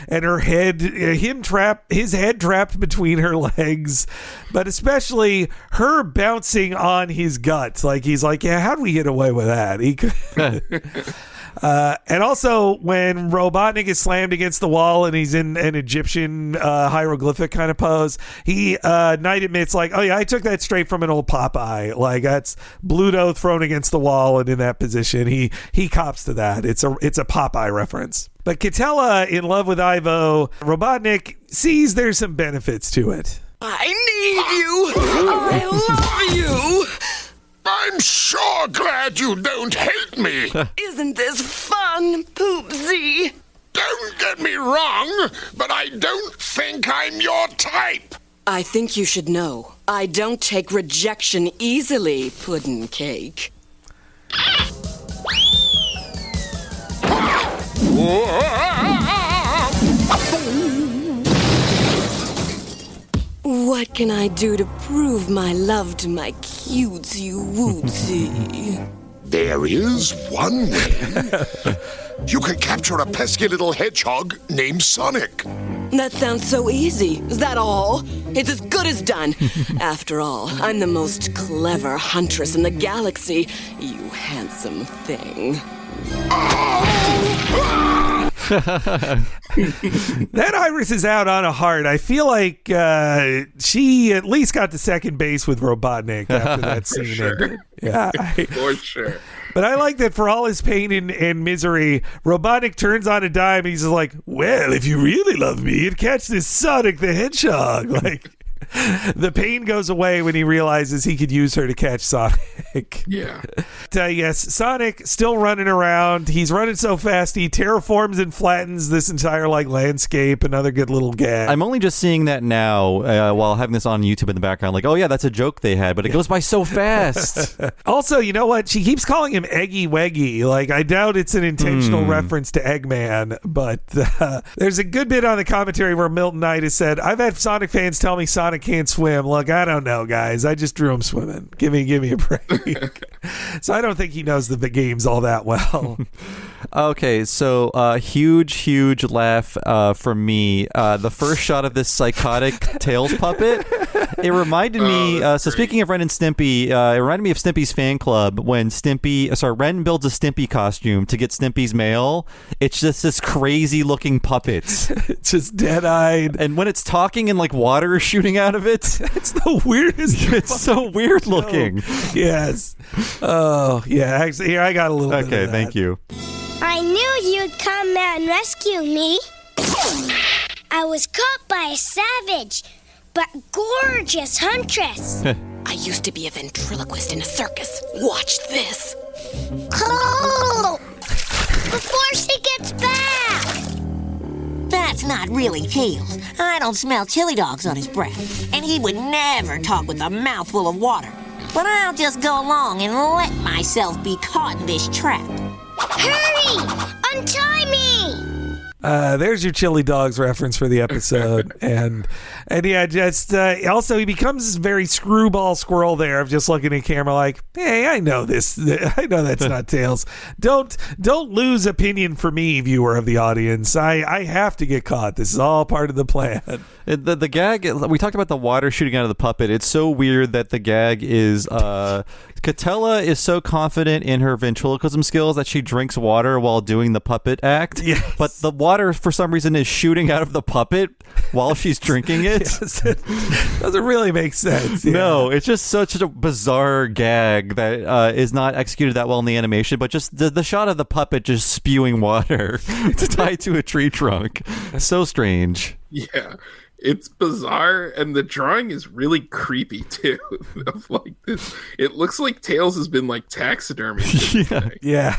and her head, his head trapped between her legs, but especially her bouncing on his guts. Like he's like, yeah, how do we get away with that? He could. And also when Robotnik is slammed against the wall and he's in an Egyptian hieroglyphic kind of pose, Knight admits like, oh yeah, I took that straight from an old Popeye. Like that's Bluto thrown against the wall and in that position. He cops to that. It's a Popeye reference. But Catella, in love with Ivo, Robotnik sees there's some benefits to it. I need you. I love you. I I'm sure glad you don't hate me. Isn't this fun, Poopsie? Don't get me wrong, but I don't think I'm your type. I think you should know. I don't take rejection easily, Puddin' Cake. What can I do to prove my love to my cutesy wootsy? There is one way. You can capture a pesky little hedgehog named Sonic. That sounds so easy. Is that all? It's as good as done. After all, I'm the most clever huntress in the galaxy, you handsome thing. That Iris is out on a heart. I feel like she at least got to second base with Robotnik after that scene. Sure. Yeah. For sure. But I like that for all his pain and misery, Robotnik turns on a dime and he's just like, well, if you really love me, you'd catch this Sonic the Hedgehog. Like, the pain goes away when he realizes he could use her to catch Sonic. Yeah. Yes, Sonic still running around. He's running so fast he terraforms and flattens this entire landscape. Another good little gag. I'm only just seeing that now while having this on YouTube in the background. Like, oh yeah, that's a joke they had, but it goes by so fast. Also, you know what? She keeps calling him Eggy Weggy. Like, I doubt it's an intentional reference to Eggman, but there's a good bit on the commentary where Milton Knight has said, I've had Sonic fans tell me Sonic can't swim. Look, I don't know, guys. I just drew him swimming. Give me a break. So I don't think he knows the games all that well. Okay, so huge laugh from me. The first shot of this psychotic Tails puppet, it reminded me, so speaking of Ren and Stimpy, it reminded me of Stimpy's fan club when Ren builds a Stimpy costume to get Stimpy's mail. It's just this crazy looking puppet. It's just dead-eyed. And when it's talking and water is shooting out of it. It's the weirdest. It's so weird looking. Yes. Oh, yeah. Actually, here, I got a little bit of that. Thank you. I knew you'd come and rescue me. I was caught by a savage, but gorgeous huntress. I used to be a ventriloquist in a circus. Watch this. Oh, before she gets back. That's not really Tails. I don't smell chili dogs on his breath. And he would never talk with a mouthful of water. But I'll just go along and let myself be caught in this trap. Hurry! Untie me! There's your chili dogs reference for the episode. and yeah, just also he becomes this very screwball squirrel there of just looking at camera like, hey, I know this. I know that's not Tails. Don't lose opinion for me, viewer of the audience. I have to get caught. This is all part of the plan. The gag, we talked about the water shooting out of the puppet. It's so weird that the gag is Catella is so confident in her ventriloquism skills that she drinks water while doing the puppet act. Yes. But the water, for some reason, is shooting out of the puppet while she's drinking it. Yes, it doesn't really make sense. Yeah. No, it's just such a bizarre gag that is not executed that well in the animation, but just the shot of the puppet just spewing water to tie to a tree trunk. So strange. Yeah. It's bizarre, and the drawing is really creepy too. Of this, it looks like Tails has been taxidermy. Yeah.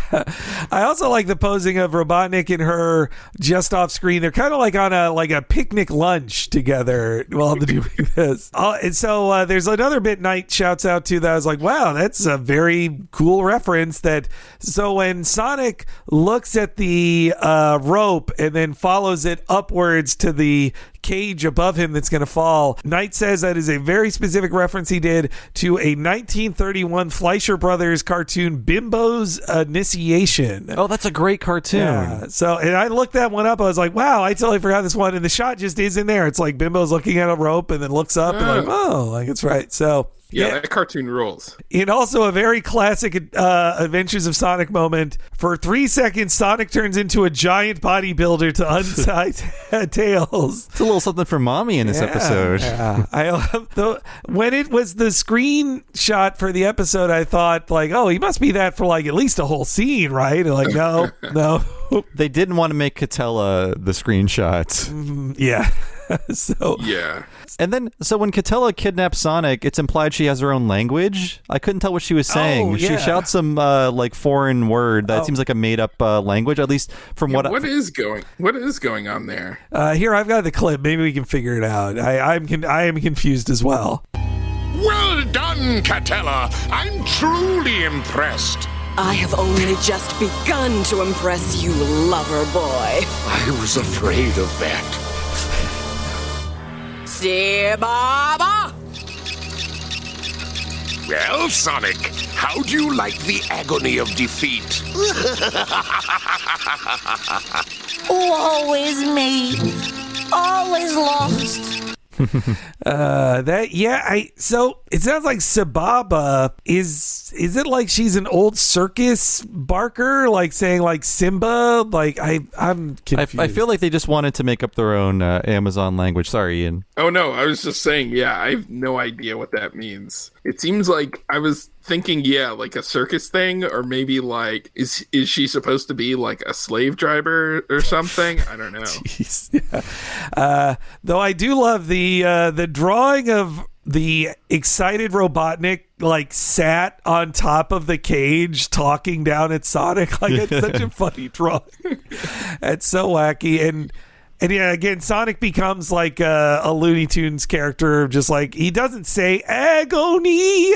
I also like the posing of Robotnik and her just off screen. They're kind of on a picnic lunch together while they're doing this. And so there's another bit Knight shouts out to that I was like, wow, that's a very cool reference. So when Sonic looks at the rope and then follows it upwards to the cage above him that's going to fall, Knight says that is a very specific reference he did to a 1931 Fleischer Brothers cartoon, Bimbo's Initiation. Oh, that's a great cartoon. Yeah. So, and I looked that one up. I was like, wow, I totally forgot this one. And the shot just is in there. It's like Bimbo's looking at a rope and then looks up and it's right. So, yeah, that cartoon rules. And also a very classic Adventures of Sonic moment. For 3 seconds, Sonic turns into a giant bodybuilder to untie Tails. It's a little something for mommy in this episode. Yeah. When it was the screenshot for the episode, I thought oh, he must be that for at least a whole scene, right? And no. They didn't want to make Catella the screenshot. Yeah. So yeah. And then, so when Catella kidnaps Sonic, it's implied she has her own language. I couldn't tell what she was saying. Oh, yeah. She shouts some like foreign word that seems like a made up language, at least from what. What is going on there? Here, I've got the clip. Maybe we can figure it out. I am confused as well. Well done, Catella. I'm truly impressed. I have only just begun to impress you, lover boy. I was afraid of that. Baba! Well, Sonic, how do you like the agony of defeat? Always me. Always lost. So it sounds like Sababa is it like she's an old circus barker, like saying like Simba? Like I'm confused. I feel like they just wanted to make up their own Amazon language. Sorry, Ian. Oh no, I was just saying, yeah, I have no idea what that means. It seems like I was thinking, yeah, like a circus thing, or maybe like is she supposed to be like a slave driver or something? I don't know. Jeez. Yeah. Though I do love the drawing of the excited Robotnik like sat on top of the cage talking down at Sonic. Like, it's such a funny drawing. It's so wacky. And yeah, again, Sonic becomes like a Looney Tunes character, just like he doesn't say agony,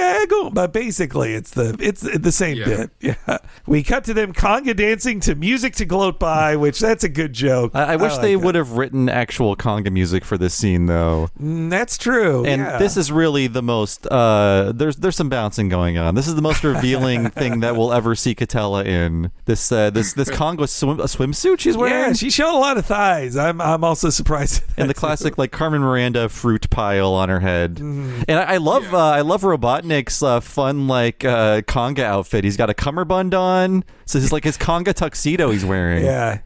but basically it's the same bit. Yeah, we cut to them conga dancing to music to gloat by, which that's a good joke. I wish they would have written actual conga music for this scene, though. That's true. And this is really the most. There's some bouncing going on. This is the most revealing thing that we'll ever see Catella in. This conga swimsuit she's wearing. Yeah, she showed a lot of thighs. I'm also surprised. And the classic like Carmen Miranda fruit pile on her head. Mm-hmm. And I love Robotnik's fun like conga outfit. He's got a cummerbund on, so it's like his conga tuxedo he's wearing. Yeah,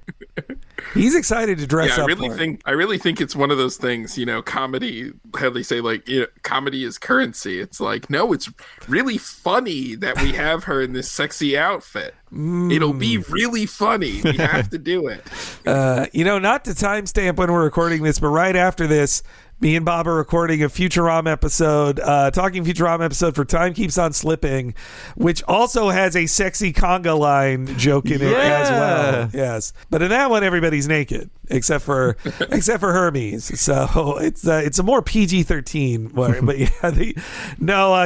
he's excited to dress up. I really think it's one of those things. You know, comedy. How they say like, you know, comedy is currency. It's like, no, it's really funny that we have her in this sexy outfit. It'll be really funny. We have to do it. Not to timestamp when we're recording this, but right after this, me and Bob are recording a Futurama episode, Talking Futurama episode for Time Keeps on Slipping, which also has a sexy conga line joke in it as well. Yes, but in that one, everybody's naked except for Hermes. So it's a more PG-13. But yeah,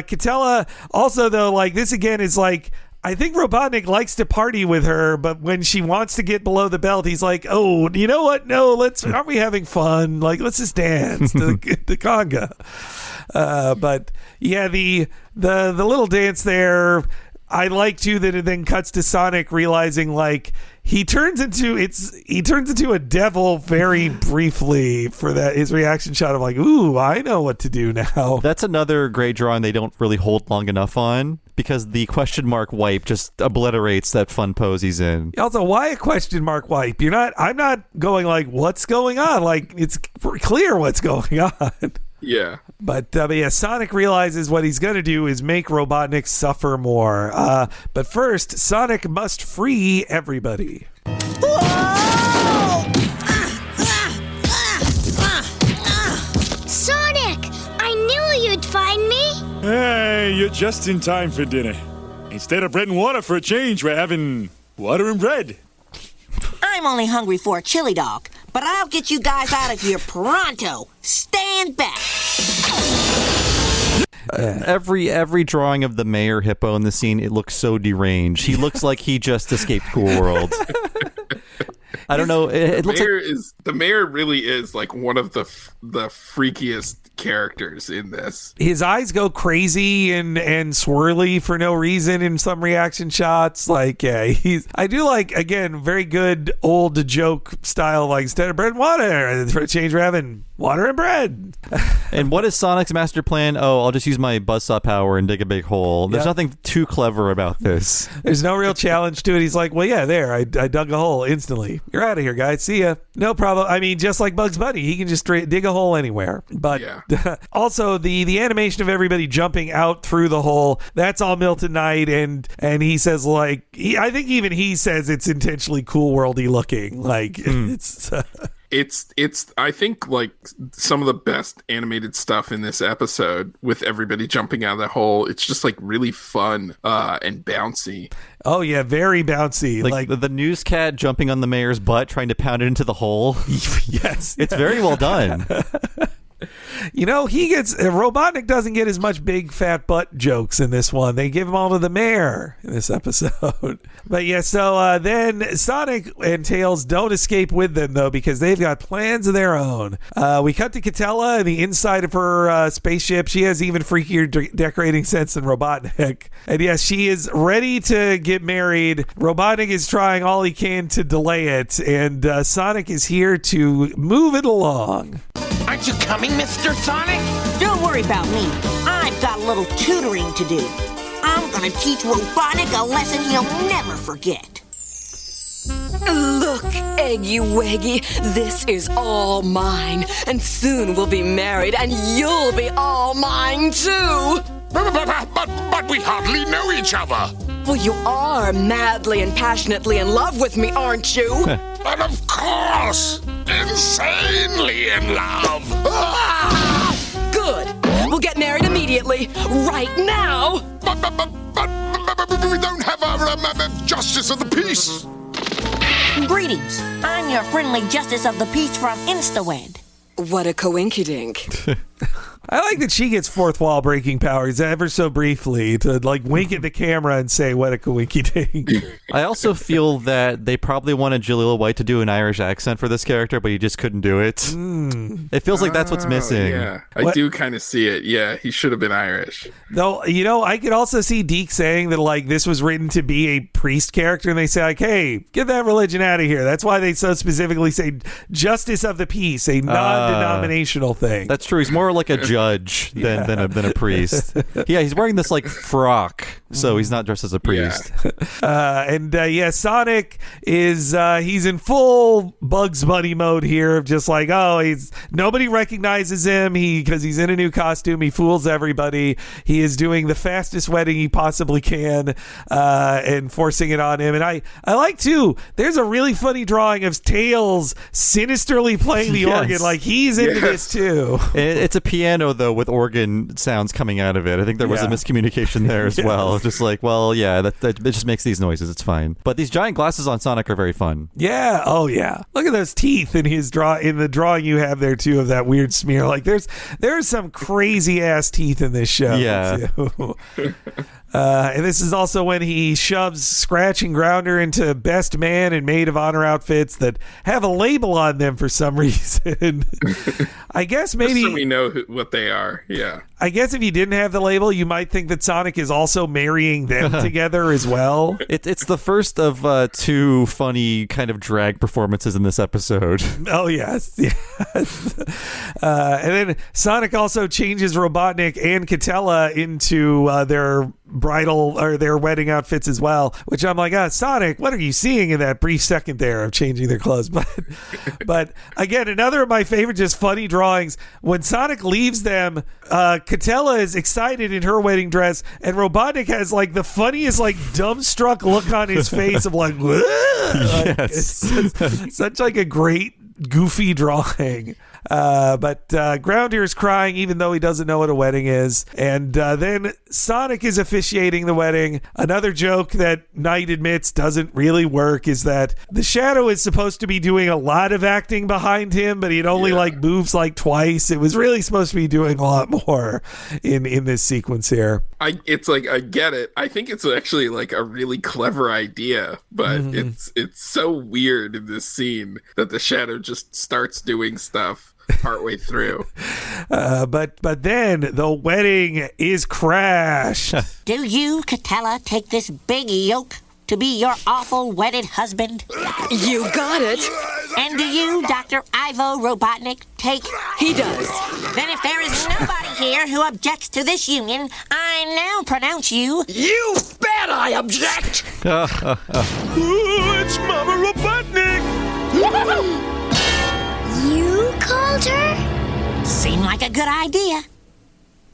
Catella also though, like this again is like. I think Robotnik likes to party with her, but when she wants to get below the belt, he's like, "Oh, you know what? No, aren't we having fun? Like, let's just dance to the conga." But yeah, the little dance there, I like too that it then cuts to Sonic realizing like he turns into a devil very briefly for that his reaction shot of like, "Ooh, I know what to do now." That's another great drawing they don't really hold long enough on, because the question mark wipe just obliterates that fun pose he's in. Also, why a question mark wipe? I'm not going like, what's going on? Like, it's clear what's going on. Yeah. But Sonic realizes what he's going to do is make Robotnik suffer more. But first, Sonic must free everybody. Sonic! I knew you'd find me! Hey, you're just in time for dinner. Instead of bread and water for a change, we're having water and bread. I'm only hungry for a chili dog, but I'll get you guys out of here pronto. Stand back. Every drawing of the mayor hippo in the scene, it looks so deranged. He looks like he just escaped Cool World. I don't know. The mayor really is like one of the freakiest characters in this. His eyes go crazy and swirly for no reason in some reaction shots. Like, yeah, I do like, again, very good old joke style, like instead of bread and water, for a change we're having water and bread. And what is Sonic's master plan? Oh, I'll just use my buzzsaw power and dig a big hole. There's nothing too clever about this. There's no real challenge to it. He's like, well, yeah, there, I dug a hole instantly. You're out of here, guys. See ya. No problem. I mean, just like Bugs Bunny, he can just dig a hole anywhere. But also the animation of everybody jumping out through the hole, that's all Milton Knight, and he says like, I think even he says it's intentionally Cool Worldy looking. Like it's. It's I think like some of the best animated stuff in this episode with everybody jumping out of the hole. It's just like really fun and bouncy. Oh yeah, very bouncy. Like the newscat jumping on the mayor's butt, trying to pound it into the hole. Yes, it's very well done. You know, Robotnik doesn't get as much big fat butt jokes in this one. They give them all to the mayor in this episode. But yeah, so then Sonic and Tails don't escape with them, though, because they've got plans of their own. We cut to Catella in the inside of her spaceship. She has even freakier decorating sense than Robotnik. And yes, she is ready to get married. Robotnik is trying all he can to delay it, and Sonic is here to move it along. Aren't you coming, Mr. Sonic? Don't worry about me. I've got a little tutoring to do. I'm gonna teach Robotnik a lesson he'll never forget. Look, Eggy Weggy, this is all mine. And soon we'll be married, and you'll be all mine, too. But we hardly know each other. Well, you are madly and passionately in love with me, aren't you? But of course, insanely in love. Good. We'll get married immediately, right now. But we don't have a justice of the peace. Greetings. I'm your friendly justice of the peace from InstaWed. What a coinkydink. I like that she gets fourth wall breaking powers ever so briefly to like wink at the camera and say, what a coinky dink. I also feel that they probably wanted Jaleel White to do an Irish accent for this character, but he just couldn't do it. It feels like that's what's missing. Yeah, I do kind of see it. Yeah, he should have been Irish. Though, you know, I could also see Deke saying that like this was written to be a priest character, and they say like, hey, get that religion out of here. That's why they so specifically say justice of the peace, a non-denominational thing. That's true. He's more like a judge than a priest. Yeah, he's wearing this like frock, so he's not dressed as a priest. Yeah. Sonic is he's in full Bugs Bunny mode here, just like, nobody recognizes him because he's in a new costume. He fools everybody. He is doing the fastest wedding he possibly can and forcing it on him. And I like too, there's a really funny drawing of Tails sinisterly playing the organ, like he's into this too. It's a piano though with organ sounds coming out of it. I think there was a miscommunication there as well. Just like, well, yeah, that just makes these noises. It's fine. But these giant glasses on Sonic are very fun. Yeah. Oh yeah. Look at those teeth in the drawing you have there too of that weird smear. Like there's some crazy ass teeth in this show. Yeah. And this is also when he shoves Scratch and Grounder into Best Man and Maid of Honor outfits that have a label on them for some reason. I guess maybe just so we know what they are. Yeah. I guess if you didn't have the label, you might think that Sonic is also marrying them together as well. It's the first of two funny kind of drag performances in this episode. Oh, yes. And then Sonic also changes Robotnik and Catella into their bridal or their wedding outfits as well, which I'm like, Sonic, what are you seeing in that brief second there of changing their clothes? But again, another of my favorite just funny drawings, when Sonic leaves them, Catella is excited in her wedding dress, and Robotnik has like the funniest like dumbstruck look on his face of like, yes. It's such like a great goofy drawing. But Grounder is crying even though he doesn't know what a wedding is. And then Sonic is officiating the wedding. Another joke that Knight admits doesn't really work is that the Shadow is supposed to be doing a lot of acting behind him, but he only like moves like twice. It was really supposed to be doing a lot more in this sequence here. I get it. I think it's actually like a really clever idea, but it's so weird in this scene that the Shadow just starts doing stuff partway through. But then the wedding is crashed. Do you, Catella, take this big yoke to be your awful wedded husband? You got it. And do you, Dr. Ivo Robotnik, take... He does. Then if there is nobody here who objects to this union, I now pronounce you... You bet I object! It's Mama Robotnik! You called her? Seemed like a good idea.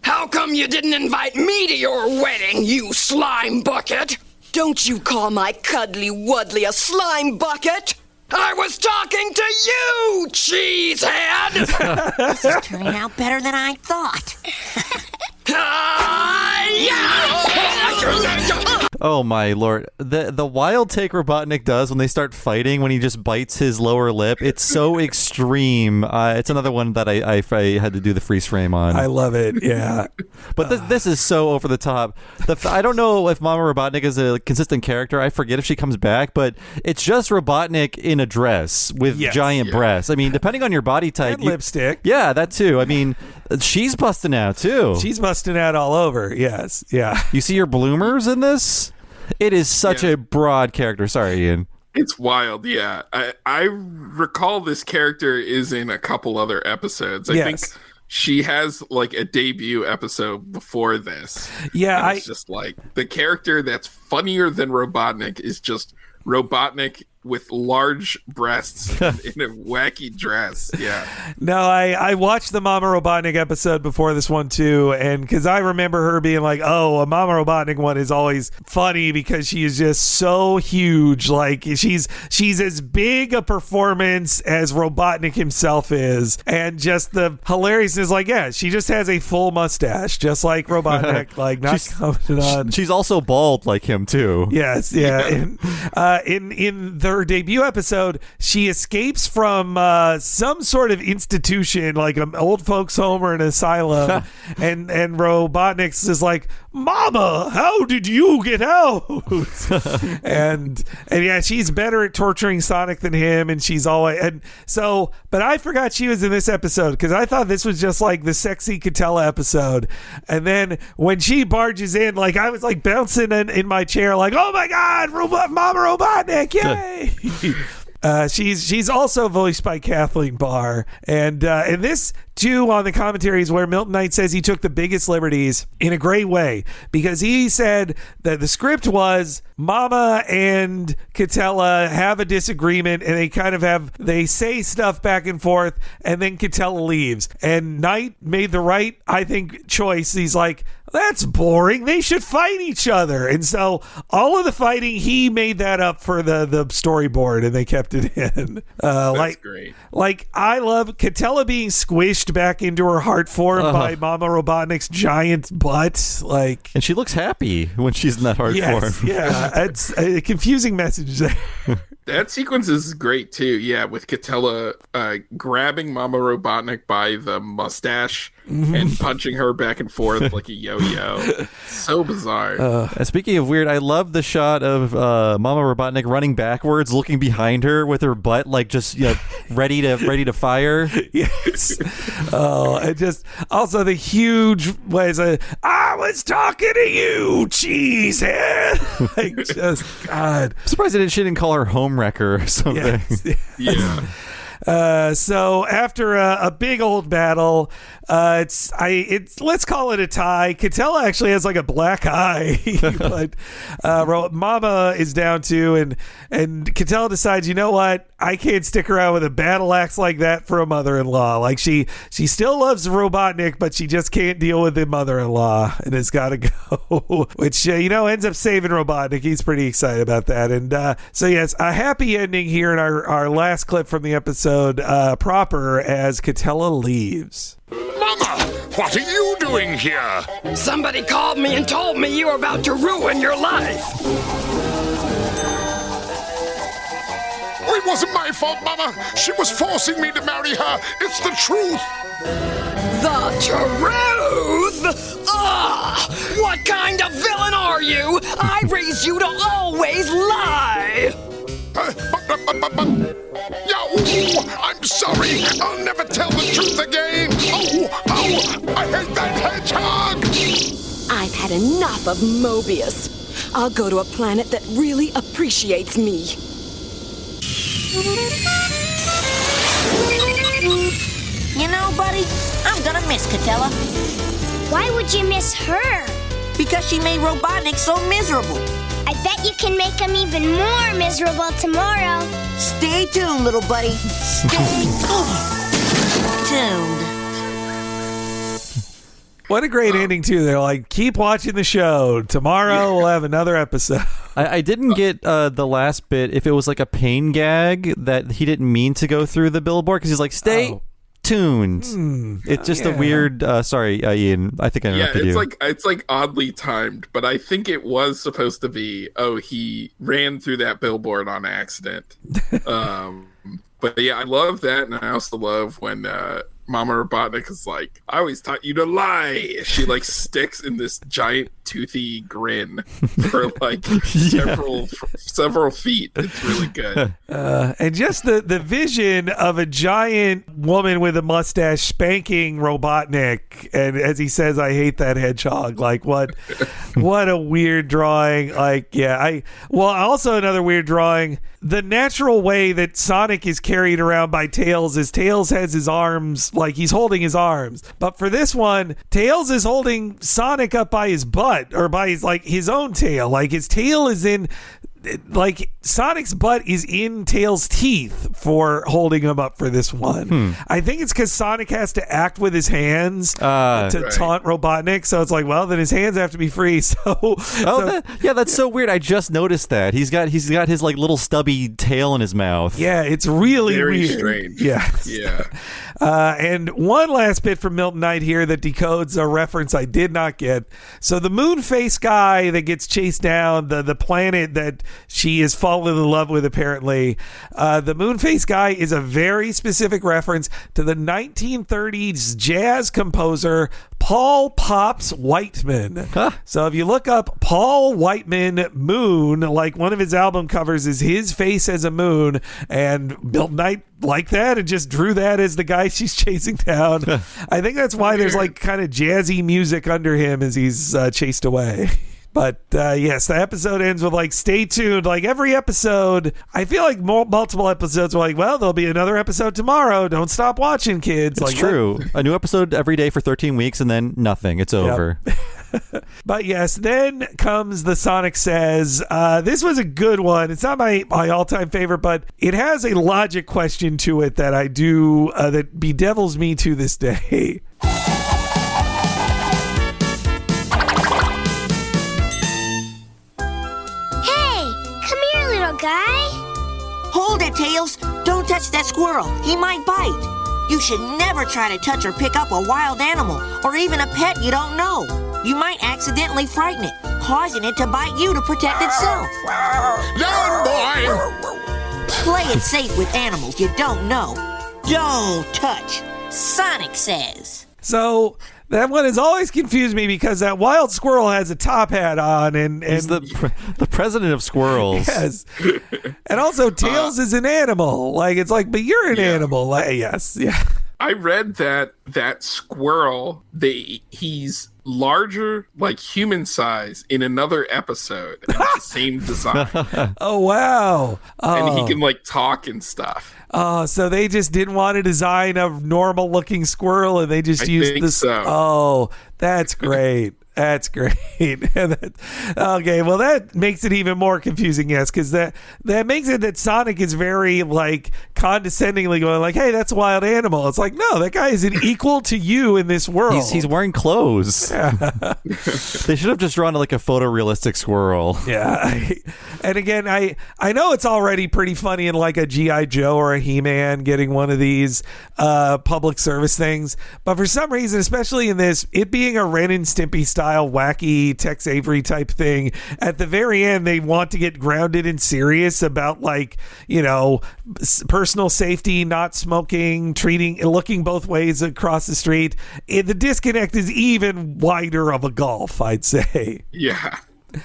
How come you didn't invite me to your wedding, you slime bucket? Don't you call my cuddly wuddly a slime bucket? I was talking to you, cheesehead! This is turning out better than I thought. Oh my lord. The wild take Robotnik does when they start fighting, when he just bites his lower lip, it's so extreme. It's another one that I had to do the freeze frame on. I love it, yeah. But this is so over the top. I don't know if Mama Robotnik is a consistent character. I forget if she comes back, but it's just Robotnik in a dress with giant breasts. I mean, depending on your body type. And lipstick. Yeah, that too. I mean, she's busting out too. She's busting out all over, yes. Yeah. You see your bloomers in this? It is such a broad character. Sorry, Ian. It's wild, yeah. I recall this character is in a couple other episodes. I think she has like a debut episode before this. Yeah, it's just like the character that's funnier than Robotnik is just Robotnik with large breasts in a wacky dress. Yeah. No, I watched the Mama Robotnik episode before this one too, and because I remember her being like, "Oh, a Mama Robotnik one is always funny because she is just so huge. Like she's as big a performance as Robotnik himself is, and just the hilariousness. Like, yeah, she just has a full mustache, just like Robotnik. Like, not commented on. She's also bald like him too. Yes, yeah. In their debut episode, she escapes from some sort of institution, like an old folks' home or an asylum, and Robotnik's is like, "Mama, how did you get out?" and yeah, she's better at torturing Sonic than him, and she's always but I forgot she was in this episode because I thought this was just like the sexy Catella episode, and then when she barges in, like I was like bouncing in my chair, like, "Oh my God, Mama Robotnik, yay!" She's also voiced by Kathleen Barr, and this too on the commentaries where Milton Knight says he took the biggest liberties in a great way, because he said that the script was Mama and Catella have a disagreement and they say stuff back and forth, and then Catella leaves, and Knight made the right, I think, choice. He's like, that's boring. They should fight each other. And so all of the fighting, he made that up for the storyboard, and they kept it in. That's great. Like, I love Catella being squished back into her heart form by Mama Robotnik's giant butt. Like, and she looks happy when she's in that heart form. Yeah, it's a confusing message there. That sequence is great too. Yeah, with Catella grabbing Mama Robotnik by the mustache and punching her back and forth like a yo-yo. So bizarre. Speaking of weird, I love the shot of Mama Robotnik running backwards, looking behind her with her butt like just ready to fire. Yes. And just also the huge ways. I was talking to you, cheesehead. Like, just God. I'm surprised she didn't call her home wrecker or something. Yeah. So after a big old battle, it's let's call it a tie. Catella actually has like a black eye, but Mama is down too, and Catella decides, you know what? I can't stick around with a battle axe like that for a mother-in-law. Like she still loves Robotnik, but she just can't deal with the mother-in-law, and has got to go. Which ends up saving Robotnik. He's pretty excited about that, and so yes, a happy ending here in our last clip from the episode proper as Catella leaves. Mama, what are you doing here? Somebody called me and told me you were about to ruin your life. It wasn't my fault, Mama. She was forcing me to marry her. It's the truth. The truth? Ugh! What kind of villain are you? I raised you to always lie. I'm sorry. I'll never tell the truth again. Oh, I hate that hedgehog. I've had enough of Mobius. I'll go to a planet that really appreciates me. You know, buddy, I'm gonna miss Catella. Why would you miss her? Because she made Robotnik so miserable. I bet you can make him even more miserable tomorrow. Stay tuned, little buddy. Stay tuned. What a great ending, too. They're like, keep watching the show. Tomorrow we'll have another episode. I didn't get the last bit, if it was like a pain gag that he didn't mean to go through the billboard, because he's like, stay tuned. It's just a weird sorry, Ian, I think I interrupted you. It's like oddly timed, but I think it was supposed to be, he ran through that billboard on accident. But yeah, I love that, and I also love when Mama Robotnik is like, I always taught you to lie. She like sticks in this giant toothy grin for like several feet. It's really good. And just the vision of a giant woman with a mustache spanking Robotnik, and as he says, I hate that hedgehog. Like what a weird drawing. Like, also another weird drawing. The natural way that Sonic is carried around by Tails is Tails has his arms, like he's holding his arms. But for this one, Tails is holding Sonic up by his butt, or by his own tail. Like his tail is in, like Sonic's butt is in Tails' teeth for holding him up for this one. I think it's because Sonic has to act with his hands to taunt Robotnik. So it's like, well, then his hands have to be free. That's so weird. I just noticed that he's got his like little stubby tail in his mouth. Yeah, it's really very weird. Strange. Yeah. And one last bit from Milton Knight here that decodes a reference I did not get. So the moon face guy that gets chased down, the planet that she is fallen in love with, apparently, the moon face guy is a very specific reference to the 1930s jazz composer Paul Pops Whiteman. So if you look up Paul Whiteman Moon, like one of his album covers is his face as a moon, and Milton Knight like that and just drew that as the guy she's chasing down. I think that's why there's like kind of jazzy music under him as he's chased away. But yes, the episode ends with like, stay tuned. Like every episode, I feel like multiple episodes were like, well, there'll be another episode tomorrow. Don't stop watching, kids. It's like, true. A new episode every day for 13 weeks and then nothing. It's over. But yes, then comes the Sonic Says. This was a good one. It's not my all-time favorite, but it has a logic question to it that I do, that bedevils me to this day. Guy? Hold it, Tails. Don't touch that squirrel. He might bite. You should never try to touch or pick up a wild animal or even a pet you don't know. You might accidentally frighten it, causing it to bite you to protect itself. Down, boy! Play it safe with animals you don't know. Don't touch. Sonic Says. So that one has always confused me because that wild squirrel has a top hat on, and he's the president of squirrels. Yes, and also Tails is an animal. Like it's like, but you're an animal. Like, yes, yeah. I read that squirrel, he's larger, like human size, in another episode. And it's the same design. Oh wow! And he can like talk and stuff. Oh, so they just didn't want to design a normal looking squirrel, and they just used this. So. Oh, that's great. That's great. Okay, well, that makes it even more confusing, yes, because that makes it that Sonic is very, like, condescendingly going, like, hey, that's a wild animal. It's like, no, that guy is an equal to you in this world. He's wearing clothes. Yeah. They should have just drawn, like, a photorealistic squirrel. Yeah. And again, I know it's already pretty funny in, like, a G.I. Joe or a He-Man getting one of these public service things, but for some reason, especially in this, it being a Ren and Stimpy style wacky Tex Avery type thing, at the very end they want to get grounded and serious about, like, you know, personal safety, not smoking, looking both ways across the street. The disconnect is even wider of a gulf, I'd say. Yeah,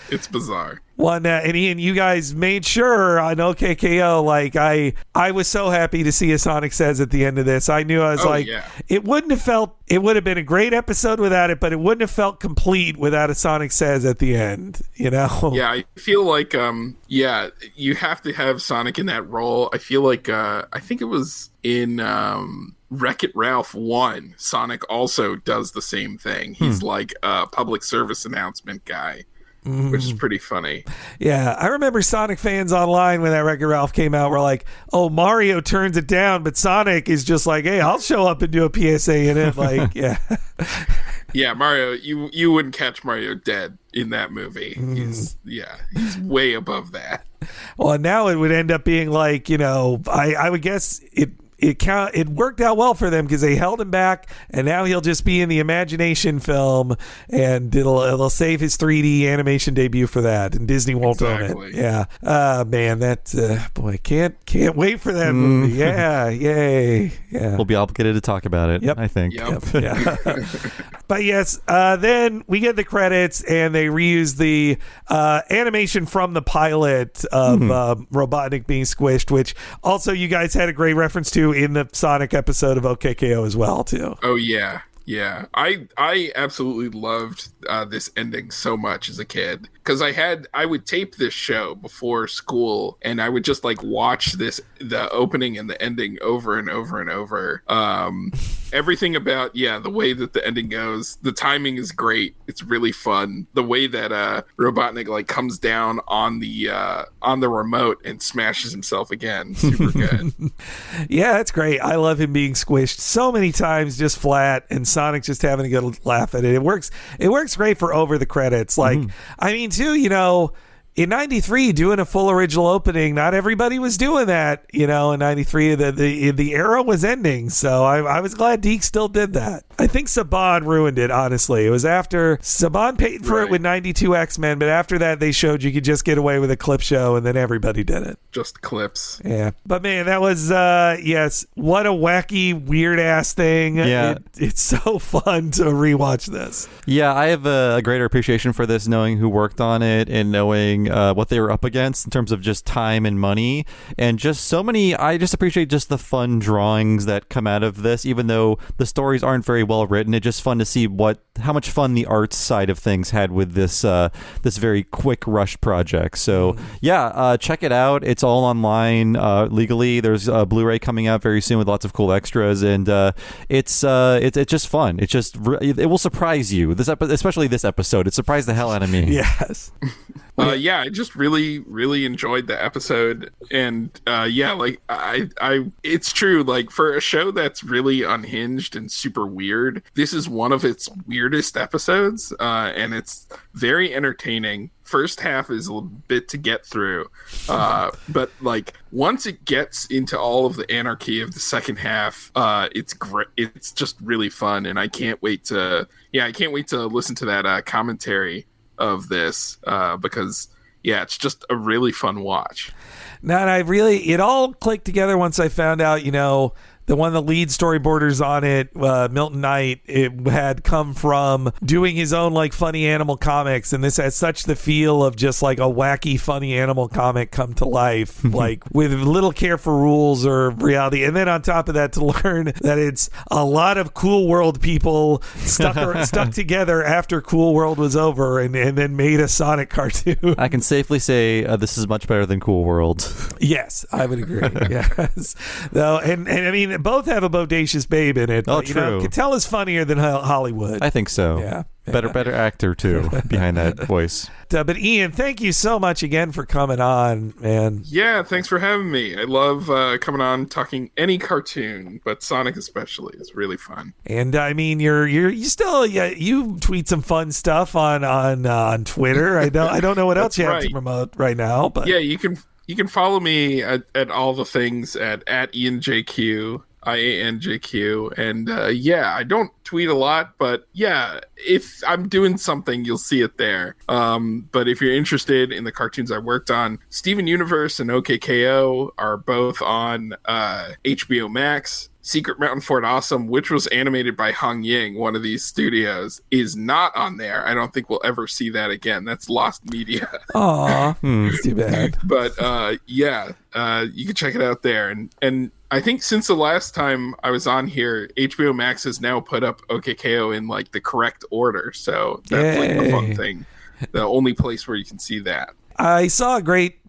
it's bizarre. One, and Ian, you guys made sure on OKKO, like, I was so happy to see a Sonic Says at the end of this. I knew I was it would have been a great episode without it, but it wouldn't have felt complete without a Sonic Says at the end, you know? Yeah, I feel like, you have to have Sonic in that role. I feel like, I think it was in, Wreck-It Ralph 1, Sonic also does the same thing. He's like a public service announcement guy. Which is pretty funny. Yeah, I remember Sonic fans online when that Wreck-It Ralph came out were like, oh, Mario turns it down, but Sonic is just like, hey, I'll show up and do a PSA in it. Like, yeah. Yeah, Mario, you wouldn't catch Mario dead in that movie. He's way above that. Well, now it would end up being like, I would guess it worked out well for them because they held him back, and now he'll just be in the imagination film, and it'll save his 3D animation debut for that, and Disney won't own it. Yeah. Man, that boy, can't wait for that movie. Yeah, yay. Yeah. We'll be obligated to talk about it. Yep. I think. Yep. Yeah. But yes, then we get the credits, and they reuse the animation from the pilot of Robotnik being squished, which also you guys had a great reference to in the Sonic episode of OKKO as well, too. Oh, yeah. Yeah, I absolutely loved this ending so much as a kid, because I would tape this show before school, and I would just like watch the opening and the ending over and over and over. Everything about the way that the ending goes, the timing is great. It's really fun. The way that Robotnik like comes down on the remote and smashes himself again, super good. Yeah, it's great. I love him being squished so many times, just flat, and Sonic just having a good laugh at it. It works great for over the credits. Like, I mean, too, in 93, doing a full original opening, not everybody was doing that, in 93, the era was ending. So I was glad Deke still did that. I think Saban ruined it, honestly. It was after Saban paid for it with 92 X-Men, but after that, they showed you could just get away with a clip show, and then everybody did it. Just clips. Yeah. But man, that was, yes, what a wacky, weird-ass thing. Yeah. It's so fun to rewatch this. Yeah, I have a greater appreciation for this, knowing who worked on it and knowing what they were up against in terms of just time and money, and just so many. I just appreciate just the fun drawings that come out of this, even though the stories aren't very well written. It's just fun to see how much fun the arts side of things had with this this very quick rush project. So check it out. It's all online legally. There's a Blu-ray coming out very soon with lots of cool extras, and it's just fun. It will surprise you. Especially this episode, it surprised the hell out of me. Yes. I just really, really enjoyed the episode, and it's true. Like, for a show that's really unhinged and super weird, this is one of its weirdest episodes, and it's very entertaining. First half is a bit to get through, but like once it gets into all of the anarchy of the second half, it's great. It's just really fun, and I can't wait to listen to that commentary of this, because it's just a really fun watch. Now, and it all clicked together once I found out, the one of the lead storyboarders on it, Milton Knight, it had come from doing his own like funny animal comics, and this has such the feel of just like a wacky funny animal comic come to life, like with little care for rules or reality. And then on top of that, to learn that it's a lot of Cool World people stuck together after Cool World was over, and then made a Sonic cartoon. I can safely say this is much better than Cool World. Yes, I would agree. Yes, though, and I mean, both have a bodacious babe in it. Oh, but, true. Cattell is funnier than Hollywood. I think so. Yeah. Better actor too behind that voice. But Ian, thank you so much again for coming on, man. Yeah, thanks for having me. I love coming on talking any cartoon, but Sonic especially is really fun. And I mean, you still you tweet some fun stuff on Twitter. I don't know what else you have to promote right now, but yeah, you can follow me at all the things at IanJQ. IANJQ, and I don't tweet a lot, but if I'm doing something, you'll see it there. But if you're interested in the cartoons I worked on, Steven Universe and OKKO are both on HBO Max. Secret Mountain Fort Awesome, which was animated by Hong Ying, one of these studios, is not on there. I don't think we'll ever see that again. That's lost media. Aw, it's too bad. But you can check it out there. And I think since the last time I was on here, HBO Max has now put up OKKO in like the correct order. So that's like a fun thing. The only place where you can see that. I saw a great